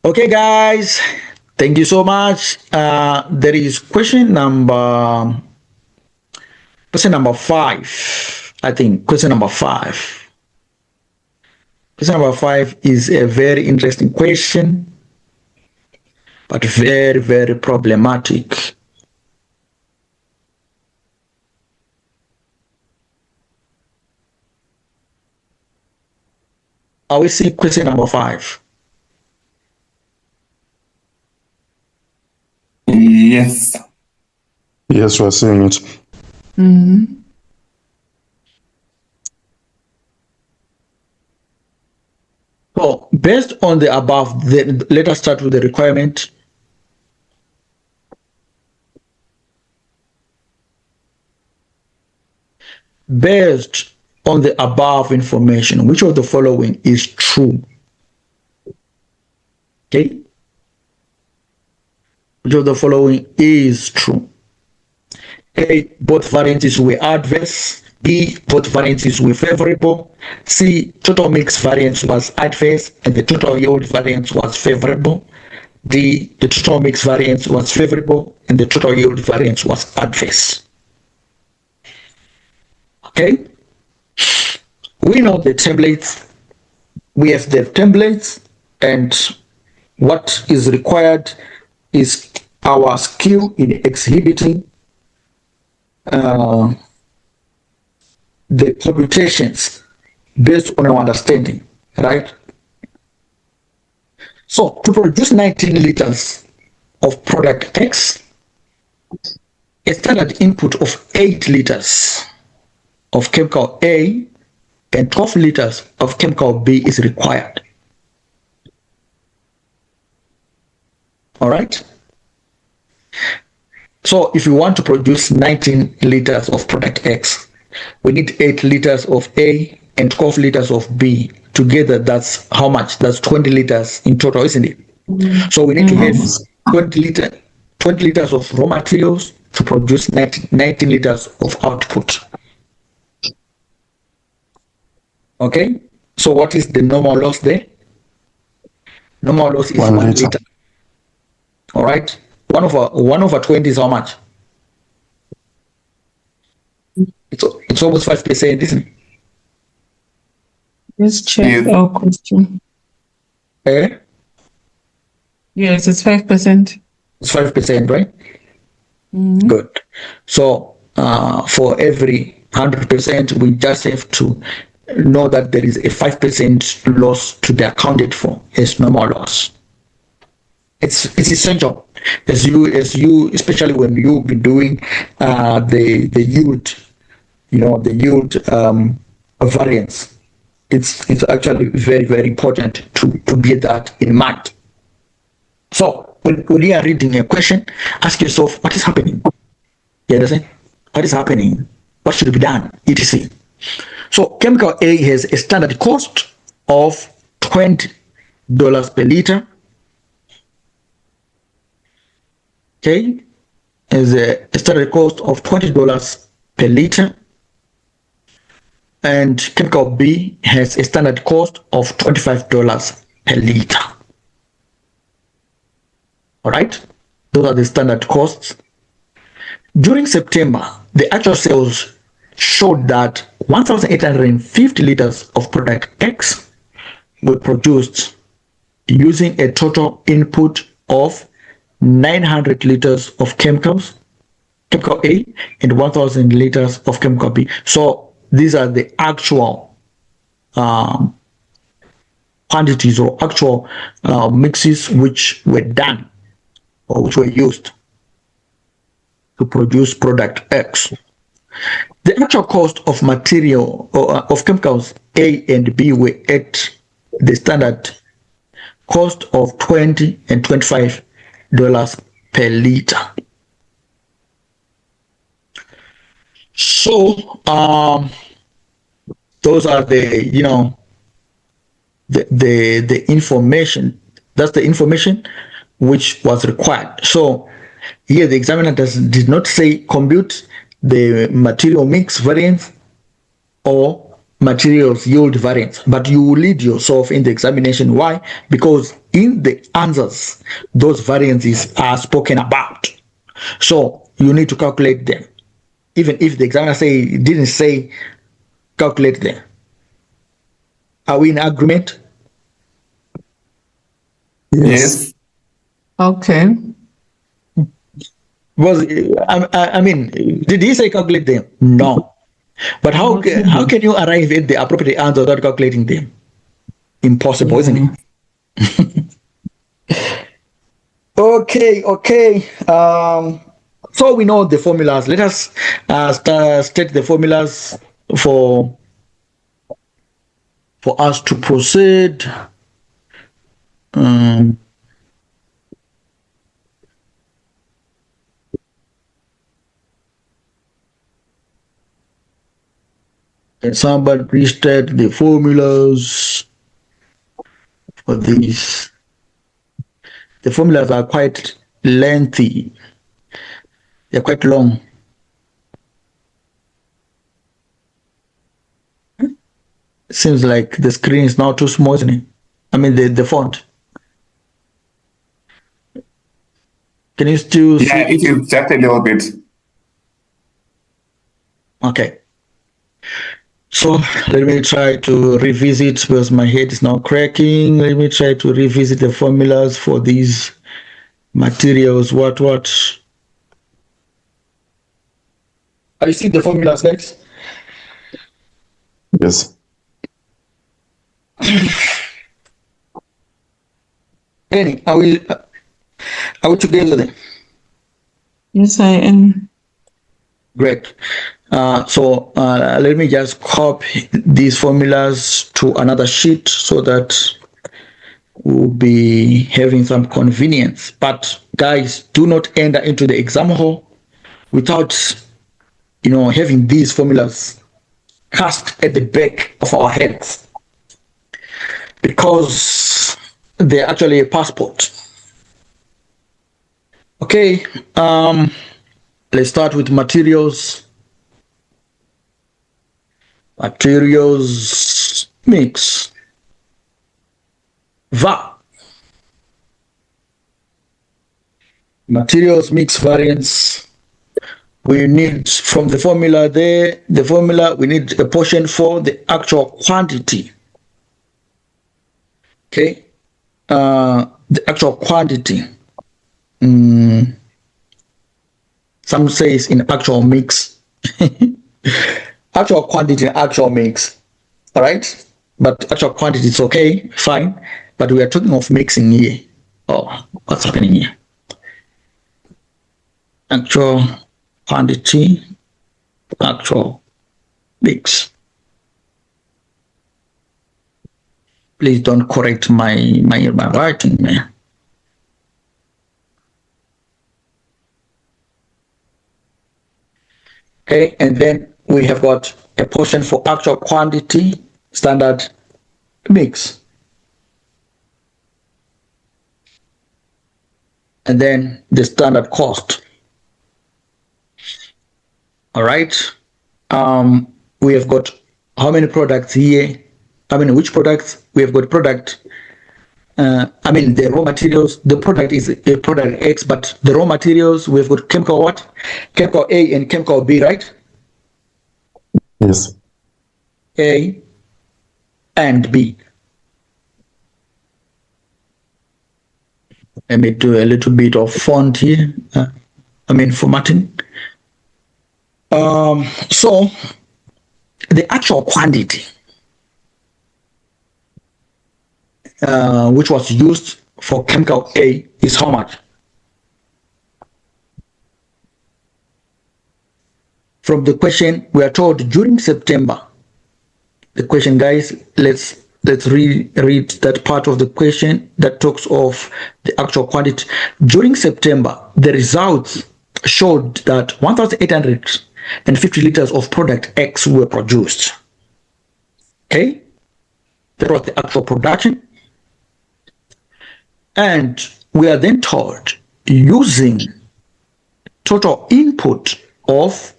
Speaker 3: Okay, guys, thank you so much. There is question number 5, I think. Question number 5. Question number 5 is a very interesting question, but very, very problematic. Are we seeing question number 5?
Speaker 2: Yes.
Speaker 4: Yes, we're seeing it.
Speaker 3: So, based on the above, let us start with the requirement. Based on the above information, which of the following is true? Okay. Which of the following is true? A, both variances were adverse. B, both variances were favorable. C, total mix variance was adverse and the total yield variance was favorable. D, the total mix variance was favorable and the total yield variance was adverse. Okay. We know the templates we have the templates, and what is required is our skill in exhibiting the computations based on our understanding, right? So to produce 19 liters of product X, a standard input of 8 liters of chemical A and 12 liters of chemical B is required. All right. So if you want to produce 19 liters of product X, we need 8 liters of A and 12 liters of B. Together, that's how much? That's 20 liters in total, isn't it? So we need to have 20 liters of raw materials to produce 19 liters of output. Okay, so what is the normal loss there? Normal loss is 1 liter. All right, 1 over 20 is how much? It's almost 5%, isn't it?
Speaker 1: Let's check our question.
Speaker 3: Eh?
Speaker 1: Yes, it's 5%.
Speaker 3: It's 5%, right? Good. So for every 100%, we just have to know that there is a 5% loss to be accounted for as normal loss. It's essential as you especially when you be doing the yield, the yield variance. It's actually very, very important to get that in mind. So when you are reading a question, ask yourself, what is happening? You understand? What is happening? What should be done? etc. So chemical A has a standard cost of $20 per liter. Okay, has a standard cost of $20 per liter. And chemical B has a standard cost of $25 per liter. All right, those are the standard costs. During September, the actual sales showed that 1,850 liters of product X were produced using a total input of 900 liters of chemical A and 1,000 liters of chemical B. So these are the actual quantities or actual mixes which were done or which were used to produce product X. The actual cost of material or of chemicals A and B were at the standard cost of $20 and $25 per liter. So those are the the information. That's the information which was required. So here the examiner did not say compute the material mix variance or materials yield variance, but you will lead yourself in the examination. Why? Because in the answers, those variances are spoken about. So you need to calculate them. Even if the examiner didn't say calculate them. Are we in agreement?
Speaker 2: Yes.
Speaker 1: Okay.
Speaker 3: I mean, did he say calculate them? No. But how can you arrive at the appropriate answer without calculating them? Impossible, isn't it? Okay. So we know the formulas. Let us state the formulas for us to proceed. Can somebody restate the formulas for these? The formulas are quite lengthy. They're quite long. It seems like the screen is now too small, isn't it? I mean, the font. Can you still see
Speaker 2: it? Yeah, it's just a little bit.
Speaker 3: Okay. So let me try to revisit because my head is now cracking. Let me try to revisit the formulas for these materials. What? Are you see the formulas, guys?
Speaker 4: Yes.
Speaker 3: Any? Are we together then?
Speaker 1: Yes, I am.
Speaker 3: Great. So let me just copy these formulas to another sheet so that we'll be having some convenience. But guys, do not enter into the exam hall without, having these formulas cast at the back of our heads, because they're actually a passport. Okay. Let's start with materials. Materials mix. Materials mix variance. We need from the formula there, we need a portion for the actual quantity. Okay. The actual quantity. Some says in actual mix. Actual quantity and actual mix. All right. But actual quantity is okay, fine. But we are talking of mixing here. Oh, what's happening here? Actual quantity, actual mix. Please don't correct my writing, man. Okay, and then we have got a portion for actual quantity, standard mix. And then the standard cost. All right. We have got how many products here? Which products? We have got product. The raw materials, the product is a product X, but the raw materials, we've got chemical what? Chemical A and chemical B, right?
Speaker 4: Yes.
Speaker 3: A and B. Let me do a little bit of font here. Formatting. So the actual quantity which was used for chemical A is how much? From the question, we are told during September. The question, guys, let's read that part of the question that talks of the actual quantity. During September, the results showed that 1,850 liters of product X were produced. Okay, that was the actual production. And we are then told, using total input of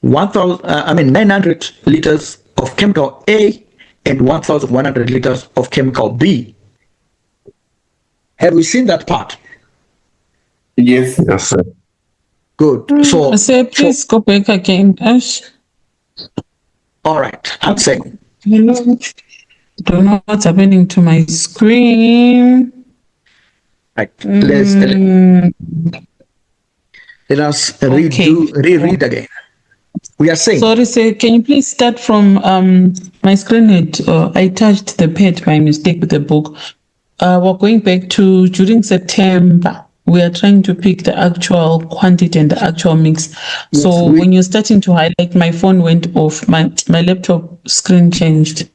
Speaker 3: 900 liters of chemical A and 1,100 liters of chemical B. Have we seen that part?
Speaker 2: Yes.
Speaker 4: Yes, sir.
Speaker 3: Good. So,
Speaker 1: Say, please go back again, Ash.
Speaker 3: All right. I'm saying.
Speaker 1: Hello. Don't know what's happening to my screen.
Speaker 3: Right. Let us reread again. We are saying.
Speaker 1: Sorry, sir. Can you please start from my screen? I touched the page by mistake with the book. We're going back to during September. We are trying to pick the actual quantity and the actual mix.
Speaker 3: Yes,
Speaker 1: so when you're starting to highlight, my phone went off. My laptop screen changed.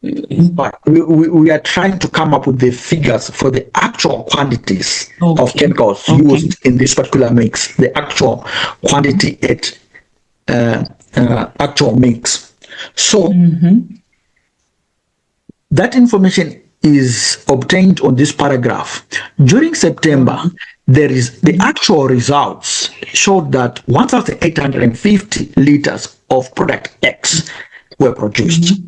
Speaker 3: We are trying to come up with the figures for the actual quantities of chemicals used in this particular mix, the actual quantity at actual mix. So that information is obtained on this paragraph. During September, there is the actual results showed that 1,850 liters of product X were produced.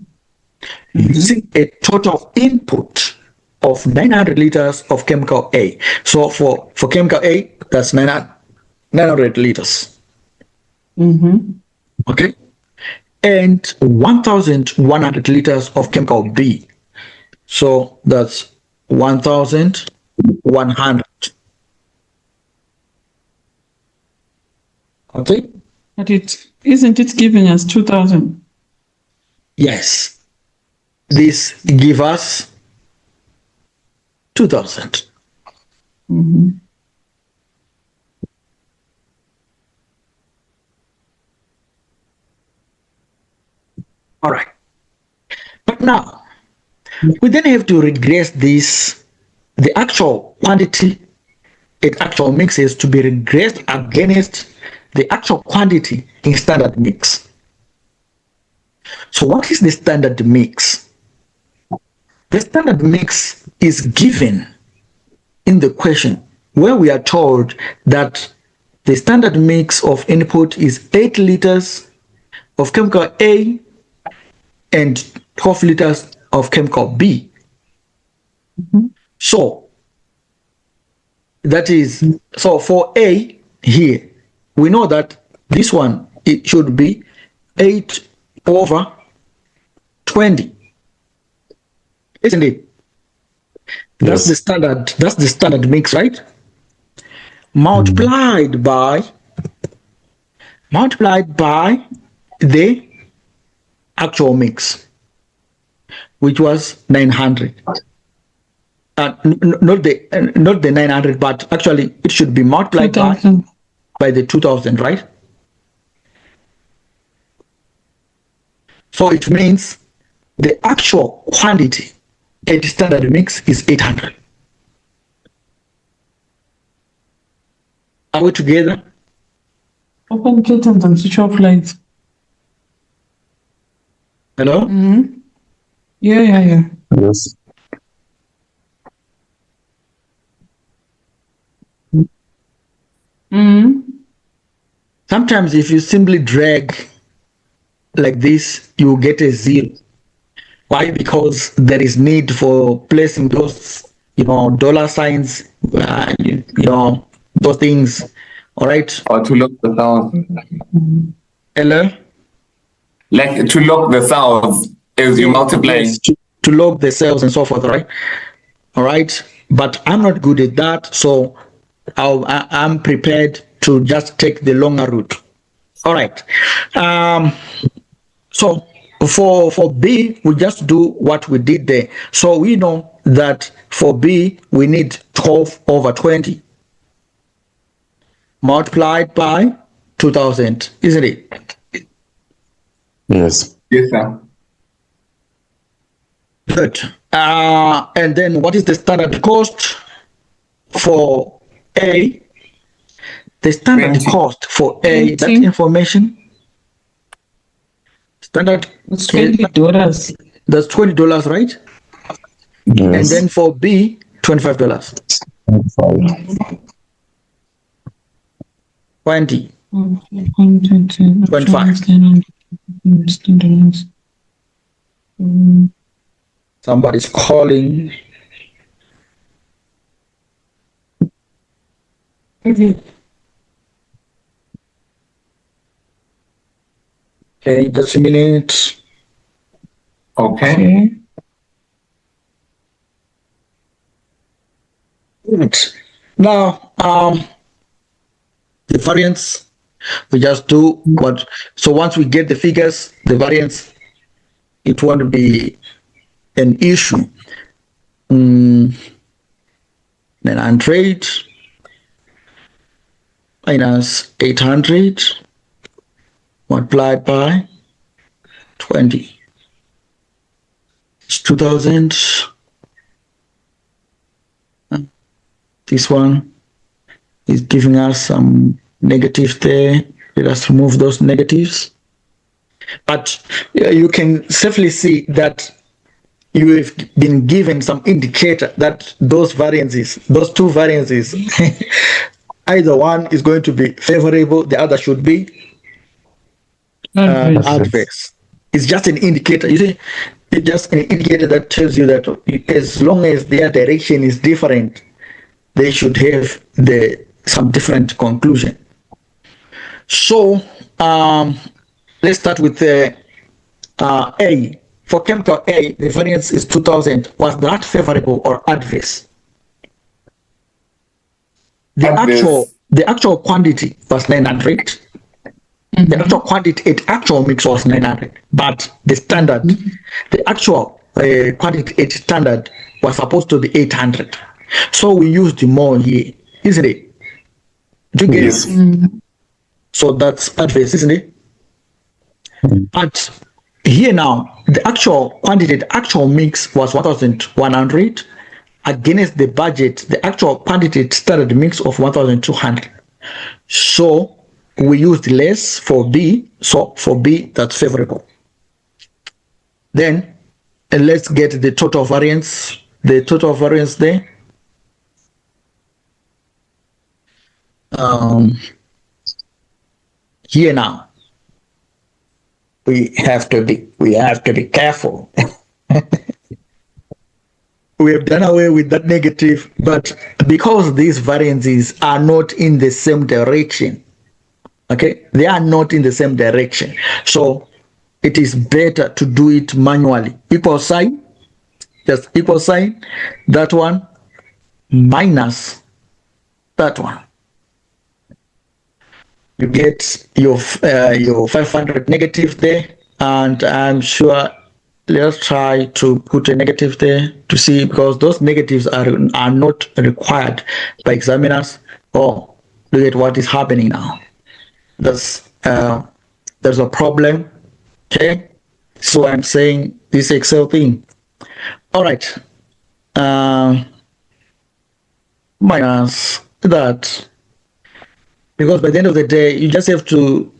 Speaker 3: Using a total input of 900 liters of chemical A. So for chemical A, that's 900 liters. Okay. and 1,100 liters of chemical B. So that's 1,100. Okay?
Speaker 1: But isn't it giving us 2,000?
Speaker 3: Yes. This give us 2,000. All right. But now, we then have to regress this, the actual quantity and actual mixes to be regressed against the actual quantity in standard mix. So what is the standard mix? The standard mix is given in the question where we are told that the standard mix of input is 8 liters of chemical A and 12 liters of chemical B. So that is, so for A here, we know that this one, it should be 8/20, isn't it? That's
Speaker 4: Yes.
Speaker 3: that's the standard mix, right? Multiplied by the actual mix, which was 900. Not the 900, but actually it should be multiplied
Speaker 1: 2,000.
Speaker 3: by the 2,000, right? So it means the actual quantity at standard mix is 800. Are we together?
Speaker 1: Open curtains and switch off lights.
Speaker 3: Hello?
Speaker 1: Yeah.
Speaker 4: Yes.
Speaker 3: Sometimes if you simply drag like this, you get a 0. Why? Because there is need for placing those, dollar signs, those things. All right.
Speaker 2: Or to lock the cells.
Speaker 3: Hello?
Speaker 2: Like to lock the cells as you multiply.
Speaker 3: Yes, to log the cells and so forth, right? All right. But I'm not good at that, so I'm prepared to just take the longer route. All right. So for B, we just do what we did there. So we know that for B, we need 12/20 multiplied by 2,000, isn't it?
Speaker 4: Yes.
Speaker 2: Yes, sir.
Speaker 3: Good. And then what is the standard cost for A? The standard
Speaker 2: 20.
Speaker 3: cost for A, that
Speaker 1: 20.
Speaker 3: information. Standard,
Speaker 1: It's $20.
Speaker 3: that's $20, right?
Speaker 4: Yes.
Speaker 3: And then for B, $25. 20. 25. Somebody's calling. Okay, just a minute.
Speaker 2: Okay.
Speaker 3: Good. Now, the variance, we just do what, so once we get the figures, the variance, it won't be an issue. 900 minus 800 multiplied by 20. It's 2,000. This one is giving us some negative there. Let us remove those negatives. But you can safely see that you have been given some indicator that those variances, those two variances, either one is going to be favorable, the other should be adverse. It's just an indicator. You see, it's just an indicator that tells you that as long as their direction is different, they should have some different conclusion. So let's start with A, for chemical A, the variance is 2000. Was that favorable or adverse?
Speaker 2: Adverse.
Speaker 3: The actual quantity was 900. The actual quantity, it actual mix was 900, but the standard, the actual quantity, it standard was supposed to be 800. So we used more here, isn't it? Do you get
Speaker 2: Yes.
Speaker 3: it? So that's adverse, isn't it? But here now, the actual quantity, the actual mix was 1,100 against the budget, the actual quantity standard mix of 1,200. So we used less for B. So for B, that's favorable. Then let's get the total variance. The total variance there. Here now, we have to be careful. We have done away with that negative, but because these variances are not in the same direction, okay, they are not in the same direction. So it is better to do it manually. Equal sign, just equal sign, that one minus that one. You get your 500 negative there, and I'm sure, let's try to put a negative there to see, because those negatives are not required by examiners. Oh, look at what is happening now. There's a problem. Okay, so I'm saying this Excel thing. All right, minus that, because by the end of the day, you just have to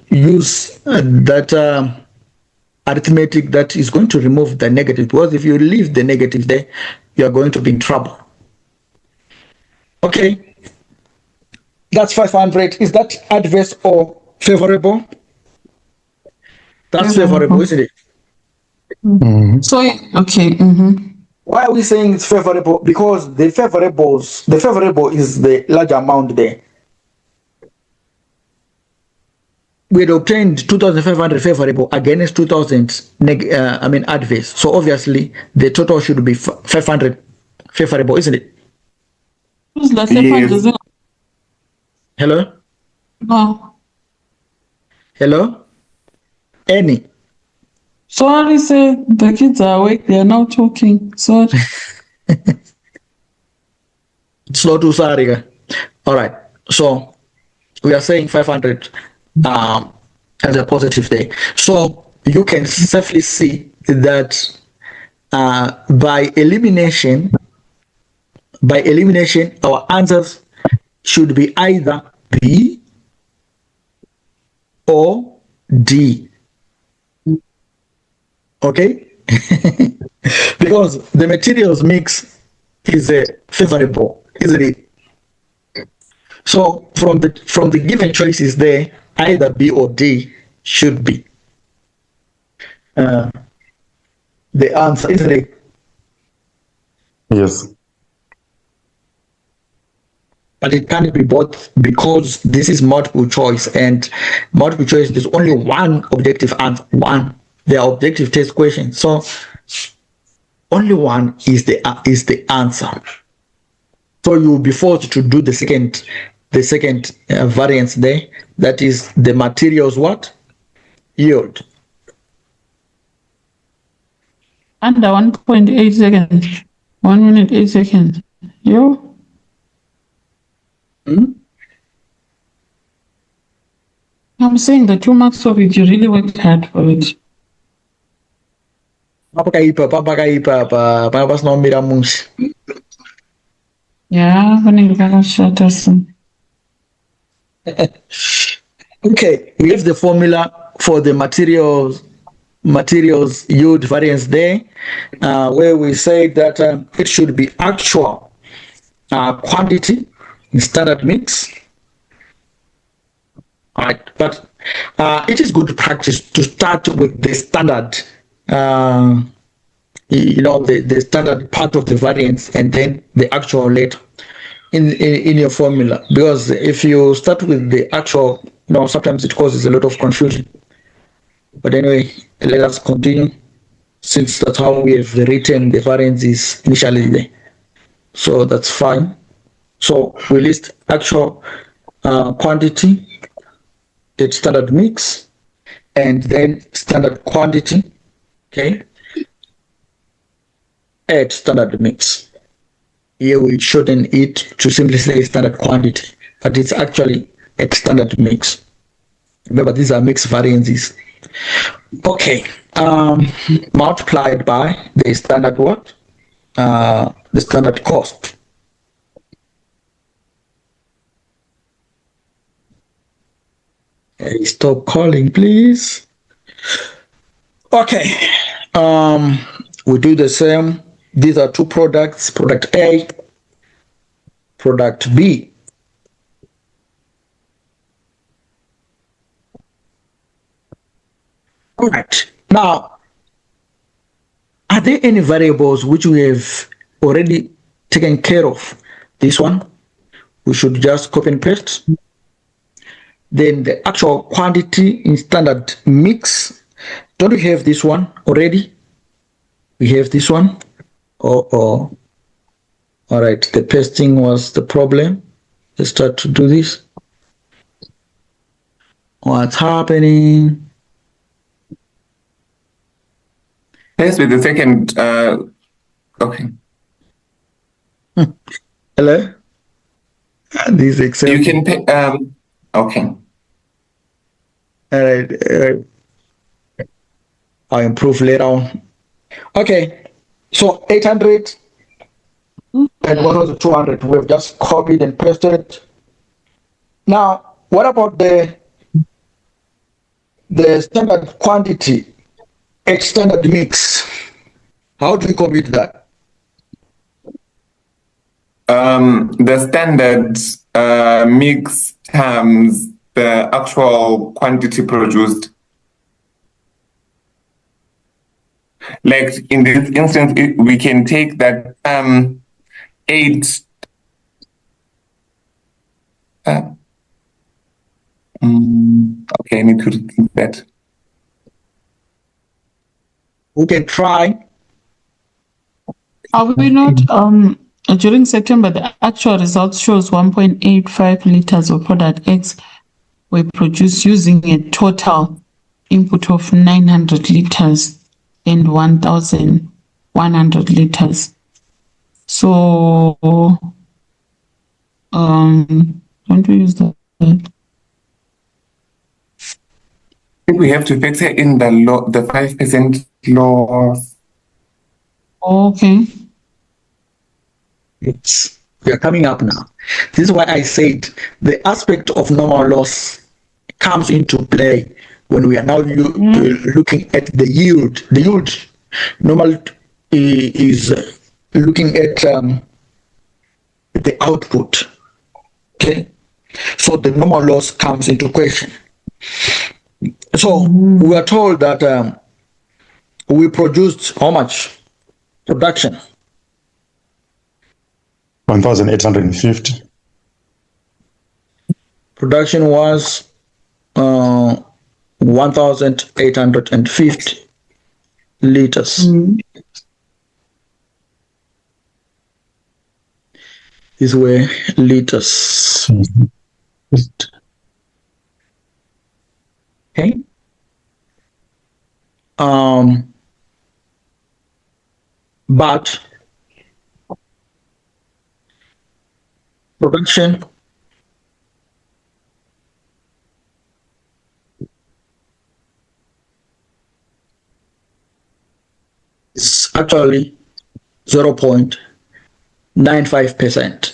Speaker 3: use that arithmetic that is going to remove the negative, because if you leave the negative there, you are going to be in trouble. Okay, that's 500. Is that adverse or favorable? That's favorable, isn't it?
Speaker 1: So, okay.
Speaker 3: Why are we saying it's favorable? Because the favorable is the large amount there. We had obtained 2,500 favorable against 2,000 adverse. So obviously the total should be 500 favorable, isn't it?
Speaker 1: Who's the second?
Speaker 2: Yes.
Speaker 3: Hello?
Speaker 1: No.
Speaker 3: Hello? Any?
Speaker 1: Sorry, sir. The kids are awake. They are now talking. Sorry.
Speaker 3: Slow to sorry. All right. So we are saying 500 as a positive day. So you can safely see that by elimination, our answers should be either B or D. Okay? Because the materials mix is favorable, isn't it? So from the given choices there, either B or D should be the answer, isn't it?
Speaker 4: Yes.
Speaker 3: But it can't be both, because this is multiple choice, and multiple choice, there's only one objective answer. One. They are objective test questions. So only one is the answer. So you will be forced to do the second variance there. That is the materials what? Yield.
Speaker 1: Under 1.8 seconds. 1 minute, 8 seconds. You? I'm saying the 2 marks of it, you really worked hard for it. Yeah,
Speaker 3: okay, we have the formula for the materials yield variance there, where we say that it should be actual quantity in standard mix. All right, but it is good practice to start with the standard, the standard part of the variance, and then the actual later in your formula. Because if you start with the actual, sometimes it causes a lot of confusion. But anyway, let us continue, since that's how we have written the variance is initially there. So that's fine. So we list actual quantity, its standard mix, and then standard quantity, okay, at standard mix. Here we shorten it to simply say standard quantity, but it's actually at standard mix. Remember, these are mixed variances. Okay, multiplied by the standard what? The standard cost. Okay, stop calling, please. Okay, we do the same. These are two products, product A, product B. All right, now, are there any variables which we have already taken care of? This one, we should just copy and paste. Then the actual quantity in standard mix. Don't we have this one already? We have this one. All right, the pasting was the problem. Let's start to do this. What's happening?
Speaker 2: Let's with the second. Okay.
Speaker 3: Hello? This Excel.
Speaker 2: You can pay. Okay.
Speaker 3: All right. I'll improve later on. Okay. So 800 and 1,200. We've just copied and pasted. Now, what about the standard quantity at standard mix? How do we compute that?
Speaker 2: The standard mix times the actual quantity produced. Like in this instance, we can take that 8. Okay, I need to rethink that.
Speaker 3: We can try.
Speaker 1: Are we not, during September, the actual results shows 1.85 liters of product X were produced using a total input of 900 liters and 1,100 liters. So, don't we use that?
Speaker 2: I think we have to factor in the 5% loss.
Speaker 1: Okay.
Speaker 3: We are coming up now. This is why I said the aspect of normal loss comes into play when we are now looking at the yield. The yield normal is looking at the output. Okay, so the normal loss comes into question. So we are told that we produced how much production?
Speaker 4: 1,850.
Speaker 3: Production was 1,850 liters. These were liters. Okay. But production is actually 0.95%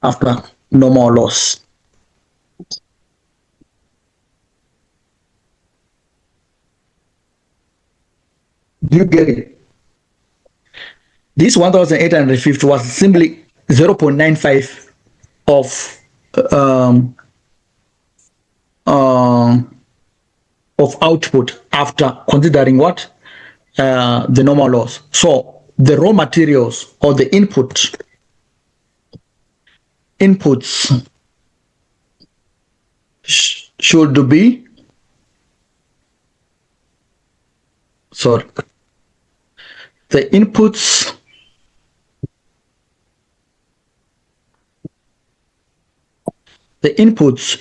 Speaker 3: after normal loss. Do you get it? This 1,850 was simply 0.95 of output after considering what? The normal loss. So the raw materials or the input inputs should be, sorry, the inputs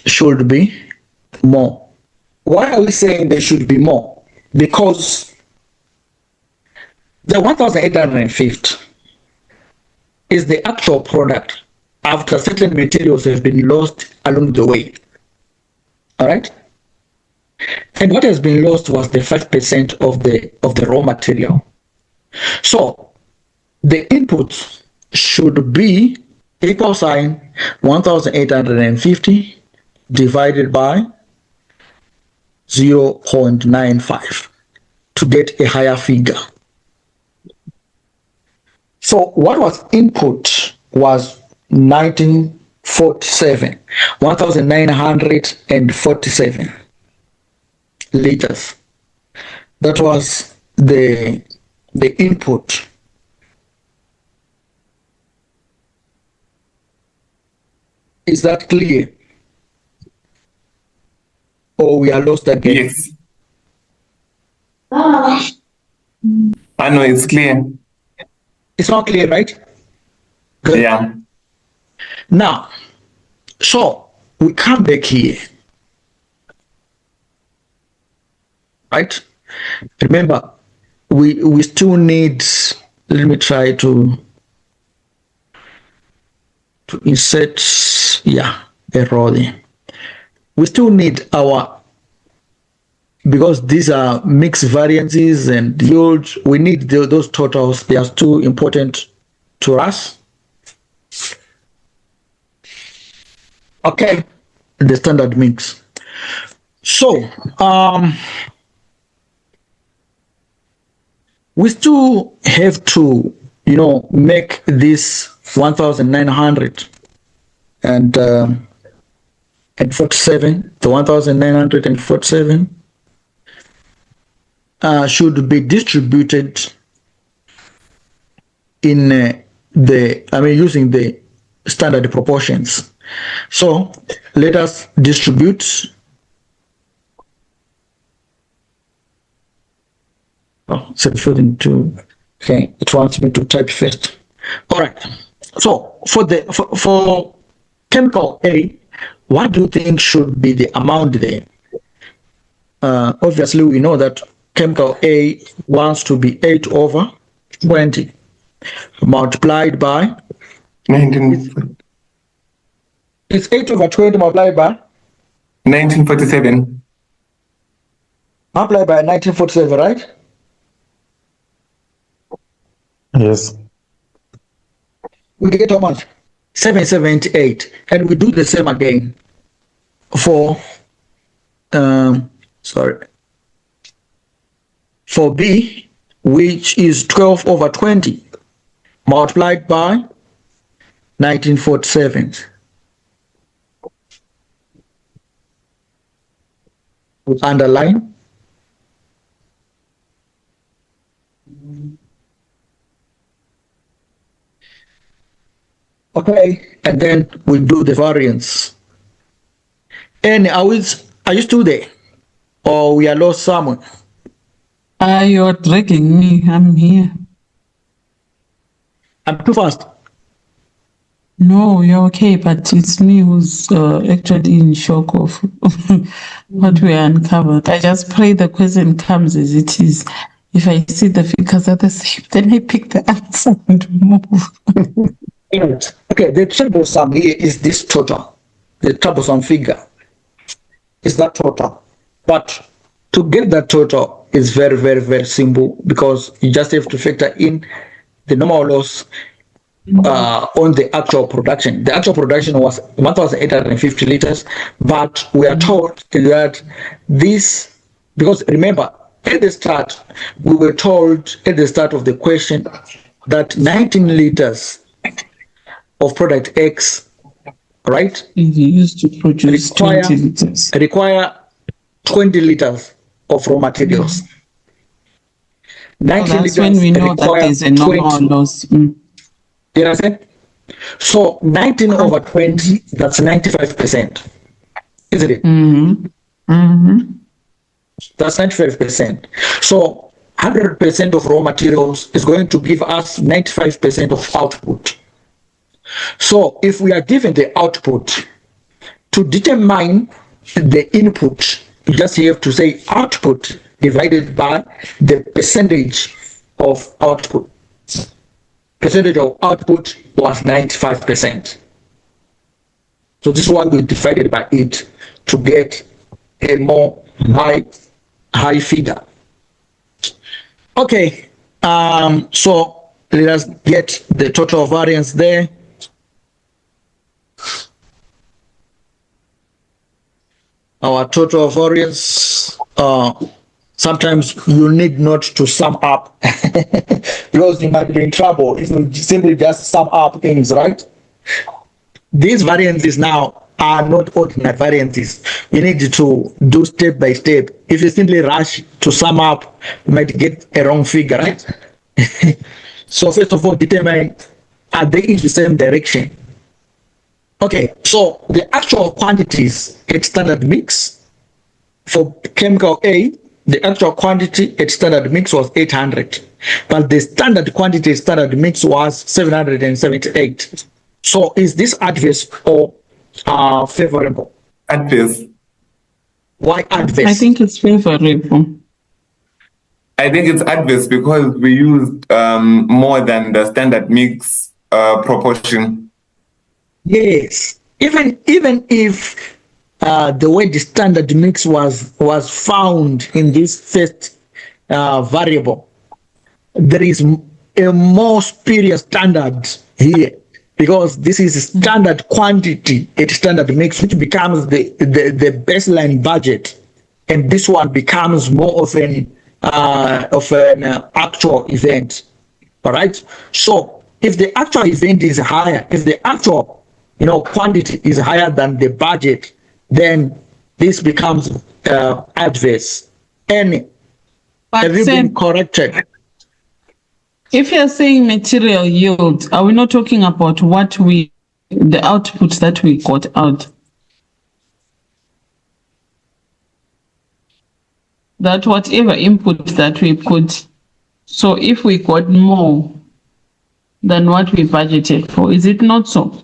Speaker 3: should be more. Why are we saying they should be more? Because the 1,850 is the actual product after certain materials have been lost along the way. All right? And what has been lost was the 5% of the raw material. So the inputs should be equal sign 1,850 divided by 0.95 to get a higher figure. So what was input was 1,947 liters. That was the input. Is that clear? Or we are lost again?
Speaker 2: Yes. I know it's clear.
Speaker 3: It's not clear, right? Good.
Speaker 2: Yeah.
Speaker 3: Now, so we come back here. Right? Remember, we still need, let me try to insert, yeah, a row there. We still need our, because these are mixed variances and yields, we need those totals. They are still important to us. Okay, the standard mix. So, we still have to, make this 1,947, the 1,947 should be distributed in using the standard proportions. So let us distribute. Oh, okay, it wants me to type first. All right. So for chemical A, what do you think should be the amount there? Obviously, we know that chemical A wants to be 8/20 multiplied by
Speaker 2: 1947.
Speaker 3: It's 8/20 multiplied by
Speaker 2: 1947.
Speaker 3: Multiplied by 1947, right?
Speaker 4: Yes.
Speaker 3: We get how much? 778, and we do the same again for for B, which is 12/20 multiplied by 1947. We underline. Okay, and then we do the variance. And are you still there? Or we are lost somewhere?
Speaker 1: You're dragging me. I'm here.
Speaker 3: I'm too fast.
Speaker 1: No, you're okay, but it's me who's actually in shock of what we uncovered. I just pray the question comes as it is. If I see the figures are the same, then I pick the answer and move.
Speaker 3: Okay, the troublesome here is this total. The troublesome figure is that total. But to get that total is very, very, very simple, because you just have to factor in the normal loss on the actual production. The actual production was 1,850 liters, but we are told that this, because remember, at the start, we were told at the start of the question that 19 liters of product X, right,
Speaker 1: Used to produce 20 liters.
Speaker 3: require 20 liters of raw materials. 19
Speaker 1: That's when we know that there's a normal loss.
Speaker 3: You understand? So 19 over 20, that's 95%, isn't it? That's 95%. So 100% of raw materials is going to give us 95% of output. So if we are given the output, to determine the input, you just have to say output divided by the percentage of output. Percentage of output was 95%. So this one we divided by it to get a more high figure. Okay, so let us get the total variance there. Our total variance, sometimes you need not to sum up because you might be in trouble if you simply just sum up things, right? These variances now are not ordinary variances. You need to do step by step. If you simply rush to sum up, you might get a wrong figure, right? So first of all, determine, are they in the same direction? Okay, so the actual quantities at standard mix for chemical A, the actual quantity at standard mix was 800, but the standard quantity at standard mix was 778. So is this adverse or favorable?
Speaker 2: Adverse.
Speaker 3: Why adverse?
Speaker 1: I think it's favorable.
Speaker 2: I think it's adverse because we used more than the standard mix proportion.
Speaker 3: Yes, even if the way the standard mix was found in this first variable, there is a more superior standard here because this is standard quantity at standard mix, which becomes the baseline budget, and this one becomes more of an actual event. All right. So if the actual event is higher, if the actual quantity is higher than the budget, then this becomes adverse. And have you been corrected?
Speaker 1: If you're saying material yield, are we not talking about the output that we got out? That whatever input that we put, so if we got more than what we budgeted for, is it not so?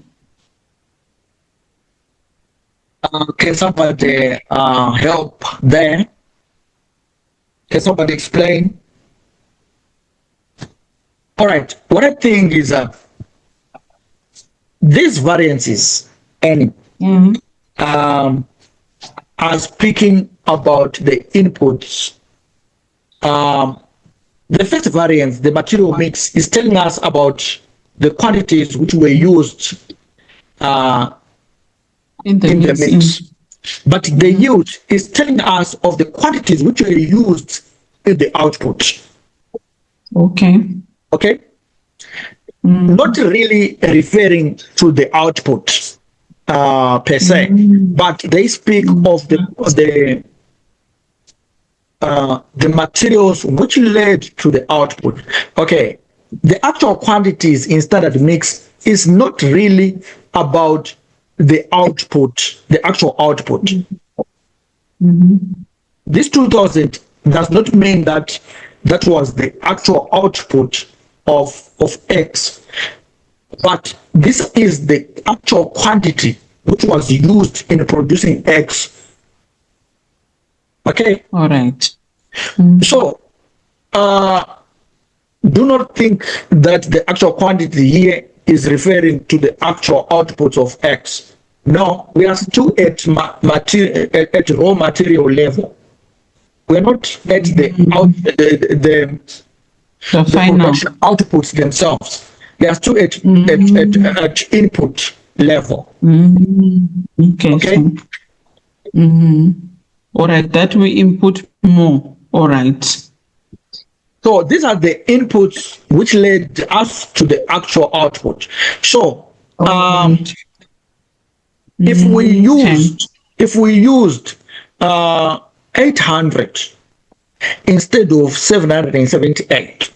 Speaker 3: Can somebody help there? Can somebody explain? All right, what I think is these variances and are speaking about the inputs. The first variance, the material mix, is telling us about the quantities which were used in the mix. But the yield is telling us of the quantities which were used in the output.
Speaker 1: Okay.
Speaker 3: Okay? Not really referring to the output per se, but they speak of the materials which led to the output. Okay, the actual quantities in standard mix is not really about the output, the actual output. This 2000 does not mean that that was the actual output of X, but this is the actual quantity which was used in producing X. Okay.
Speaker 1: All right.
Speaker 3: So, do not think that the actual quantity here is referring to the actual output of X. No, we are still at raw material level. We're not at the
Speaker 1: final
Speaker 3: production outputs themselves. They are still at input level.
Speaker 1: Okay.
Speaker 3: Okay.
Speaker 1: All right, that we input more. All right.
Speaker 3: So these are the inputs which led us to the actual output. So if we used 800 instead of 778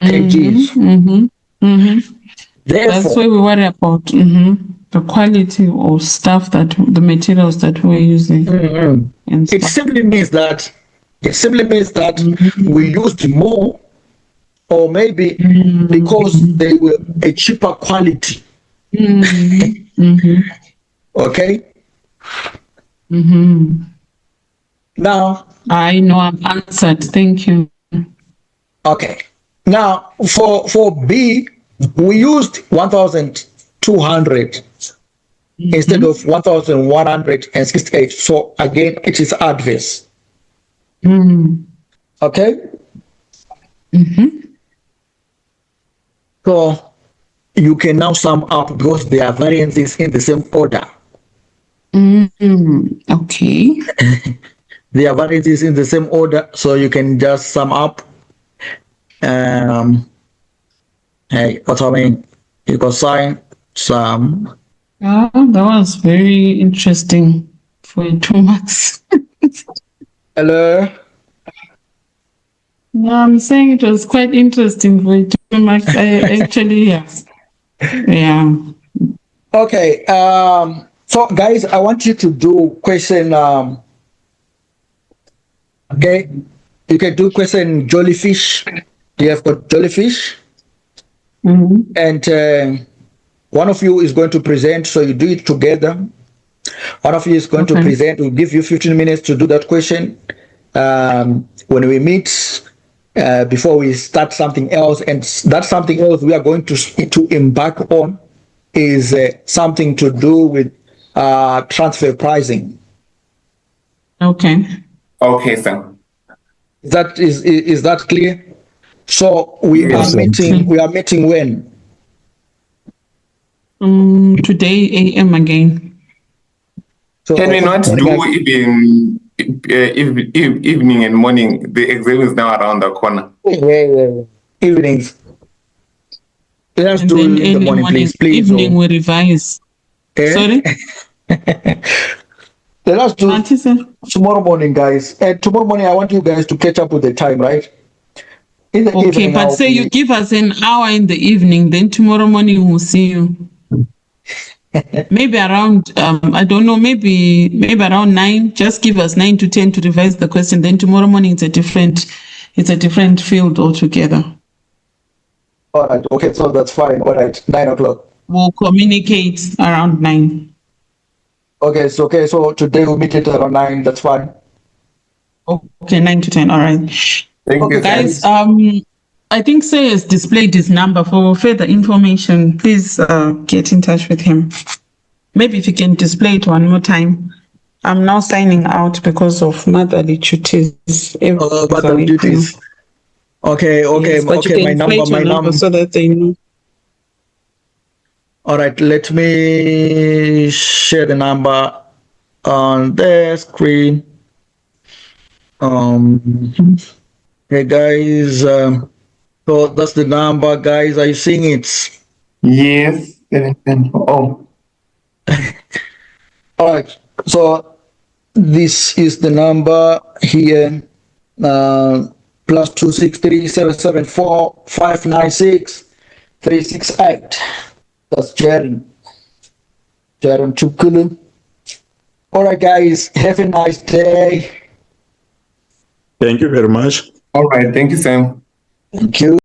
Speaker 3: kgs,
Speaker 1: That's
Speaker 3: Therefore,
Speaker 1: why we worry about the quality of stuff the materials that we're using. And
Speaker 3: it
Speaker 1: stuff.
Speaker 3: simply means that we used more, or maybe because they were a cheaper quality. Okay. Now,
Speaker 1: I know I'm answered. Thank you.
Speaker 3: okay. Now for B, we used 1,200 instead of 1,168. So again, it is adverse. Okay. So you can now sum up because there are variances in the same order.
Speaker 1: Okay.
Speaker 3: There are variances in the same order, so you can just sum up. Hey, what I mean, you can sign sum.
Speaker 1: Oh, that was very interesting for 2 marks.
Speaker 3: Hello.
Speaker 1: No, I'm saying it was quite interesting for 2 marks. I actually, yeah.
Speaker 3: Okay. So guys, I want you to do question. Okay, you can do question jellyfish. You have got jellyfish, and one of you is going to present. So you do it together. One of you is going to
Speaker 1: Okay.
Speaker 3: present. We'll give you 15 minutes to do that question. When we meet, before we start something else, and that something else we are going to embark on is something to do with transfer pricing.
Speaker 1: Okay.
Speaker 2: Okay, sir.
Speaker 3: Is that clear? So we
Speaker 2: Yes,
Speaker 3: are
Speaker 4: sir.
Speaker 3: meeting. We are meeting when?
Speaker 1: Today AM again.
Speaker 3: So
Speaker 2: Can we not do even evening and morning? The exam is now around the corner.
Speaker 3: evenings? Let's
Speaker 1: And
Speaker 3: do
Speaker 1: then
Speaker 3: it in the
Speaker 1: early
Speaker 3: morning, please.
Speaker 1: evening we revise.
Speaker 3: Eh?
Speaker 1: Sorry?
Speaker 3: Let us do
Speaker 1: Auntie, sir?
Speaker 3: tomorrow morning, guys. And tomorrow morning, I want you guys to catch up with the time, right? In the
Speaker 1: Okay,
Speaker 3: evening,
Speaker 1: but
Speaker 3: I'll
Speaker 1: say
Speaker 3: be-
Speaker 1: you give us an hour in the evening, then tomorrow morning we'll see you. Maybe around, I don't know, maybe around 9. Just give us 9 to 10 to revise the question. Then tomorrow morning it's a different field altogether.
Speaker 3: All right. Okay, so that's fine. All right, 9 o'clock.
Speaker 1: We'll communicate around 9.
Speaker 3: Okay, so today we'll meet at around 9. That's fine.
Speaker 1: Okay, 9 to 10. All right.
Speaker 2: Thank
Speaker 3: Okay,
Speaker 2: you, sir.
Speaker 1: Guys, I think Say has displayed his number. For further information, please get in touch with him. Maybe if you can display it one more time. I'm now signing out because of motherly duties.
Speaker 3: Mother duties. Okay,
Speaker 1: Yes, but you can
Speaker 3: my
Speaker 1: inflate your number so that they know.
Speaker 3: All right, let me share the number on the screen. Hey guys, so that's the number, guys. Are you seeing it?
Speaker 2: Yes. Oh,
Speaker 3: All right. So this is the number here. Plus 263-774-596-368. That's Jerry. Jerry Chukulu. All right, guys. Have a nice day.
Speaker 4: Thank you very much.
Speaker 2: all right. Thank you, Sam.
Speaker 3: Thank you.